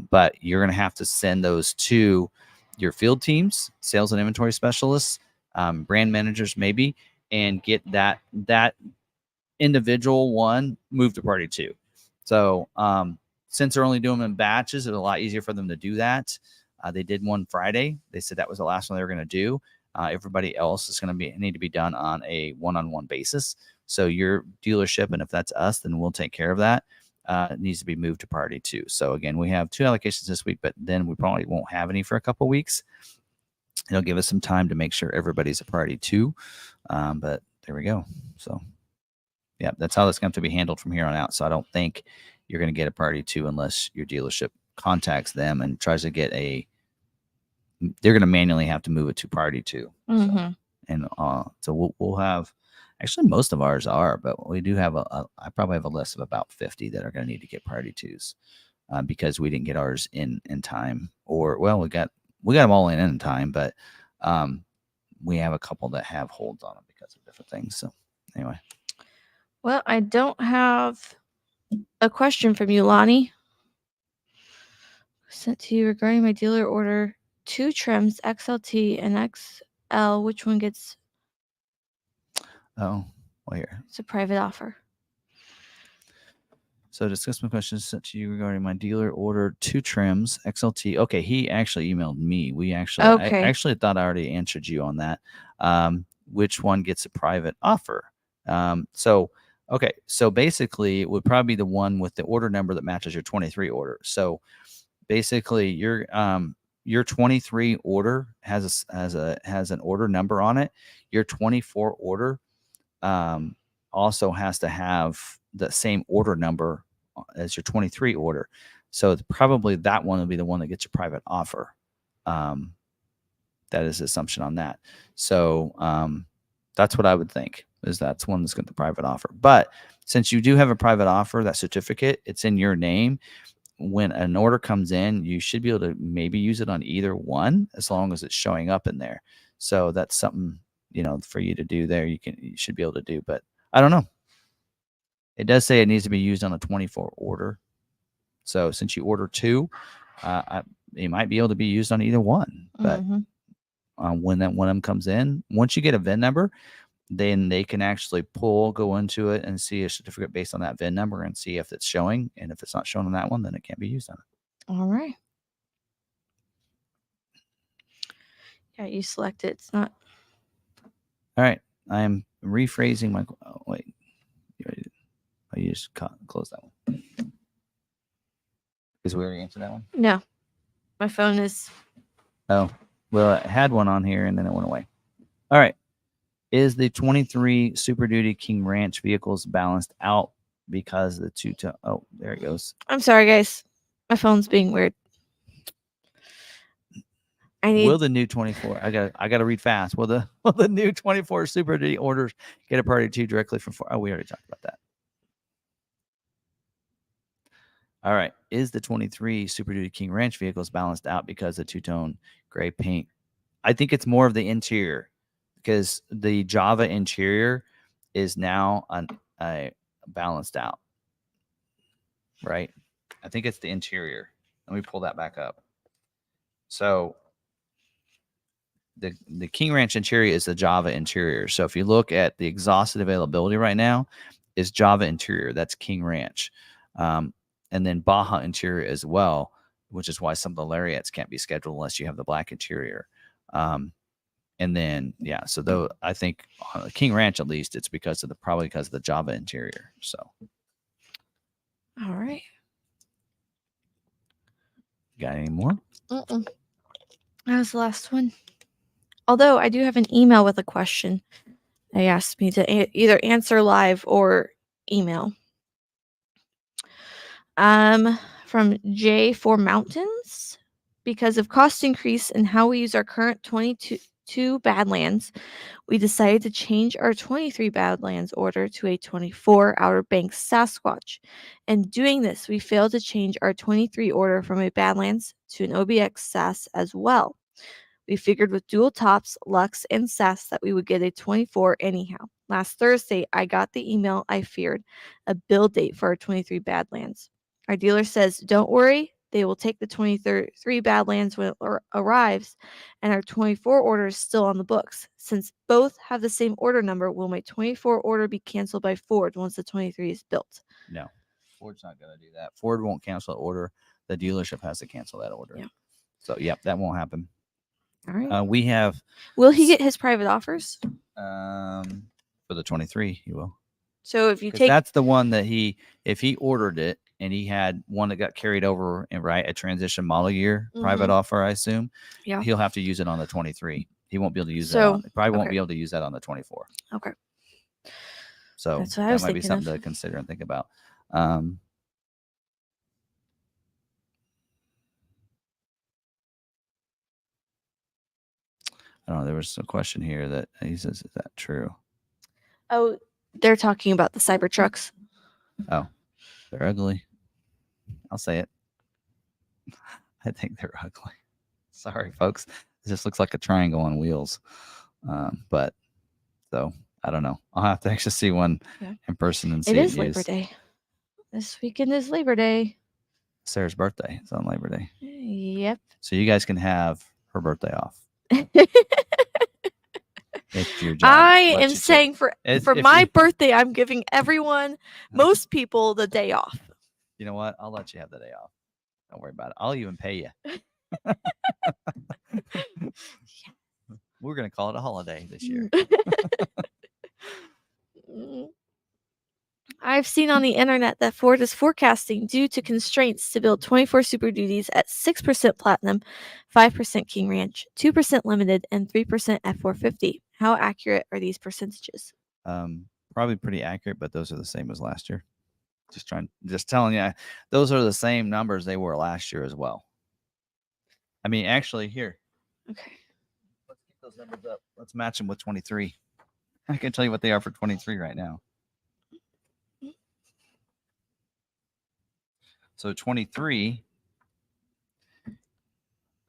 But you're going to have to send those to your field teams, sales and inventory specialists, brand managers maybe, and get that individual one moved to priority 2. So since they're only doing them in batches, it's a lot easier for them to do that. They did one Friday. They said that was the last one they were going to do. Everybody else is going to need to be done on a one-on-one basis. So your dealership, and if that's us, then we'll take care of that. It needs to be moved to priority 2. So again, we have 2 allocations this week, but then we probably won't have any for a couple of weeks. It'll give us some time to make sure everybody's a priority 2. But there we go. So yeah, that's how that's going to have to be handled from here on out. So I don't think you're going to get a priority 2 unless your dealership contacts them and tries to get they're going to manually have to move it to priority 2. Mm-hmm. So, and so we'll have, actually most of ours are, but we do have I probably have a list of about 50 that are going to need to get priority 2s because we didn't get ours in time, or well, we got them all in time, but we have a couple that have holds on them because of different things. So anyway. Well, I don't have a question from you, Lonnie. Sent to you regarding my dealer order 2 trims, XLT and XL. Which one gets? Oh, well, here. It's a private offer. So discuss my questions sent to you regarding my dealer order 2 trims, XLT. Okay, he actually emailed me. I actually thought I already answered you on that. Which one gets a private offer? Okay, so basically it would probably be the one with the order number that matches your 23 order. So basically your 23 order has an order number on it. Your 24 order also has to have the same order number as your 23 order. So it's probably that one will be the one that gets a private offer. That is the assumption on that. So that's what I would think is that's one that's got the private offer. But since you do have a private offer, that certificate, it's in your name. When an order comes in, you should be able to maybe use it on either one as long as it's showing up in there. So that's something, for you to do there. You should be able to do, but I don't know. It does say it needs to be used on a 24 order. So since you order 2, it might be able to be used on either one. But when one of them comes in, once you get a VIN number, then they can actually go into it and see a certificate based on that VIN number and see if it's showing. And if it's not showing on that one, then it can't be used on it. All right. Yeah, you select it. It's not. All right. I am rephrasing my. Oh, wait. You just close that one. Because we already answered that one? No. My phone is. Oh, well, I had one on here and then it went away. All right. Is the 23 Super Duty King Ranch vehicles balanced out because the two-tone? Oh, there it goes. I'm sorry, guys. My phone's being weird. Will the new 24? I gotta read fast. Will the new 24 Super Duty orders get a priority 2 directly from 4? Oh, we already talked about that. All right. Is the 23 Super Duty King Ranch vehicles balanced out because of two-tone gray paint? I think it's more of the interior, because the Java interior is now balanced out, right? I think it's the interior. Let me pull that back up. So the King Ranch interior is the Java interior. So if you look at the exhausted availability right now, is Java interior. That's King Ranch. And then Baja interior as well, which is why some of the Lariats can't be scheduled unless you have the black interior. And then, so though I think on King Ranch, at least, it's probably because of the Java interior. So. All right. Got any more? That was the last one. Although I do have an email with a question. They asked me to either answer live or email. From J4 Mountains. Because of cost increase and how we use our current 22 Badlands, we decided to change our 23 Badlands order to a 24 Outer Banks Sasquatch. And doing this, we failed to change our 23 order from a Badlands to an OBX SAS as well. We figured with dual tops, Lux, and SAS that we would get a 24 anyhow. Last Thursday, I got the email I feared, a build date for our 23 Badlands. Our dealer says, don't worry, they will take the 23 Badlands when it arrives, and our 24 order is still on the books. Since both have the same order number, will my 24 order be canceled by Ford once the 23 is built? No, Ford's not going to do that. Ford won't cancel the order. The dealership has to cancel that order. Yeah. So, that won't happen. All right. We have. Will he get his private offers? For the 23, he will. So if you take. That's the one that if he ordered it and he had one that got carried over and a transition model year private offer, I assume. Yeah. He'll have to use it on the 23. He won't be able to use that. He probably won't be able to use that on the 24. Okay. So that might be something to consider and think about. I don't know. There was a question here that he says, is that true? Oh, they're talking about the Cybertrucks. Oh, they're ugly. I'll say it. I think they're ugly. Sorry, folks. It just looks like a triangle on wheels. But so I don't know. I'll have to actually see one in person and see it. It is Labor Day. This weekend is Labor Day. Sarah's birthday. It's on Labor Day. Yep. So you guys can have her birthday off. It's your job. I am saying for my birthday, I'm giving everyone, most people, the day off. You know what? I'll let you have the day off. Don't worry about it. I'll even pay you. We're going to call it a holiday this year. I've seen on the internet that Ford is forecasting, due to constraints, to build 24 Super Duties at 6% Platinum, 5% King Ranch, 2% Limited, and 3% F450. How accurate are these percentages? Probably pretty accurate, but those are the same as last year. Just telling you, those are the same numbers they were last year as well. I mean, actually, here. Okay. Let's get those numbers up. Let's match them with 23. I can tell you what they are for 23 right now. So 23.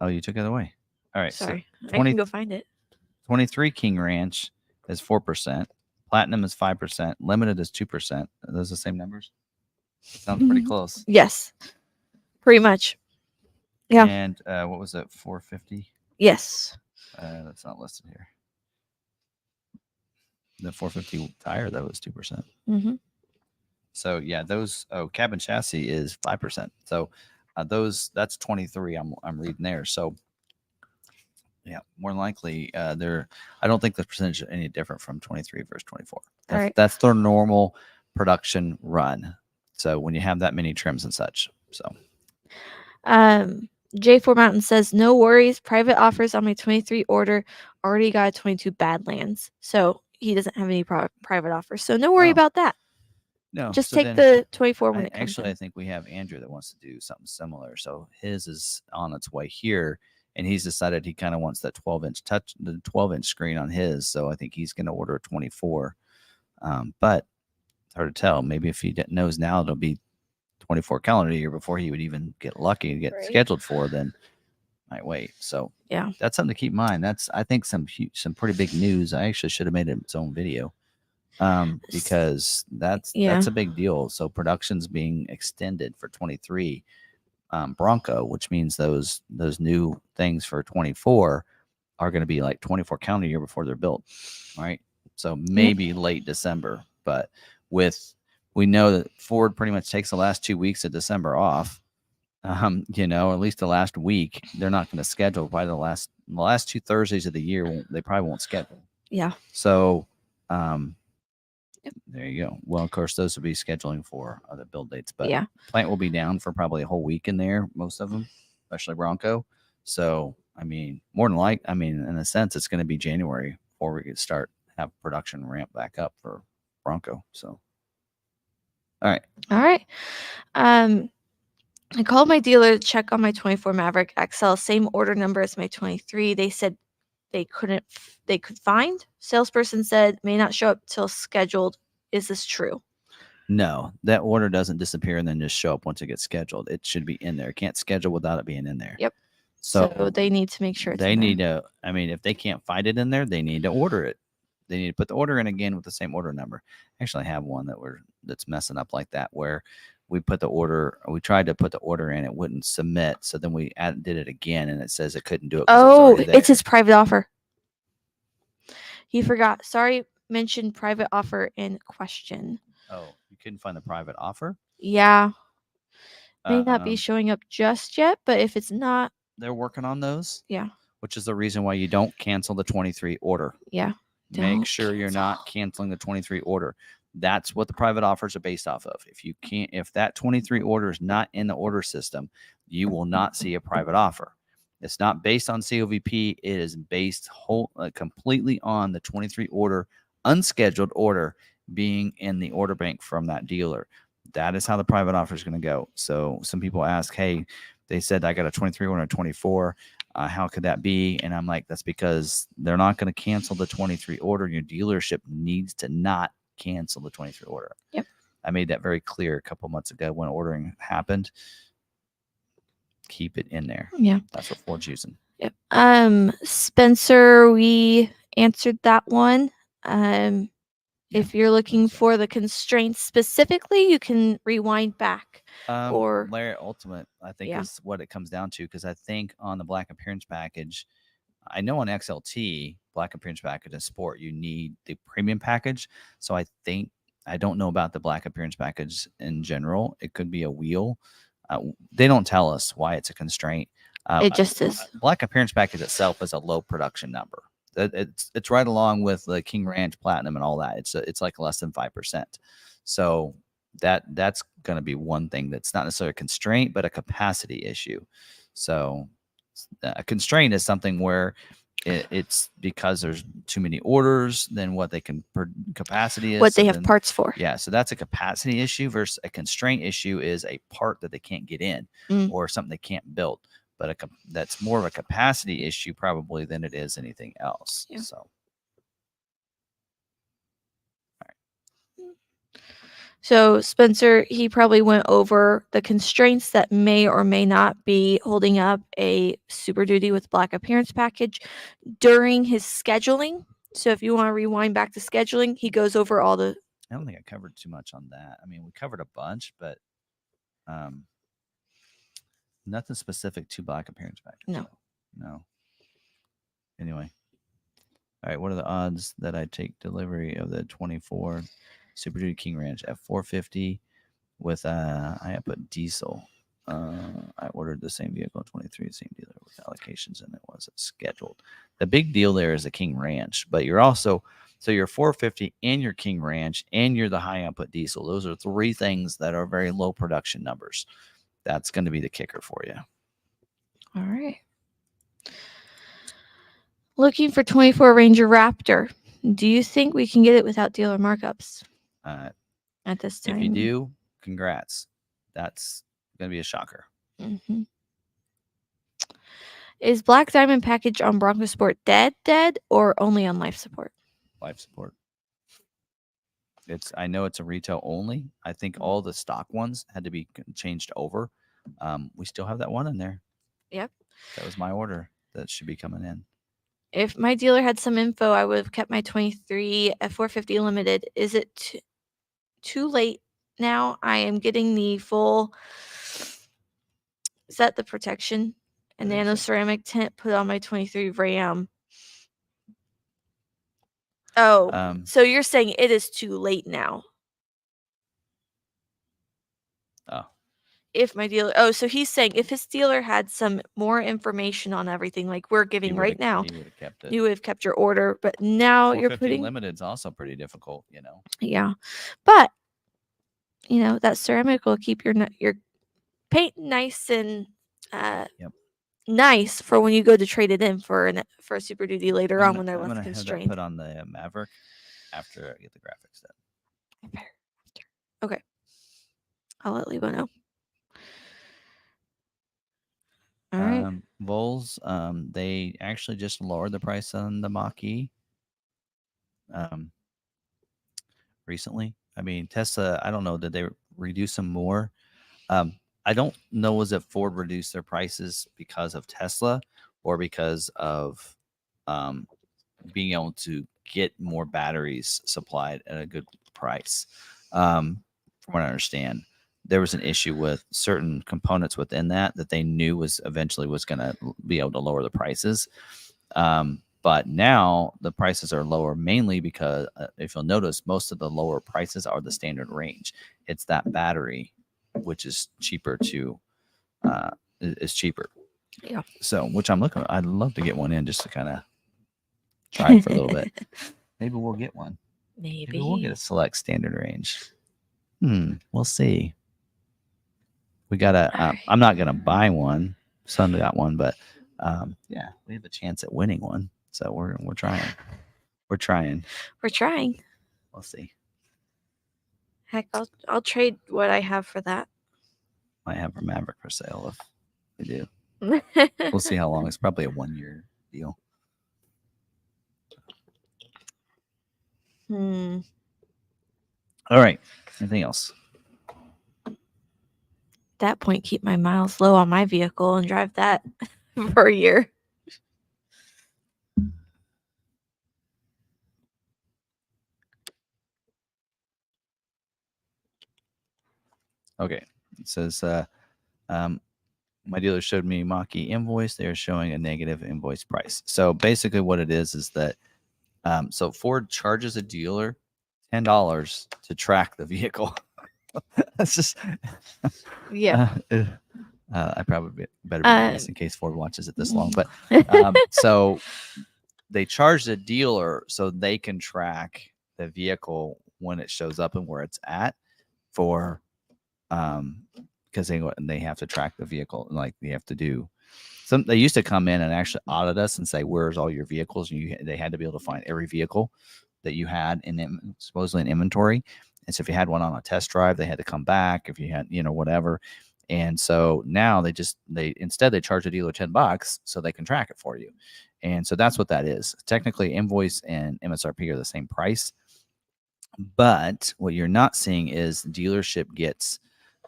Oh, you took it away. All right. Sorry, So I can go find it. 23 King Ranch is 4%. Platinum is 5%. Limited is 2%. Are those the same numbers? Sounds pretty close. Yes, pretty much. Yeah. And what was it? 450? Yes. That's not listed here. The 450 tire, though, is 2%. Mm-hmm. So, yeah, those, cabin chassis is 5%. So, that's 23 I'm reading there. So, yeah, more than likely, I don't think the percentage is any different from 23 versus 24. That's their normal production run. So when you have that many trims and such. So J4 Mountain says, no worries. Private offers on my 23 order. Already got a 22 Badlands. So he doesn't have any private offers. So no worry about that. No, just so take the 24 when it comes. Actually, I think we have Andrew that wants to do something similar. So his is on its way here, and he's decided he kind of wants that 12-inch the 12-inch screen on his. So I think he's going to order a 24. But it's hard to tell. Maybe if he knows now, it'll be 24 calendar year before he would even get lucky and get scheduled for. Then might wait. So yeah, that's something to keep in mind. That's, I think, some pretty big news. I actually should have made its own video. Because that's a big deal. So production's being extended for 23 Bronco, which means those new things for 24 are going to be like 24 calendar year before they're built, right? So maybe late December, but we know that Ford pretty much takes the last 2 weeks of December off. At least the last week. They're not going to schedule by the last 2 Thursdays of the year. They probably won't schedule. Yeah. So, there you go. Well, of course, those will be scheduling for other build dates, but plant will be down for probably a whole week in there, most of them, especially Bronco. So, more than in a sense, it's going to be January before we could have production ramp back up for Bronco. So, all right. I called my dealer to check on my 24 Maverick XL, same order number as my 23. They said they could find. Salesperson said may not show up till scheduled. Is this true? No, that order doesn't disappear and then just show up once it gets scheduled. It should be in there. It can't schedule without it being in there. Yep. So they need to make sure it's in there. If they can't find it in there, they need to order it. They need to put the order in again with the same order number. Actually, I have one that's messing up like that, where we tried to put the order in, it wouldn't submit. So then we did it again, and it says it couldn't do it. It's his private offer. He forgot. Sorry, mentioned private offer in question. Oh, you couldn't find the private offer? Yeah. May not be showing up just yet, but if it's not, they're working on those. Yeah. Which is the reason why you don't cancel the 23 order. Yeah. Make sure you're not canceling the 23 order. That's what the private offers are based off of. If that 23 order is not in the order system, you will not see a private offer. It's not based on COVP. It is based completely on the 23 order, unscheduled order being in the order bank from that dealer. That is how the private offer is going to go. So some people ask, hey, they said I got a 23 order and a 24. How could that be? And I'm like, that's because they're not going to cancel the 23 order. Your dealership needs to not cancel the 23 order. Yep. I made that very clear a couple months ago when ordering happened. Keep it in there. Yeah. That's what Ford's using. Yep. Spencer, we answered that one. If you're looking for the constraints specifically, you can rewind back. Or Layer Ultimate, I think, is what it comes down to, because I think on the Black Appearance Package, I know on XLT, Black Appearance Package and Sport, you need the premium package. So I don't know about the Black Appearance Package in general. It could be a wheel. They don't tell us why it's a constraint. It just is. Black Appearance Package itself is a low production number. It's right along with the King Ranch Platinum and all that. It's like less than 5%. So that's going to be one thing that's not necessarily a constraint, but a capacity issue. So a constraint is something where it's because there's too many orders than what they can capacity is. What they have parts for. Yeah. So that's a capacity issue versus a constraint issue is a part that they can't get in or something they can't build. But that's more of a capacity issue probably than it is anything else. Yeah. So, So Spencer, he probably went over the constraints that may or may not be holding up a Super Duty with Black Appearance package during his scheduling. So if you want to rewind back to scheduling, he goes over all the. I don't think I covered too much on that. I mean, we covered a bunch, but nothing specific to Black Appearance package. No. No. Anyway. All right. What are the odds that I take delivery of the 24 Super Duty King Ranch at 450 with I put diesel? I ordered the same vehicle, 23, same dealer with allocations, and it wasn't scheduled. The big deal there is the King Ranch, but you're also you're 450 and your King Ranch and you're the high output diesel. Those are three things that are very low production numbers. That's going to be the kicker for you. All right. Looking for 24 Ranger Raptor. Do you think we can get it without dealer markups at this time? If you do, congrats. That's going to be a shocker. Mm-hmm. Is Black Diamond package on Bronco Sport dead, or only on life support? Life support. I know it's a retail only. I think all the stock ones had to be changed over. We still have that one in there. Yep. That was my order. That should be coming in. If my dealer had some info, I would have kept my 23 F450 limited. Is it too late now? I am getting the full set, the protection and nano ceramic tint put on my 23 Ram. Oh, so you're saying it is too late now? Oh. If my dealer, so he's saying if his dealer had some more information on everything like we're giving right now, he would have kept it. You would have kept your order, but now you're putting limited is also pretty difficult, you know. Yeah, but you know that ceramic will keep your paint nice and nice for when you go to trade it in for a Super Duty later on when they're less constrained. Have that put on the Maverick after I get the graphics done. Okay, I'll let Lebo know. All right. Vols, they actually just lowered the price on the mach-e recently. I mean, Tesla, I don't know, did they reduce them more? I don't know, was it Ford reduced their prices because of Tesla or because of being able to get more batteries supplied at a good price? From what I understand, there was an issue with certain components within that they knew was eventually going to be able to lower the prices. But now the prices are lower mainly because if you'll notice, most of the lower prices are the standard range. It's that battery, which is cheaper is cheaper. Yeah. So, which I'd love to get one in just to kind of try for a little bit. Maybe we'll get one. Maybe we'll get a select standard range. We'll see. We gotta. I'm not gonna buy one. Son got one, but yeah, we have a chance at winning one. So we're trying. We're trying. We'll see. Heck, I'll trade what I have for that. Might have a Maverick for sale if we do. We'll see how long. It's probably a 1-year deal. All right. Anything else? At that point, keep my miles low on my vehicle and drive that for a year. Okay. It says, my dealer showed me mach-e invoice. They're showing a negative invoice price. So basically what it is that, so Ford charges a dealer $10 to track the vehicle. That's just, yeah. I probably better be nice in case Ford watches it this long. But so they charge the dealer so they can track the vehicle when it shows up and where it's at for, because they have to track the vehicle, and like they have to do some. They used to come in and actually audit us and say, "Where's all your vehicles?" And they had to be able to find every vehicle that you had supposedly in inventory. And so if you had one on a test drive, they had to come back. If you had, whatever. And so now instead they charge the dealer $10 so they can track it for you. And so that's what that is. Technically, invoice and MSRP are the same price, But what you're not seeing is dealership gets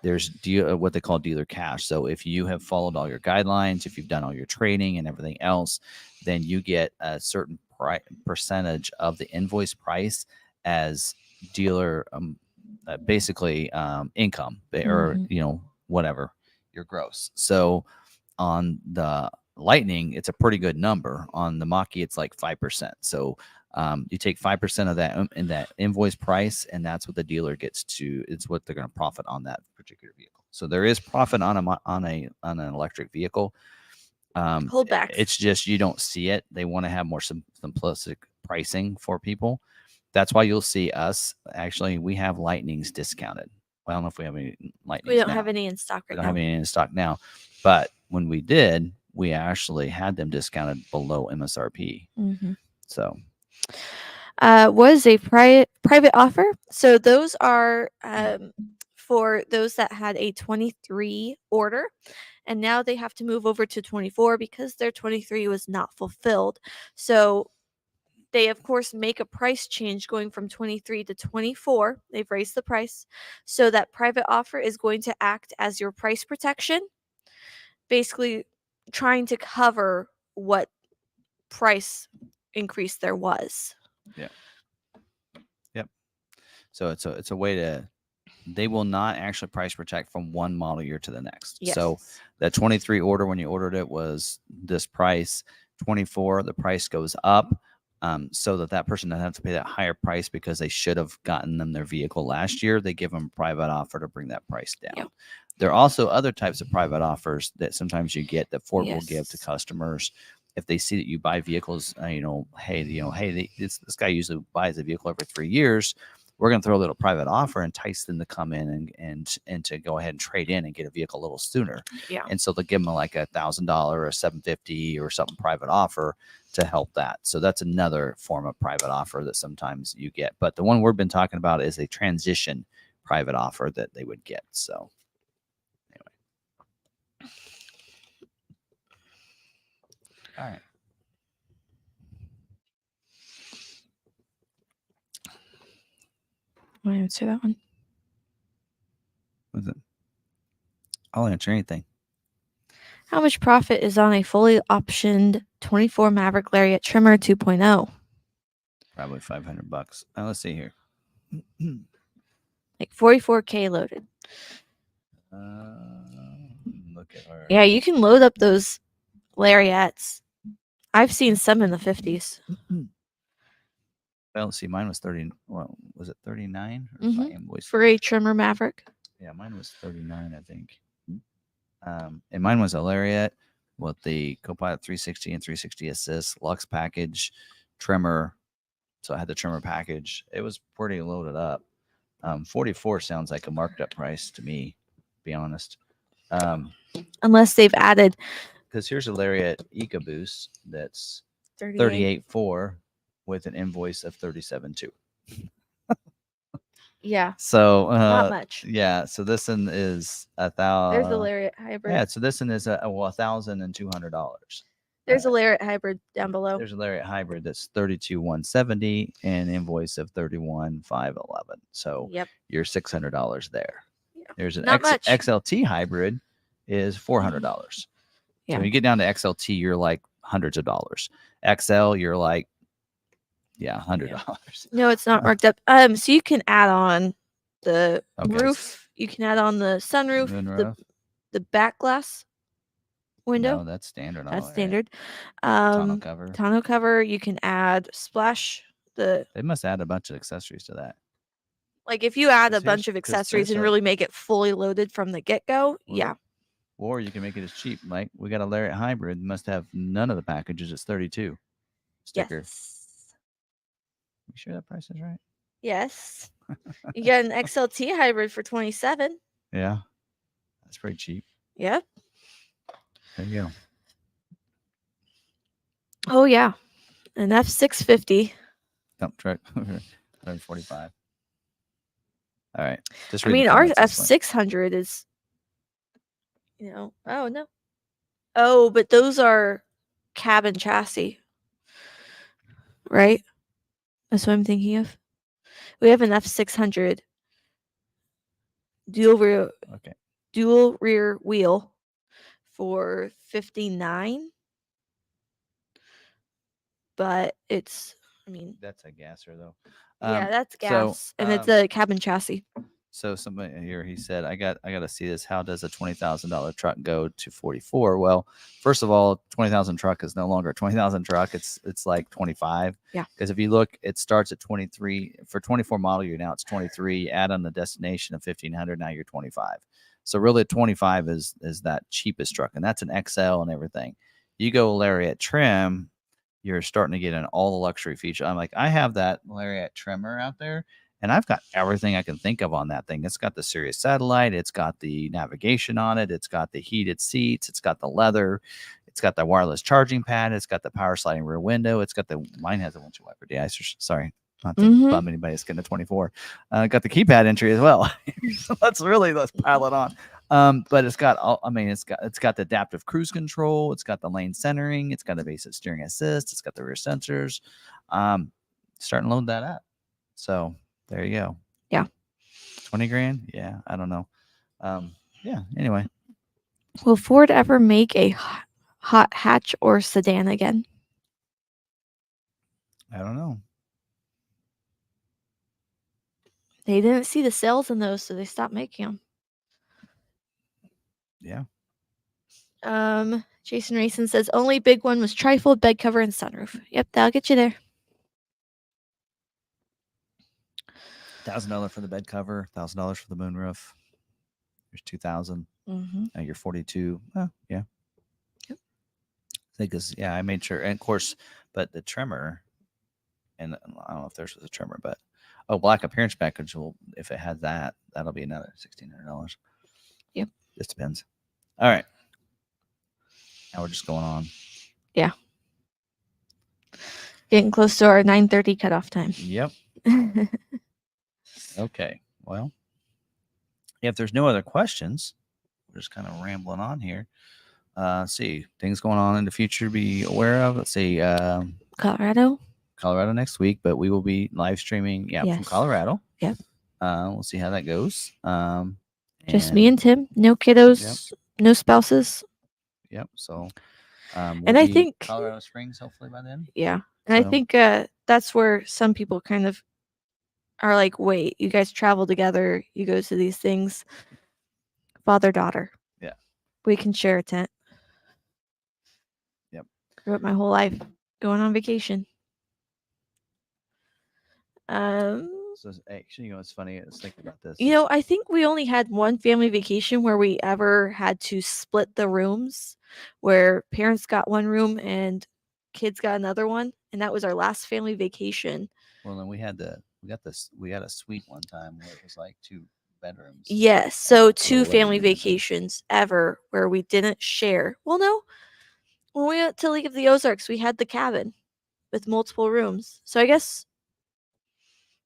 what they call dealer cash. So if you have followed all your guidelines, if you've done all your training and everything else, then you get a certain percentage of the invoice price as dealer, basically income or whatever your gross. So on the Lightning, it's a pretty good number. On the mach-e, it's like 5%. So you take 5% of that in that invoice price, and that's what the dealer gets to. It's what they're going to profit on that particular vehicle. So there is profit on an electric vehicle. Holdbacks. It's just you don't see it. They want to have more simplistic pricing for people. That's why you'll see us. Actually, we have Lightnings discounted. Well, I don't know if we have any Lightnings. We don't have any in stock right now. We don't have any in stock now, but when we did, we actually had them discounted below MSRP. So was a private offer. So those are for those that had a 23 order, and now they have to move over to 24 because their 23 was not fulfilled. So they, of course, make a price change going from 23 to 24. They've raised the price. So that private offer is going to act as your price protection, basically trying to cover what price increase there was. Yep. So it's a way to, they will not actually price protect from one model year to the next. Yes. So that 23 order, when you ordered it, was this price. 24, the price goes up, so that person doesn't have to pay that higher price because they should have gotten them their vehicle last year. They give them a private offer to bring that price down. Yep. There are also other types of private offers that sometimes you get that Ford will give to customers. If they see that you buy vehicles, this guy usually buys a vehicle every 3 years. We're going to throw a little private offer, entice them to come in and to go ahead and trade in and get a vehicle a little sooner. Yeah. And so they'll give them like $1,000 or $750 or something private offer to help that. So that's another form of private offer that sometimes you get. But the one we've been talking about is a transition private offer that they would get. So anyway. All right. Want to answer that one? What's it? I'll answer anything. How much profit is on a fully optioned 24 Maverick Lariat trimmer 2.0? Probably $500. Now let's see here. Like 44K loaded. Look at her. Yeah, you can load up those Lariats. I've seen some in the 50s. Well, see, mine was 30. Well, was it 39 for a trimmer Maverick? Yeah, mine was 39, I think. And mine was a Lariat with the Copilot 360 and 360 Assist, Lux package, trimmer. So I had the trimmer package. It was pretty loaded up. 44 sounds like a marked up price to me, to be honest. Unless they've added. Because here's a Lariat EcoBoost that's 38.4 with an invoice of 37.2. Yeah. So not much. Yeah. So this one is $1,000. There's the Lariat hybrid. Yeah. So this one is $1,200. There's a Lariat hybrid down below. There's a Lariat hybrid that's 32,170 and an invoice of 31,511. So you're $600 there. Yeah. There's an XLT hybrid is $400. Yeah. So when you get down to XLT, you're like hundreds of dollars. XL, you're like $100. No, it's not marked up. So you can add on the roof. You can add on the sunroof, the back glass window. No, that's standard. That's standard. Tonneau cover. You can add splash. They must add a bunch of accessories to that. Like if you add a bunch of accessories and really make it fully loaded from the get-go, yeah. Or you can make it as cheap. Like we got a Lariat hybrid, must have none of the packages. It's 32 sticker. Yes. You sure that price is right? Yes. You got an XLT hybrid for 27. Yeah. That's pretty cheap. Yep. There you go. Oh yeah. An F650. Dump truck. 145. All right. Our F600 is, oh no. Oh, but those are cabin chassis. Right? That's what I'm thinking of. We have an F600 dual rear Okay. dual rear wheel for 59, but it's, I mean, That's a gasser though. yeah, that's So gas, and it's a cabin chassis. so somebody here, he said, I got to see this. How does a $20,000 truck go to 44? Well, first of all, 20,000 truck is no longer a 20,000 truck. It's like 25. Yeah. Because if you look, it starts at 23 for 24 model year. Now it's 23. Add on the destination of 1,500. Now you're 25. So really, 25 is that cheapest truck, and that's an XL and everything. You go Lariat trim, you're starting to get in all the luxury features. I'm like, I have that Lariat trimmer out there, and I've got everything I can think of on that thing. It's got the Sirius satellite, it's got the navigation on it, it's got the heated seats, it's got the leather, it's got the wireless charging pad, it's got the power sliding rear window, it's got the mine has a windshield wiper de-icer. Sorry, not to bum anybody that's getting a 24. Got the keypad entry as well. So let's pile it on. But it's got all, I mean, it's got the adaptive cruise control, it's got the lane centering, it's got the basic steering assist, it's got the rear sensors. Starting to load that up. So there you go. Yeah. 20 grand. Yeah. I don't know. Yeah. Anyway. Will Ford ever make a hot hatch or sedan again? I don't know. They didn't see the sales in those, so they stopped making them. Yeah. Jason Rayson says only big one was trifold, bed cover, and sunroof. Yep, that'll get you there. $1,000 for the bed cover, $1,000 for the moonroof. There's 2,000. Mm-hmm. You're 42. Oh, yeah. Yep. Because I made sure, and of course, but the trimmer, and I don't know if theirs was a trimmer, but black appearance package will, if it has that, that'll be another $1,600. Yep. Just depends. All right. Now we're just going on. Yeah. Getting close to our 9:30 cutoff time. Yep. Okay. Well, if there's no other questions, we're just kind of rambling on here. Let's see, things going on in the future to be aware of. Let's see. Colorado next week, but we will be live streaming. Yeah, Yes. from Colorado. Yep. We'll see how that goes. Just me and Tim. No kiddos. Yep. No spouses. Yep. So, and I think Colorado Springs, hopefully by then. Yeah, and I think that's where some people kind of are like, "Wait, you guys travel together, you go to these things, father daughter. Yeah, we can share a tent." Yep. Grew up my whole life going on vacation. So actually, it's funny. Let's think about this. I think we only had one family vacation where we ever had to split the rooms, where parents got one room and kids got another one, and that was our last family vacation. Well, then we had a suite one time where it was like 2 bedrooms. Yes, so 2 family vacations ever where we didn't share. Well, no. When we went to Lake of the Ozarks, we had the cabin with multiple rooms. So I guess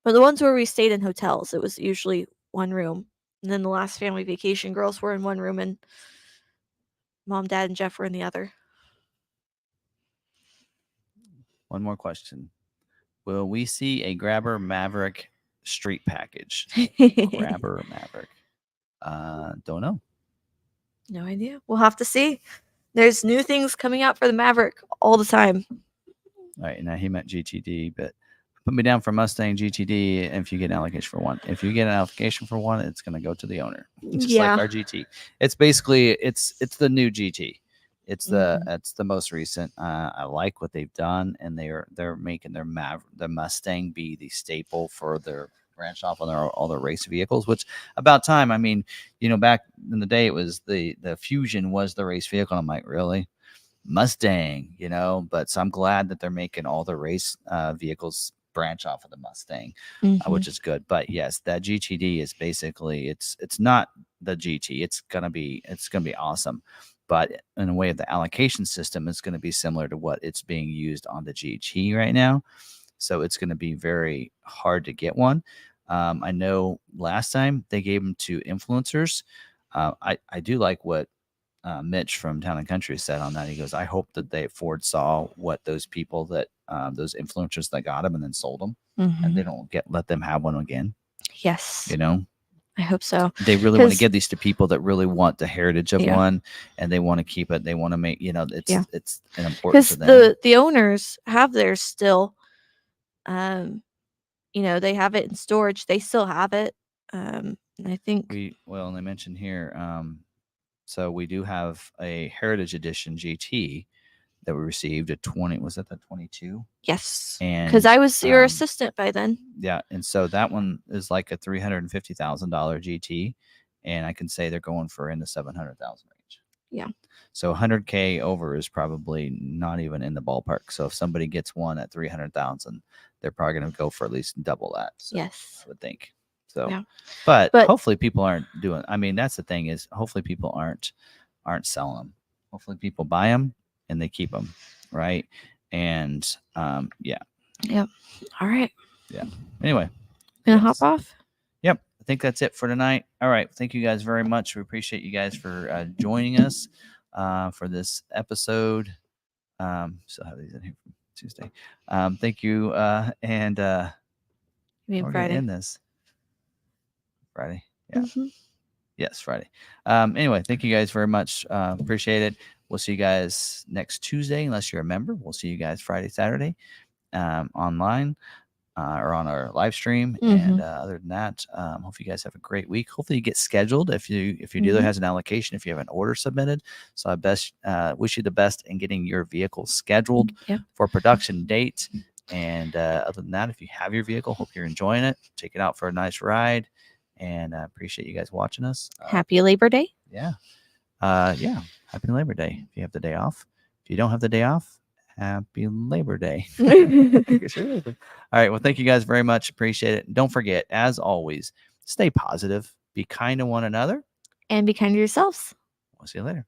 for the ones where we stayed in hotels, it was usually one room. And then the last family vacation, girls were in one room and Mom, Dad, and Jeff were in the other. One more question. Will we see a Grabber Maverick street package? Grabber Maverick. Don't know. No idea. We'll have to see. There's new things coming out for the Maverick all the time. All right. Now he meant GTD, but put me down for Mustang GTD if you get an allocation for one. If you get an allocation for one, it's going to go to the owner. Just like our GT. It's basically, it's the new GT. It's the most recent. I like what they've done, and they're making their Mustang be the staple for their branch off on all their race vehicles, which about time. I mean, back in the day, it was the Fusion was the race vehicle. I'm like, really? Mustang, but so I'm glad that they're making all the race vehicles branch off of the Mustang, which is good. But yes, that GTD is basically it's not the GT. It's gonna be awesome. But in a way, the allocation system is going to be similar to what it's being used on the GT right now. So it's going to be very hard to get one. I know last time they gave them to influencers. I do like what Mitch from Town and Country said on that. He goes, I hope that Ford saw what those people that those influencers that got them and then sold them, Mhm. and they don't let them have one again. Yes. You know, I hope so. they really want to 'Cause- give these to people that really want the heritage of Yeah. one, and they want to keep it. They want to make, it's Yeah. it's an important to Because them. the owners have theirs still. They have it in storage. They still have it. And I think And they mentioned here, so we do have a Heritage Edition GT that we received at 20. Was that the 22? yes, And because I was your assistant by then. Yeah, and so that one is like a $350,000 GT, and I can say they're going for in the 700,000 range. Yeah. So 100K over is probably not even in the ballpark. So if somebody gets one at 300,000, they're probably going to go for at least double that. So Yes. I would think. So, Yeah. but But- hopefully people aren't doing. I mean, that's the thing is, hopefully people aren't selling them. Hopefully people buy them and they keep them, right? And yeah. Yep. All right. Yeah. Anyway, Gonna yes. hop off. Yep. I think that's it for tonight. All right. Thank you guys very much. We appreciate you guys for joining us for this episode. Still have these in here from Tuesday. Thank you. And You mean we're Friday? gonna end this Friday. Yeah. Mhm. Yes, Friday. Anyway, thank you guys very much. Appreciate it. We'll see you guys next Tuesday, unless you're a member. We'll see you guys Friday, Saturday, online. Or on our live stream. And other than that, hope you guys have a great week. Hopefully you get scheduled if your dealer has an allocation, if you have an order submitted. So I wish you the best in getting your vehicle scheduled for production date. And other than that, if you have your vehicle, hope you're enjoying it. Take it out for a nice ride. And I appreciate you guys watching us. Happy Labor Day. Yeah. Happy Labor Day if you have the day off. If you don't have the day off, happy Labor Day. All right. Well, thank you guys very much. Appreciate it. Don't forget, as always, stay positive, be kind to one another, and be kind to yourselves. We'll see you later.